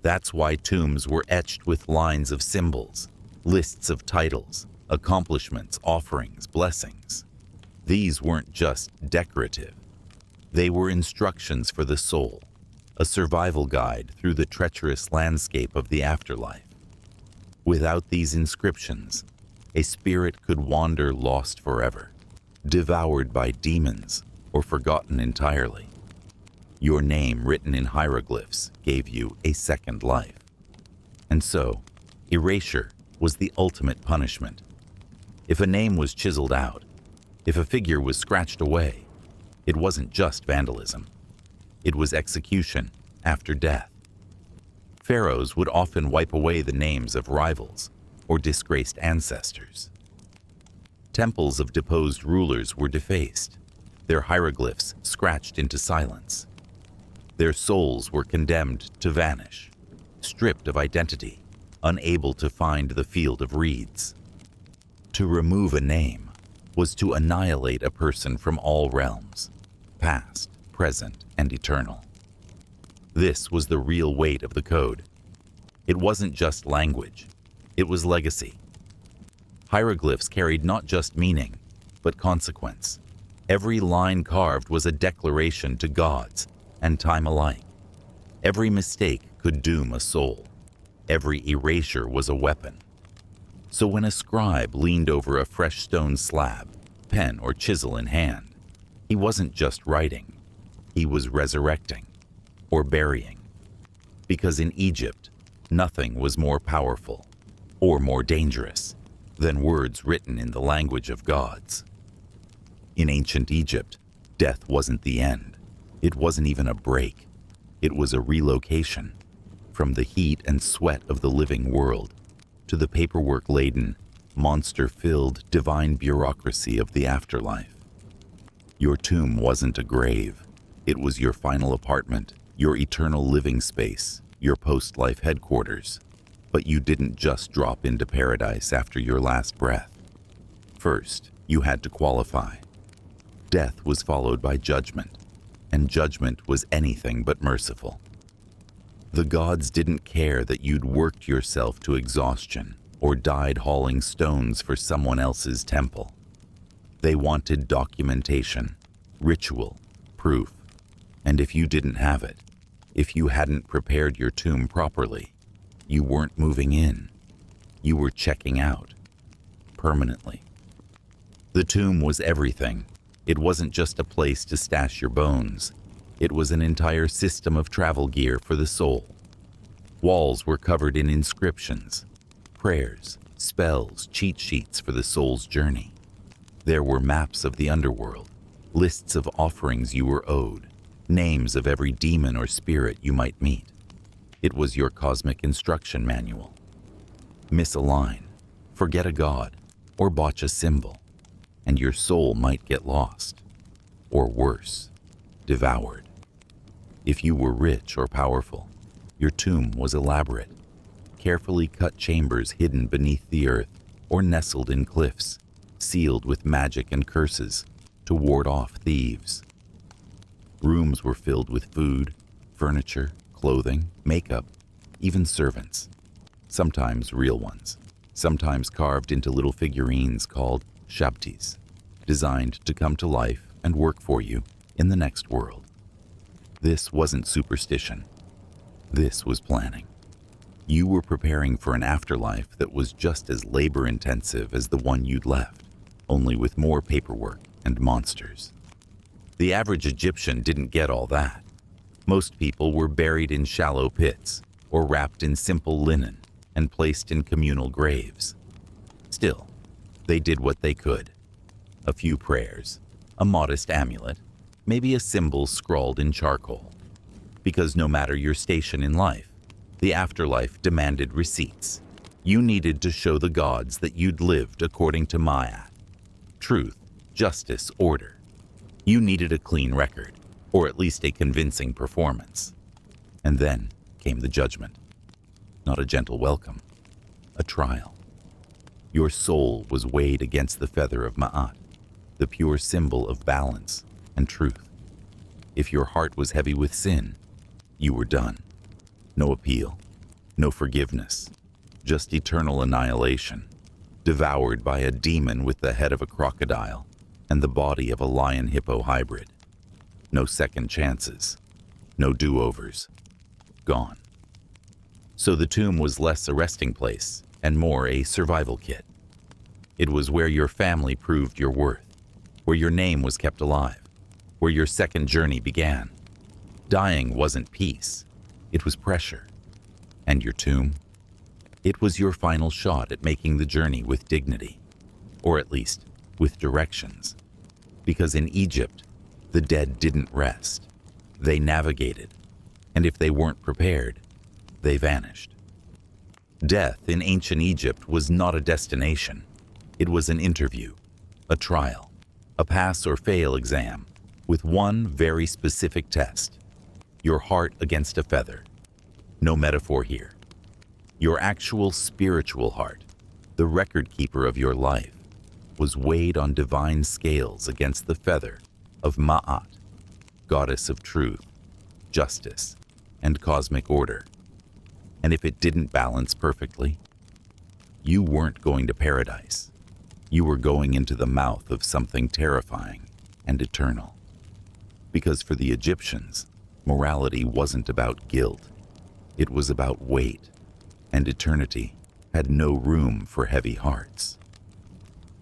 Speaker 2: That's why tombs were etched with lines of symbols, lists of titles, accomplishments, offerings, blessings. These weren't just decorative. They were instructions for the soul, a survival guide through the treacherous landscape of the afterlife. Without these inscriptions, a spirit could wander lost forever, devoured by demons or forgotten entirely. Your name written in hieroglyphs gave you a second life. And so, erasure was the ultimate punishment. If a name was chiseled out, if a figure was scratched away, it wasn't just vandalism. It was execution after death. Pharaohs would often wipe away the names of rivals or disgraced ancestors. Temples of deposed rulers were defaced, their hieroglyphs scratched into silence. Their souls were condemned to vanish, stripped of identity, unable to find the field of reeds. To remove a name was to annihilate a person from all realms, past, present, and eternal. This was the real weight of the code. It wasn't just language, it was legacy. Hieroglyphs carried not just meaning, but consequence. Every line carved was a declaration to gods and time alike. Every mistake could doom a soul. Every erasure was a weapon. So when a scribe leaned over a fresh stone slab, pen or chisel in hand, he wasn't just writing, he was resurrecting or burying. Because in Egypt, nothing was more powerful or more dangerous than words written in the language of gods. In ancient Egypt, death wasn't the end. It wasn't even a break. It was a relocation from the heat and sweat of the living world to the paperwork-laden, monster-filled divine bureaucracy of the afterlife. Your tomb wasn't a grave. It was your final apartment, your eternal living space, your post-life headquarters. But you didn't just drop into paradise after your last breath. First, you had to qualify. Death was followed by judgment, and judgment was anything but merciful. The gods didn't care that you'd worked yourself to exhaustion or died hauling stones for someone else's temple. They wanted documentation, ritual, proof. And if you didn't have it, if you hadn't prepared your tomb properly, you weren't moving in. You were checking out. Permanently. The tomb was everything. It wasn't just a place to stash your bones. It was an entire system of travel gear for the soul. Walls were covered in inscriptions, prayers, spells, cheat sheets for the soul's journey. There were maps of the underworld, lists of offerings you were owed, names of every demon or spirit you might meet. It was your cosmic instruction manual. Miss a line, forget a god, or botch a symbol, and your soul might get lost. Or worse, devoured. If you were rich or powerful, your tomb was elaborate. Carefully cut chambers hidden beneath the earth or nestled in cliffs, sealed with magic and curses to ward off thieves. Rooms were filled with food, furniture, clothing, makeup, even servants. Sometimes real ones, sometimes carved into little figurines called shabtis, designed to come to life and work for you in the next world. This wasn't superstition. This was planning. You were preparing for an afterlife that was just as labor-intensive as the one you'd left, only with more paperwork and monsters. The average Egyptian didn't get all that. Most people were buried in shallow pits or wrapped in simple linen and placed in communal graves. Still, they did what they could. A few prayers, a modest amulet, maybe a symbol scrawled in charcoal. Because no matter your station in life, the afterlife demanded receipts. You needed to show the gods that you'd lived according to Ma'at. Truth, justice, order. You needed a clean record, or at least a convincing performance. And then came the judgment. Not a gentle welcome, a trial. Your soul was weighed against the feather of Ma'at, the pure symbol of balance and truth. If your heart was heavy with sin, you were done. No appeal, no forgiveness, just eternal annihilation, devoured by a demon with the head of a crocodile and the body of a lion-hippo hybrid. No second chances, no do-overs, gone. So the tomb was less a resting place and more a survival kit. It was where your family proved your worth, where your name was kept alive, where your second journey began. Dying wasn't peace, it was pressure. And your tomb? It was your final shot at making the journey with dignity, or at least with directions. Because in Egypt, the dead didn't rest. They navigated, and if they weren't prepared, they vanished. Death in ancient Egypt was not a destination. It was an interview, a trial, a pass or fail exam, with one very specific test. Your heart against a feather. No metaphor here. Your actual spiritual heart, the record keeper of your life, was weighed on divine scales against the feather of Ma'at, goddess of truth, justice, and cosmic order. And if it didn't balance perfectly, you weren't going to paradise. You were going into the mouth of something terrifying and eternal. Because for the Egyptians, morality wasn't about guilt. It was about weight, and eternity had no room for heavy hearts.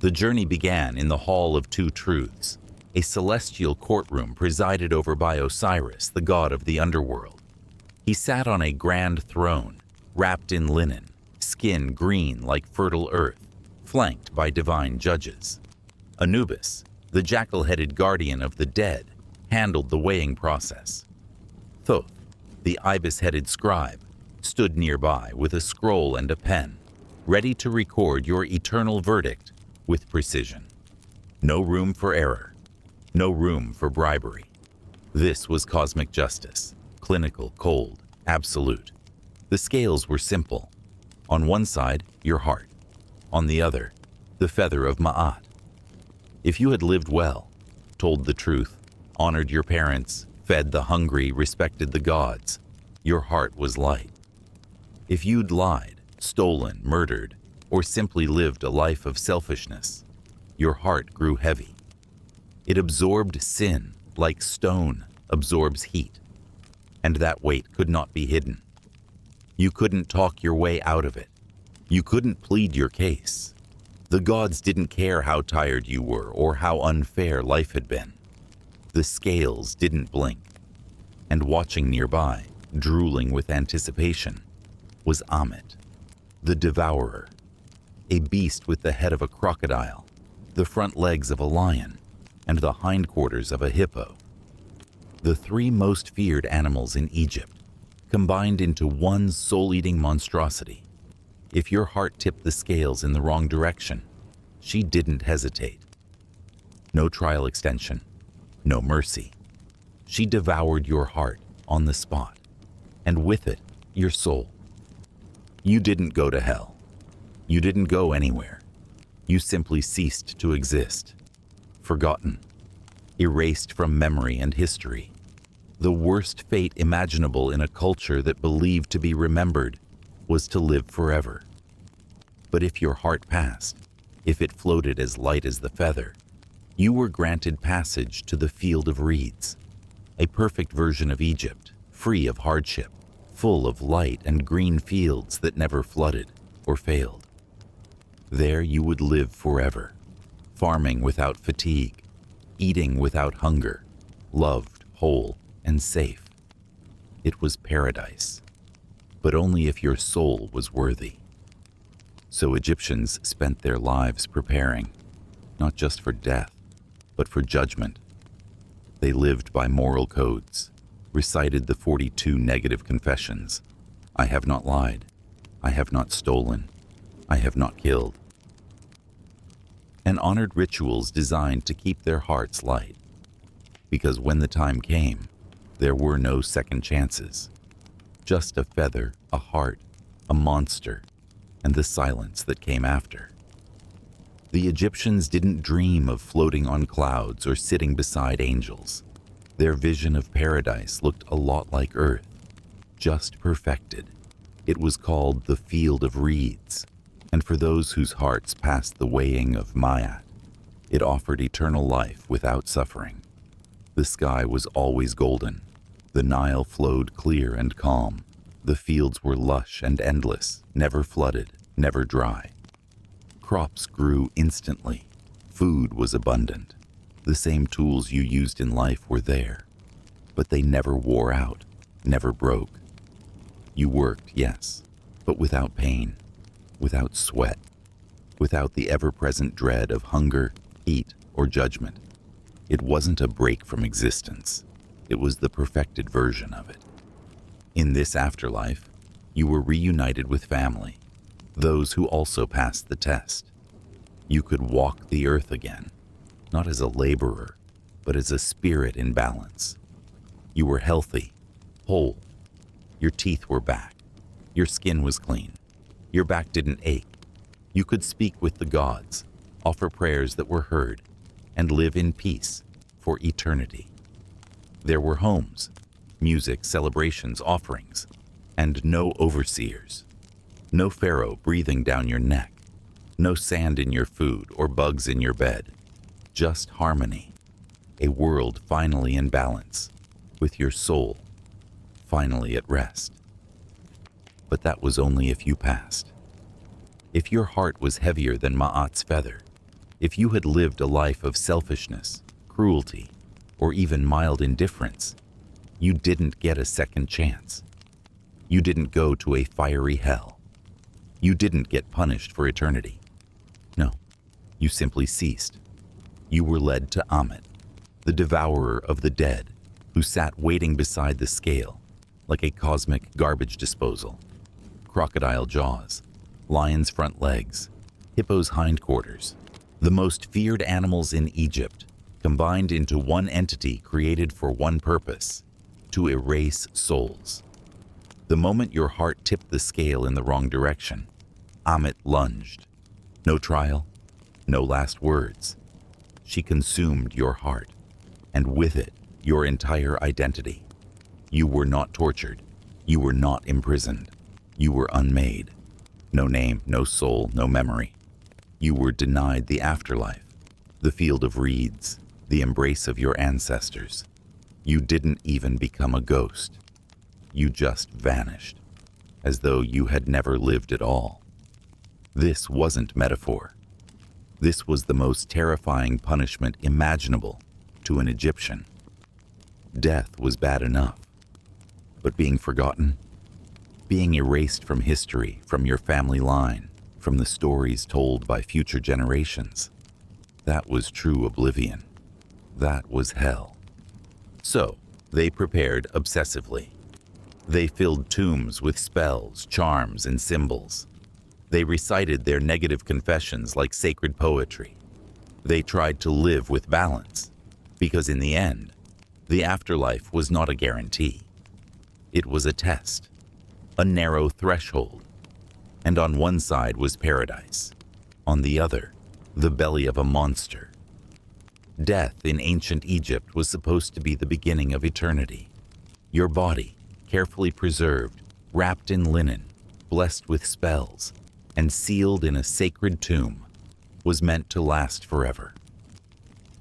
Speaker 2: The journey began in the Hall of Two Truths, a celestial courtroom presided over by Osiris, the god of the underworld. He sat on a grand throne, wrapped in linen, skin green like fertile earth, flanked by divine judges. Anubis, the jackal-headed guardian of the dead, handled the weighing process. Thoth, the ibis-headed scribe, stood nearby with a scroll and a pen, ready to record your eternal verdict with precision. No room for error, no room for bribery. This was cosmic justice, clinical, cold, absolute. The scales were simple. On one side, your heart. On the other, the feather of Ma'at. If you had lived well, told the truth, honored your parents, fed the hungry, respected the gods, your heart was light. If you'd lied, stolen, murdered, or simply lived a life of selfishness, your heart grew heavy. It absorbed sin like stone absorbs heat, and that weight could not be hidden. You couldn't talk your way out of it. You couldn't plead your case. The gods didn't care how tired you were or how unfair life had been. The scales didn't blink. And watching nearby, drooling with anticipation, was Amit, the devourer, a beast with the head of a crocodile, the front legs of a lion, and the hindquarters of a hippo. The three most feared animals in Egypt, combined into one soul-eating monstrosity. If your heart tipped the scales in the wrong direction, she didn't hesitate. No trial extension, no mercy. She devoured your heart on the spot, and with it, your soul. You didn't go to hell. You didn't go anywhere. You simply ceased to exist, forgotten, erased from memory and history. The worst fate imaginable in a culture that believed to be remembered was to live forever. But if your heart passed, if it floated as light as the feather, you were granted passage to the field of reeds, a perfect version of Egypt, free of hardship, full of light and green fields that never flooded or failed. There you would live forever, farming without fatigue, eating without hunger, loved, whole, and safe. It was paradise, but only if your soul was worthy. So Egyptians spent their lives preparing, not just for death, but for judgment. They lived by moral codes, recited the 42 negative confessions. I have not lied. I have not stolen. I have not killed. And honored rituals designed to keep their hearts light. Because when the time came, there were no second chances. Just a feather, a heart, a monster, and the silence that came after. The Egyptians didn't dream of floating on clouds or sitting beside angels. Their vision of paradise looked a lot like Earth, just perfected. It was called the Field of Reeds, and for those whose hearts passed the weighing of Ma'at, it offered eternal life without suffering. The sky was always golden. The Nile flowed clear and calm. The fields were lush and endless, never flooded, never dry. Crops grew instantly. Food was abundant. The same tools you used in life were there, but they never wore out, never broke. You worked, yes, but without pain, without sweat, without the ever-present dread of hunger, heat, or judgment. It wasn't a break from existence. It was the perfected version of it. In this afterlife, you were reunited with family, those who also passed the test. You could walk the earth again, not as a laborer, but as a spirit in balance. You were healthy, whole. Your teeth were back. Your skin was clean. Your back didn't ache. You could speak with the gods, offer prayers that were heard, and live in peace for eternity. There were homes, music, celebrations, offerings, and no overseers. No pharaoh breathing down your neck. No sand in your food or bugs in your bed. Just harmony. A world finally in balance, with your soul finally at rest. But that was only if you passed. If your heart was heavier than Ma'at's feather, if you had lived a life of selfishness, cruelty, or even mild indifference, you didn't get a second chance. You didn't go to a fiery hell. You didn't get punished for eternity. No, You simply ceased. You were led to Amit, the devourer of the dead, who sat waiting beside the scale, like a cosmic garbage disposal. Crocodile jaws, lion's front legs, hippo's hindquarters, the most feared animals in Egypt, combined into one entity created for one purpose: to erase souls. The moment your heart tipped the scale in the wrong direction, Amit lunged. No trial, no last words. She consumed your heart, and with it, your entire identity. You were not tortured. You were not imprisoned. You were unmade. No name, no soul, no memory. You were denied the afterlife, the field of reeds, the embrace of your ancestors. You didn't even become a ghost. You just vanished, as though you had never lived at all. This wasn't metaphor. This was the most terrifying punishment imaginable to an Egyptian. Death was bad enough, but being forgotten, being erased from history, from your family line, from the stories told by future generations, that was true oblivion. That was hell. So, they prepared obsessively. They filled tombs with spells, charms, and symbols. They recited their negative confessions like sacred poetry. They tried to live with balance, because in the end, the afterlife was not a guarantee. It was a test, a narrow threshold, and on one side was paradise, on the other, the belly of a monster. Death in ancient Egypt was supposed to be the beginning of eternity. Your body, carefully preserved, wrapped in linen, blessed with spells, and sealed in a sacred tomb, was meant to last forever.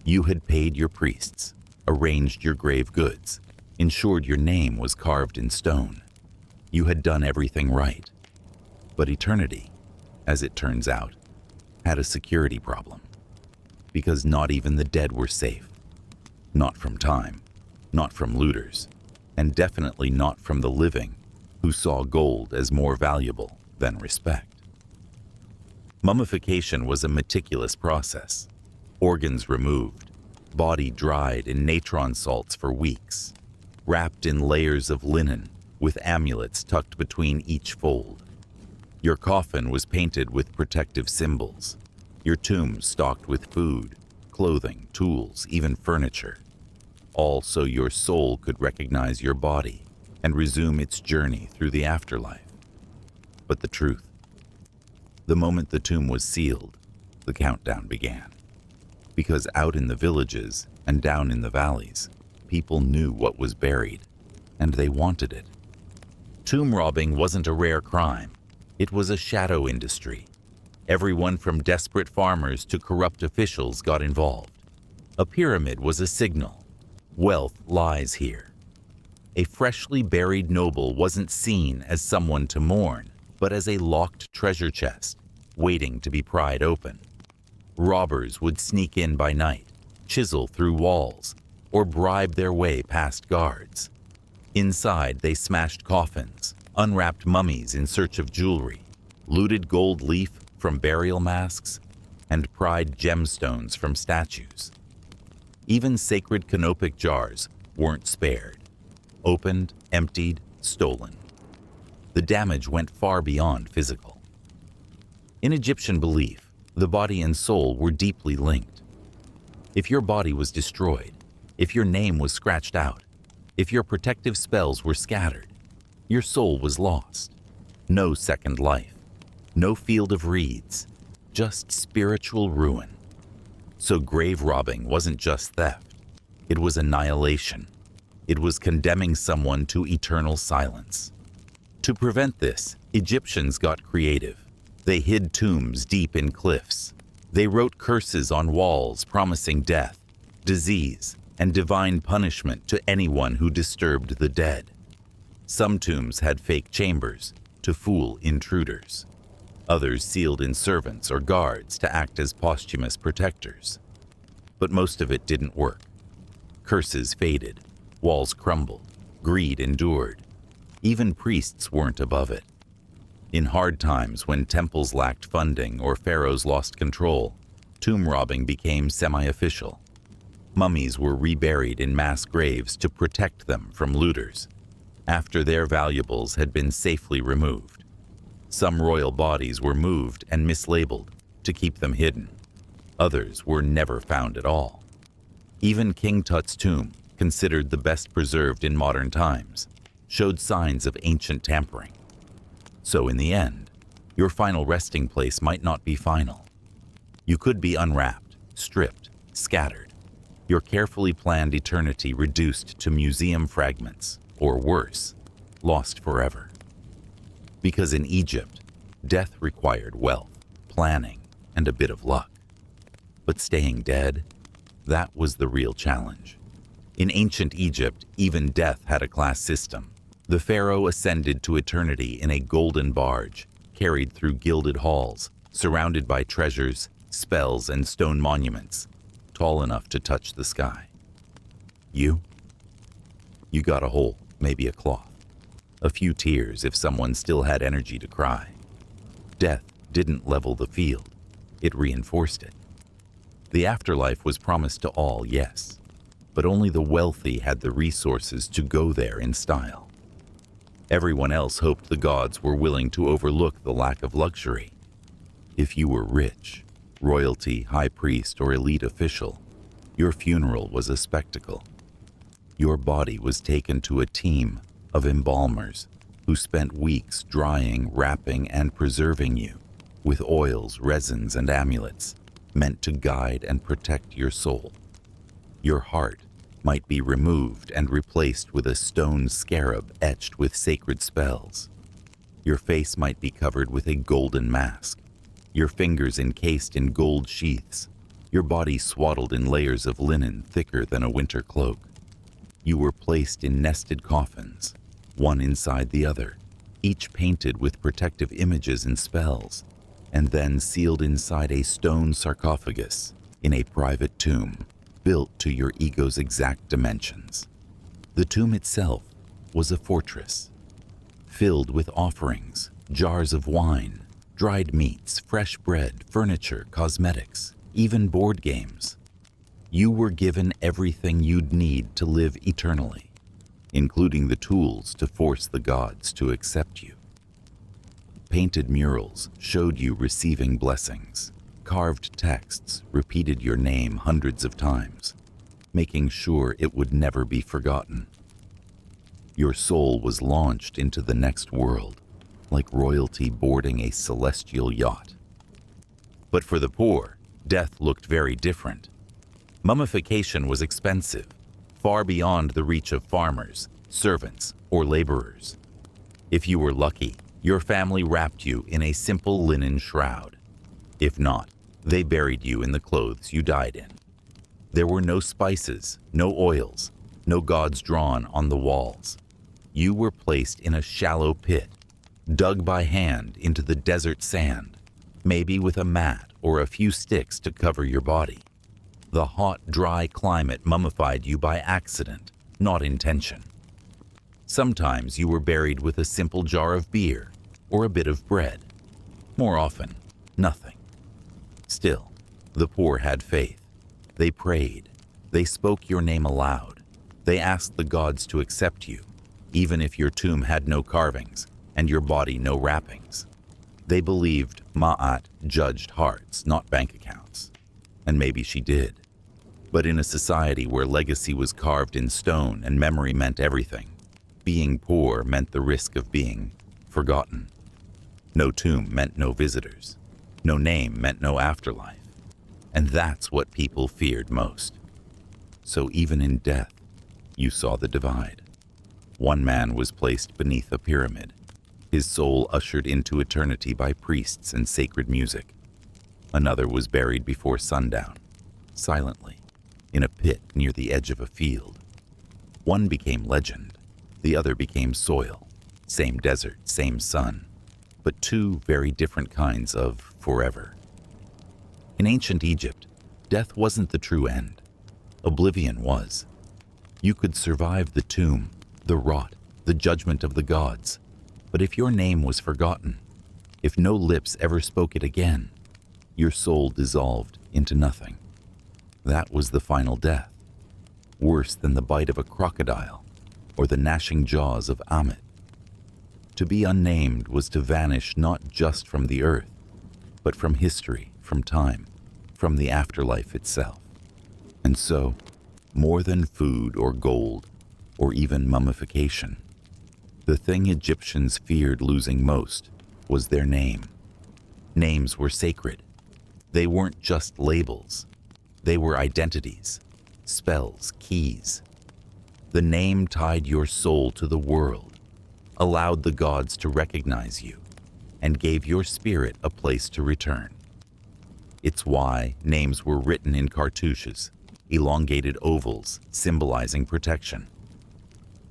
Speaker 2: You had paid your priests, arranged your grave goods, ensured your name was carved in stone. You had done everything right. But eternity, as it turns out, had a security problem. Because not even the dead were safe. Not from time, not from looters, and definitely not from the living, who saw gold as more valuable than respect. Mummification was a meticulous process. Organs removed, body dried in natron salts for weeks, wrapped in layers of linen with amulets tucked between each fold. Your coffin was painted with protective symbols, your tomb stocked with food, clothing, tools, even furniture, all so your soul could recognize your body and resume its journey through the afterlife. But the truth: the moment the tomb was sealed, the countdown began. Because out in the villages and down in the valleys, people knew what was buried, and they wanted it. Tomb robbing wasn't a rare crime. It was a shadow industry. Everyone from desperate farmers to corrupt officials got involved. A pyramid was a signal. Wealth lies here. A freshly buried noble wasn't seen as someone to mourn, but as a locked treasure chest, waiting to be pried open. Robbers would sneak in by night, chisel through walls, or bribe their way past guards. Inside, they smashed coffins, unwrapped mummies in search of jewelry, looted gold leaf from burial masks, and pried gemstones from statues. Even sacred canopic jars weren't spared. Opened, emptied, stolen. The damage went far beyond physical. In Egyptian belief, the body and soul were deeply linked. If your body was destroyed, if your name was scratched out, if your protective spells were scattered, your soul was lost. No second life, no field of reeds, just spiritual ruin. So grave robbing wasn't just theft, it was annihilation. It was condemning someone to eternal silence. To prevent this, Egyptians got creative. They hid tombs deep in cliffs. They wrote curses on walls promising death, disease, and divine punishment to anyone who disturbed the dead. Some tombs had fake chambers to fool intruders. Others sealed in servants or guards to act as posthumous protectors. But most of it didn't work. Curses faded, walls crumbled, greed endured. Even priests weren't above it. In hard times when temples lacked funding or pharaohs lost control, tomb robbing became semi-official. Mummies were reburied in mass graves to protect them from looters, after their valuables had been safely removed. Some royal bodies were moved and mislabeled to keep them hidden. Others were never found at all. Even King Tut's tomb, considered the best preserved in modern times, showed signs of ancient tampering. So in the end, your final resting place might not be final. You could be unwrapped, stripped, scattered, your carefully planned eternity reduced to museum fragments, or worse, lost forever. Because in Egypt, death required wealth, planning, and a bit of luck. But staying dead, that was the real challenge. In ancient Egypt, even death had a class system. The pharaoh ascended to eternity in a golden barge, carried through gilded halls, surrounded by treasures, spells, and stone monuments, tall enough to touch the sky. You got a hole, maybe a cloth. A few tears if someone still had energy to cry. Death didn't level the field, it reinforced it. The afterlife was promised to all, yes, but only the wealthy had the resources to go there in style. Everyone else hoped the gods were willing to overlook the lack of luxury. If you were rich, royalty, high priest, or elite official, your funeral was a spectacle. Your body was taken to a team of embalmers who spent weeks drying, wrapping, and preserving you with oils, resins, and amulets meant to guide and protect your soul. Your heart might be removed and replaced with a stone scarab etched with sacred spells. Your face might be covered with a golden mask, your fingers encased in gold sheaths, your body swaddled in layers of linen thicker than a winter cloak. You were placed in nested coffins, one inside the other, each painted with protective images and spells, and then sealed inside a stone sarcophagus in a private tomb built to your ego's exact dimensions. The tomb itself was a fortress, filled with offerings, jars of wine, dried meats, fresh bread, furniture, cosmetics, even board games. You were given everything you'd need to live eternally, including the tools to force the gods to accept you. Painted murals showed you receiving blessings. Carved texts repeated your name hundreds of times, making sure it would never be forgotten. Your soul was launched into the next world, like royalty boarding a celestial yacht. But for the poor, death looked very different. Mummification was expensive, far beyond the reach of farmers, servants, or laborers. If you were lucky, your family wrapped you in a simple linen shroud. If not, they buried you in the clothes you died in. There were no spices, no oils, no gods drawn on the walls. You were placed in a shallow pit, dug by hand into the desert sand, maybe with a mat or a few sticks to cover your body. The hot, dry climate mummified you by accident, not intention. Sometimes you were buried with a simple jar of beer or a bit of bread. More often, nothing. Still, the poor had faith. They prayed. They spoke your name aloud. They asked the gods to accept you, even if your tomb had no carvings and your body no wrappings. They believed Ma'at judged hearts, not bank accounts. And maybe she did. But in a society where legacy was carved in stone and memory meant everything, being poor meant the risk of being forgotten. No tomb meant no visitors. No name meant no afterlife. And that's what people feared most. So even in death, you saw the divide. One man was placed beneath a pyramid, his soul ushered into eternity by priests and sacred music. Another was buried before sundown, silently, in a pit near the edge of a field. One became legend, the other became soil, same desert, same sun, but two very different kinds of forever. In ancient Egypt, death wasn't the true end. Oblivion was. You could survive the tomb, the rot, the judgment of the gods, but if your name was forgotten, if no lips ever spoke it again, your soul dissolved into nothing. That was the final death, worse than the bite of a crocodile or the gnashing jaws of Amit. To be unnamed was to vanish not just from the earth, but from history, from time, from the afterlife itself. And so, more than food or gold, or even mummification, the thing Egyptians feared losing most was their name. Names were sacred. They weren't just labels. They were identities, spells, keys. The name tied your soul to the world, allowed the gods to recognize you, and gave your spirit a place to return. It's why names were written in cartouches, elongated ovals symbolizing protection.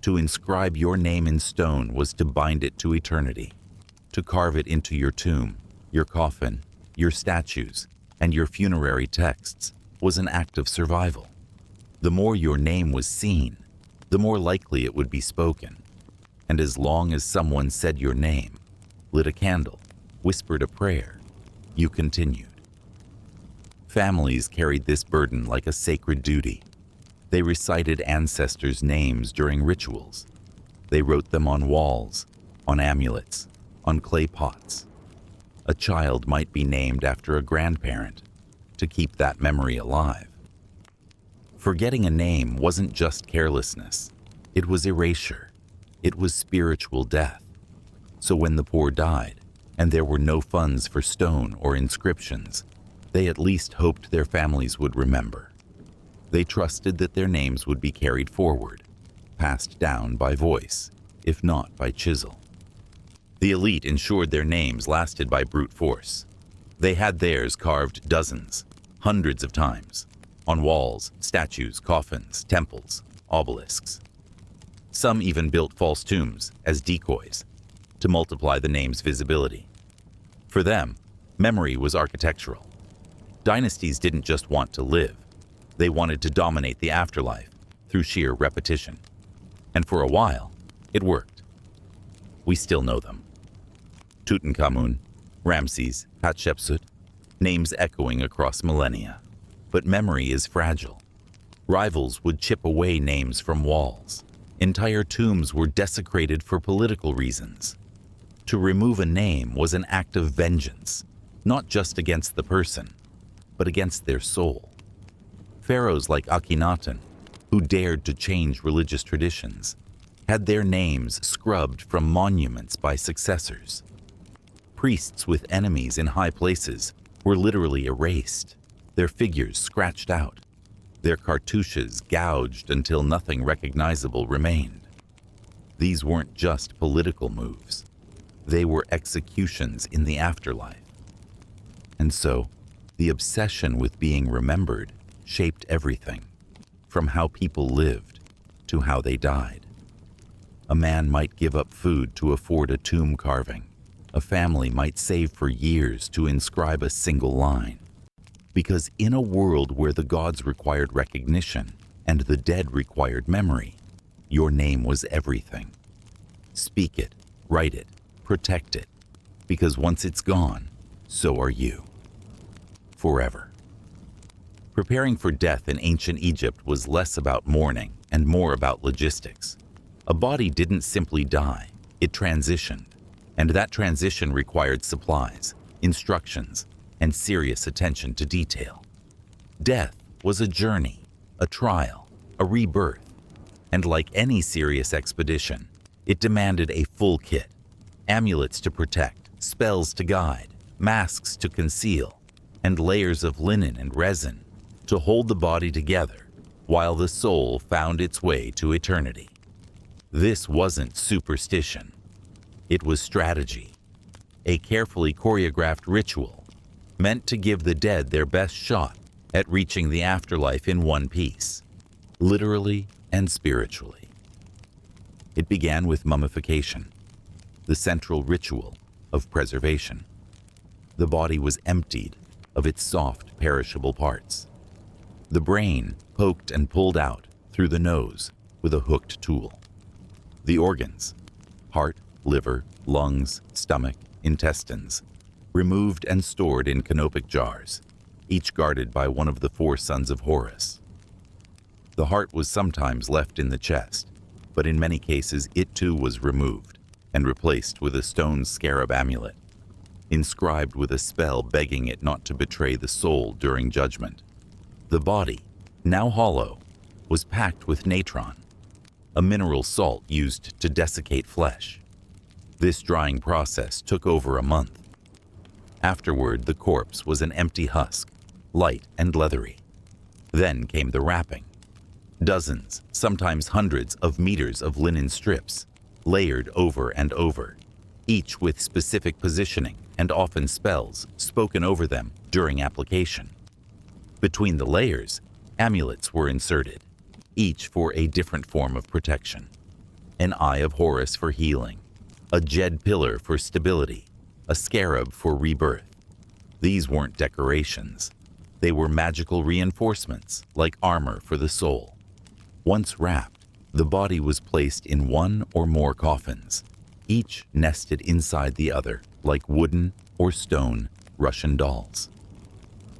Speaker 2: To inscribe your name in stone was to bind it to eternity, to carve it into your tomb, your coffin, your statues, and your funerary texts was an act of survival. The more your name was seen, the more likely it would be spoken. And as long as someone said your name, lit a candle, whispered a prayer, you continued. Families carried this burden like a sacred duty. They recited ancestors' names during rituals. They wrote them on walls, on amulets, on clay pots. A child might be named after a grandparent to keep that memory alive. Forgetting a name wasn't just carelessness. It was erasure. It was spiritual death. So when the poor died, and there were no funds for stone or inscriptions, they at least hoped their families would remember. They trusted that their names would be carried forward, passed down by voice, if not by chisel. The elite ensured their names lasted by brute force. They had theirs carved dozens, hundreds of times, on walls, statues, coffins, temples, obelisks. Some even built false tombs as decoys to multiply the name's visibility. For them, memory was architectural. Dynasties didn't just want to live. They wanted to dominate the afterlife through sheer repetition. And for a while, it worked. We still know them. Tutankhamun, Ramses, Hatshepsut, names echoing across millennia. But memory is fragile. Rivals would chip away names from walls. Entire tombs were desecrated for political reasons. To remove a name was an act of vengeance, not just against the person, but against their soul. Pharaohs like Akhenaten, who dared to change religious traditions, had their names scrubbed from monuments by successors. Priests with enemies in high places were literally erased, their figures scratched out, their cartouches gouged until nothing recognizable remained. These weren't just political moves. They were executions in the afterlife. And so, the obsession with being remembered shaped everything, from how people lived to how they died. A man might give up food to afford a tomb carving. A family might save for years to inscribe a single line. Because in a world where the gods required recognition and the dead required memory, your name was everything. Speak it, write it, protect it, because once it's gone, so are you. Forever. Preparing for death in ancient Egypt was less about mourning and more about logistics. A body didn't simply die, it transitioned, and that transition required supplies, instructions, and serious attention to detail. Death was a journey, a trial, a rebirth, and like any serious expedition, it demanded a full kit: amulets to protect, spells to guide, masks to conceal, and layers of linen and resin to hold the body together while the soul found its way to eternity. This wasn't superstition. It was strategy, a carefully choreographed ritual meant to give the dead their best shot at reaching the afterlife in one piece, literally and spiritually. It began with mummification, the central ritual of preservation. The body was emptied of its soft, perishable parts. The brain poked and pulled out through the nose with a hooked tool. The organs, heart, liver, lungs, stomach, intestines, removed and stored in canopic jars, each guarded by one of the 4 sons of Horus. The heart was sometimes left in the chest, but in many cases it too was removed and replaced with a stone scarab amulet, inscribed with a spell begging it not to betray the soul during judgment. The body, now hollow, was packed with natron, a mineral salt used to desiccate flesh. This drying process took over a month. Afterward, the corpse was an empty husk, light and leathery. Then came the wrapping. Dozens, sometimes hundreds of meters of linen strips, layered over and over, each with specific positioning and often spells spoken over them during application. Between the layers, amulets were inserted, each for a different form of protection. An eye of Horus for healing, a jed pillar for stability, a scarab for rebirth. These weren't decorations. They were magical reinforcements, like armor for the soul. Once wrapped, the body was placed in 1 or more coffins, each nested inside the other, like wooden or stone Russian dolls.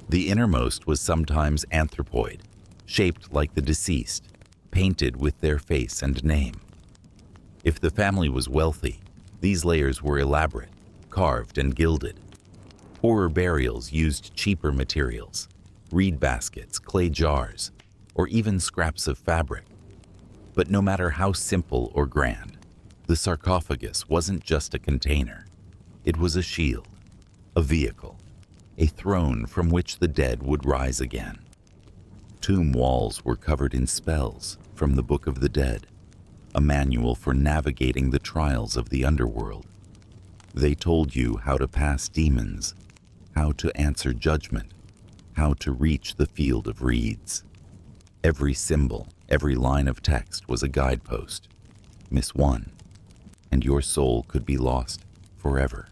Speaker 2: The innermost was sometimes anthropoid, shaped like the deceased, painted with their face and name. If the family was wealthy, these layers were elaborate, carved and gilded. Poorer burials used cheaper materials, reed baskets, clay jars, or even scraps of fabric. But no matter how simple or grand, the sarcophagus wasn't just a container. It was a shield, a vehicle, a throne from which the dead would rise again. Tomb walls were covered in spells from the Book of the Dead, a manual for navigating the trials of the underworld. They told you how to pass demons, how to answer judgment, how to reach the field of reeds. Every symbol, every line of text was a guidepost. Miss one, and your soul could be lost forever.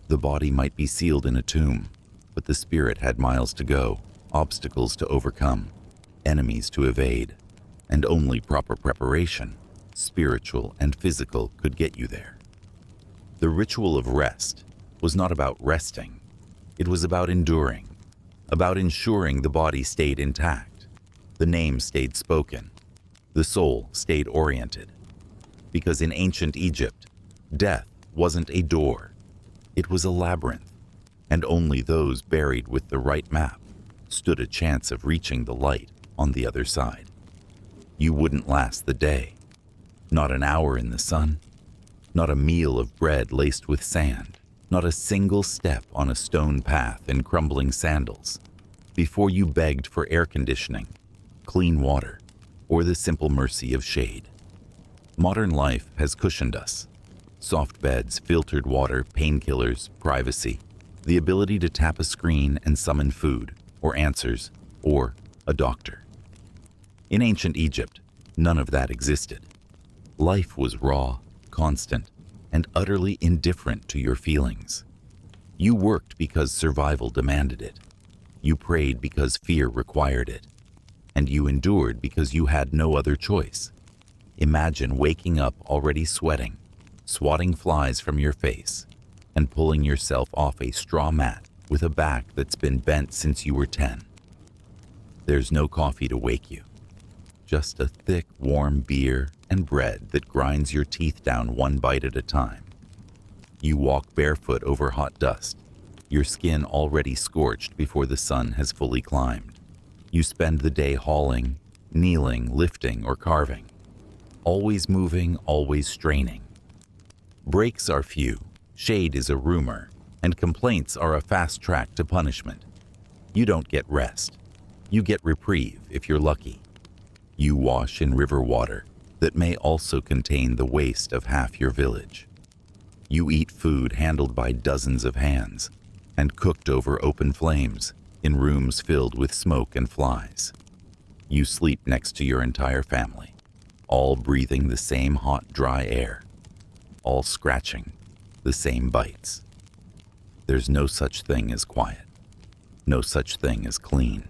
Speaker 2: The body might be sealed in a tomb, but the spirit had miles to go, obstacles to overcome, enemies to evade, and only proper preparation, spiritual and physical, could get you there. The ritual of rest was not about resting. It was about enduring, about ensuring the body stayed intact, the name stayed spoken, the soul stayed oriented. Because in ancient Egypt, death wasn't a door, it was a labyrinth, and only those buried with the right map stood a chance of reaching the light on the other side. You wouldn't last the day, not an hour in the sun, not a meal of bread laced with sand, not a single step on a stone path in crumbling sandals, before you begged for air conditioning, clean water, or the simple mercy of shade. Modern life has cushioned us. Soft beds, filtered water, painkillers, privacy, the ability to tap a screen and summon food, or answers, or a doctor. In ancient Egypt, none of that existed. Life was raw, constant, and utterly indifferent to your feelings. You worked because survival demanded it. You prayed because fear required it. And you endured because you had no other choice. Imagine waking up already sweating, swatting flies from your face, and pulling yourself off a straw mat with a back that's been bent since you were 10. There's no coffee to wake you. Just a thick, warm beer and bread that grinds your teeth down one bite at a time. You walk barefoot over hot dust, your skin already scorched before the sun has fully climbed. You spend the day hauling, kneeling, lifting, or carving. Always moving, always straining. Breaks are few, shade is a rumor, and complaints are a fast track to punishment. You don't get rest. You get reprieve if you're lucky. You wash in river water that may also contain the waste of half your village. You eat food handled by dozens of hands and cooked over open flames in rooms filled with smoke and flies. You sleep next to your entire family, all breathing the same hot, dry air, all scratching the same bites. There's no such thing as quiet, no such thing as clean.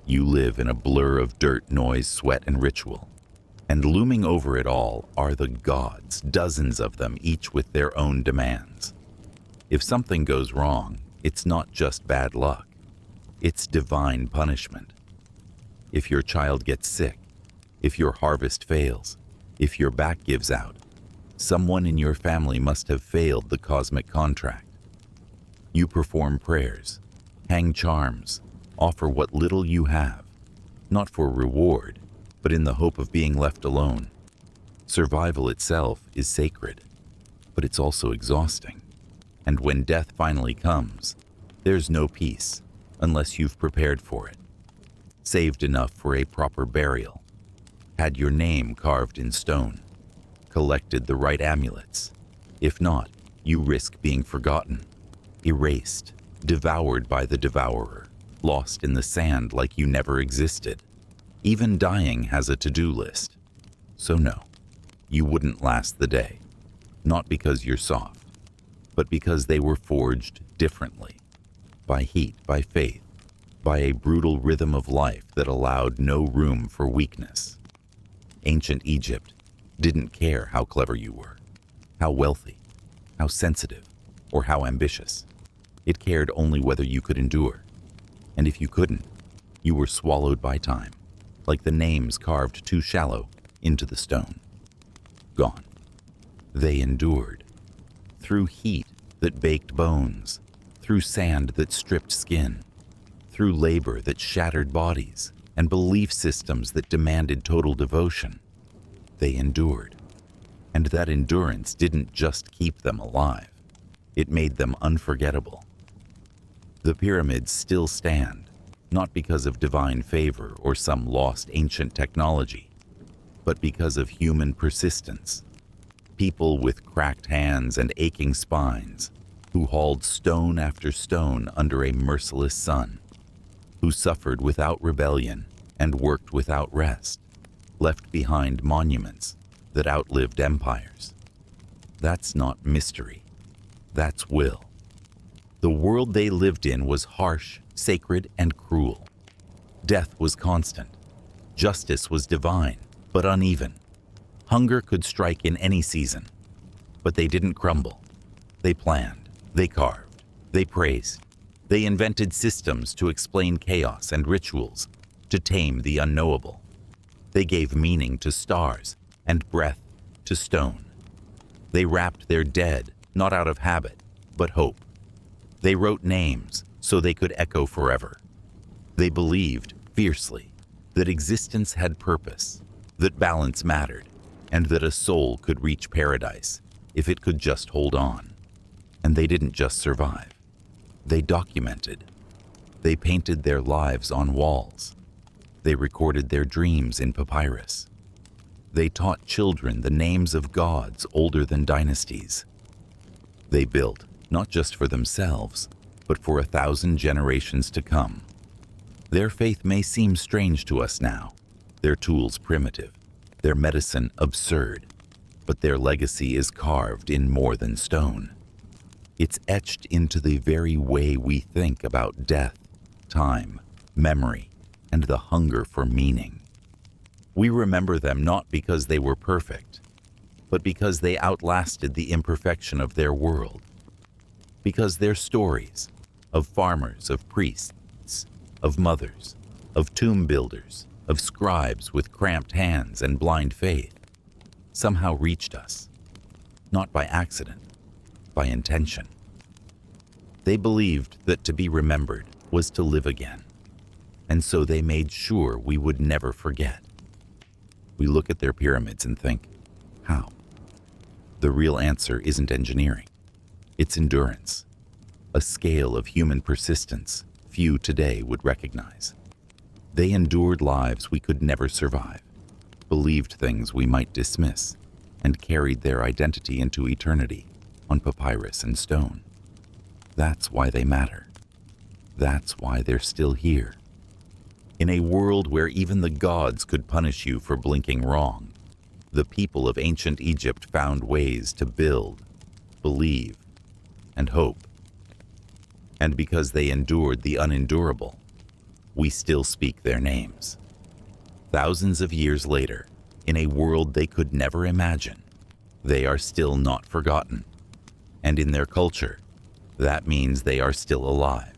Speaker 2: You live in a blur of dirt, noise, sweat, and ritual. And looming over it all are the gods, dozens of them, each with their own demands. If something goes wrong, it's not just bad luck. It's divine punishment. If your child gets sick, if your harvest fails, if your back gives out, someone in your family must have failed the cosmic contract. You perform prayers, hang charms, offer what little you have, not for reward, but in the hope of being left alone. Survival itself is sacred, but it's also exhausting. And when death finally comes, there's no peace unless you've prepared for it, saved enough for a proper burial, had your name carved in stone, collected the right amulets. If not, you risk being forgotten, erased, devoured by the devourer, lost in the sand like you never existed. Even dying has a to-do list. So no, you wouldn't last the day. Not because you're soft, but because they were forged differently. By heat, by faith, by a brutal rhythm of life that allowed no room for weakness. Ancient Egypt didn't care how clever you were, how wealthy, how sensitive, or how ambitious. It cared only whether you could endure. And if you couldn't, you were swallowed by time, like the names carved too shallow into the stone. Gone. They endured. Through heat that baked bones, through sand that stripped skin, through labor that shattered bodies, and belief systems that demanded total devotion. They endured. And that endurance didn't just keep them alive. It made them unforgettable. The pyramids still stand, not because of divine favor or some lost ancient technology, but because of human persistence. People with cracked hands and aching spines, who hauled stone after stone under a merciless sun, who suffered without rebellion and worked without rest, left behind monuments that outlived empires. That's not mystery. That's will. The world they lived in was harsh, sacred, and cruel. Death was constant. Justice was divine, but uneven. Hunger could strike in any season. But they didn't crumble. They planned. They carved. They praised. They invented systems to explain chaos and rituals, to tame the unknowable. They gave meaning to stars and breath to stone. They wrapped their dead, not out of habit, but hope. They wrote names so they could echo forever. They believed, fiercely, that existence had purpose, that balance mattered, and that a soul could reach paradise if it could just hold on. And they didn't just survive. They documented. They painted their lives on walls. They recorded their dreams in papyrus. They taught children the names of gods older than dynasties. They built, not just for themselves, but for 1,000 generations to come. Their faith may seem strange to us now, their tools primitive, their medicine absurd, but their legacy is carved in more than stone. It's etched into the very way we think about death, time, memory, and the hunger for meaning. We remember them not because they were perfect, but because they outlasted the imperfection of their world. Because their stories, of farmers, of priests, of mothers, of tomb builders, of scribes with cramped hands and blind faith, somehow reached us, not by accident, by intention. They believed that to be remembered was to live again, and so they made sure we would never forget. We look at their pyramids and think, how? The real answer isn't engineering. It's endurance, a scale of human persistence few today would recognize. They endured lives we could never survive, believed things we might dismiss, and carried their identity into eternity on papyrus and stone. That's why they matter. That's why they're still here. In a world where even the gods could punish you for blinking wrong, the people of ancient Egypt found ways to build, believe, and hope. And because they endured the unendurable, we still speak their names. Thousands of years later, in a world they could never imagine, they are still not forgotten. And in their culture, that means they are still alive.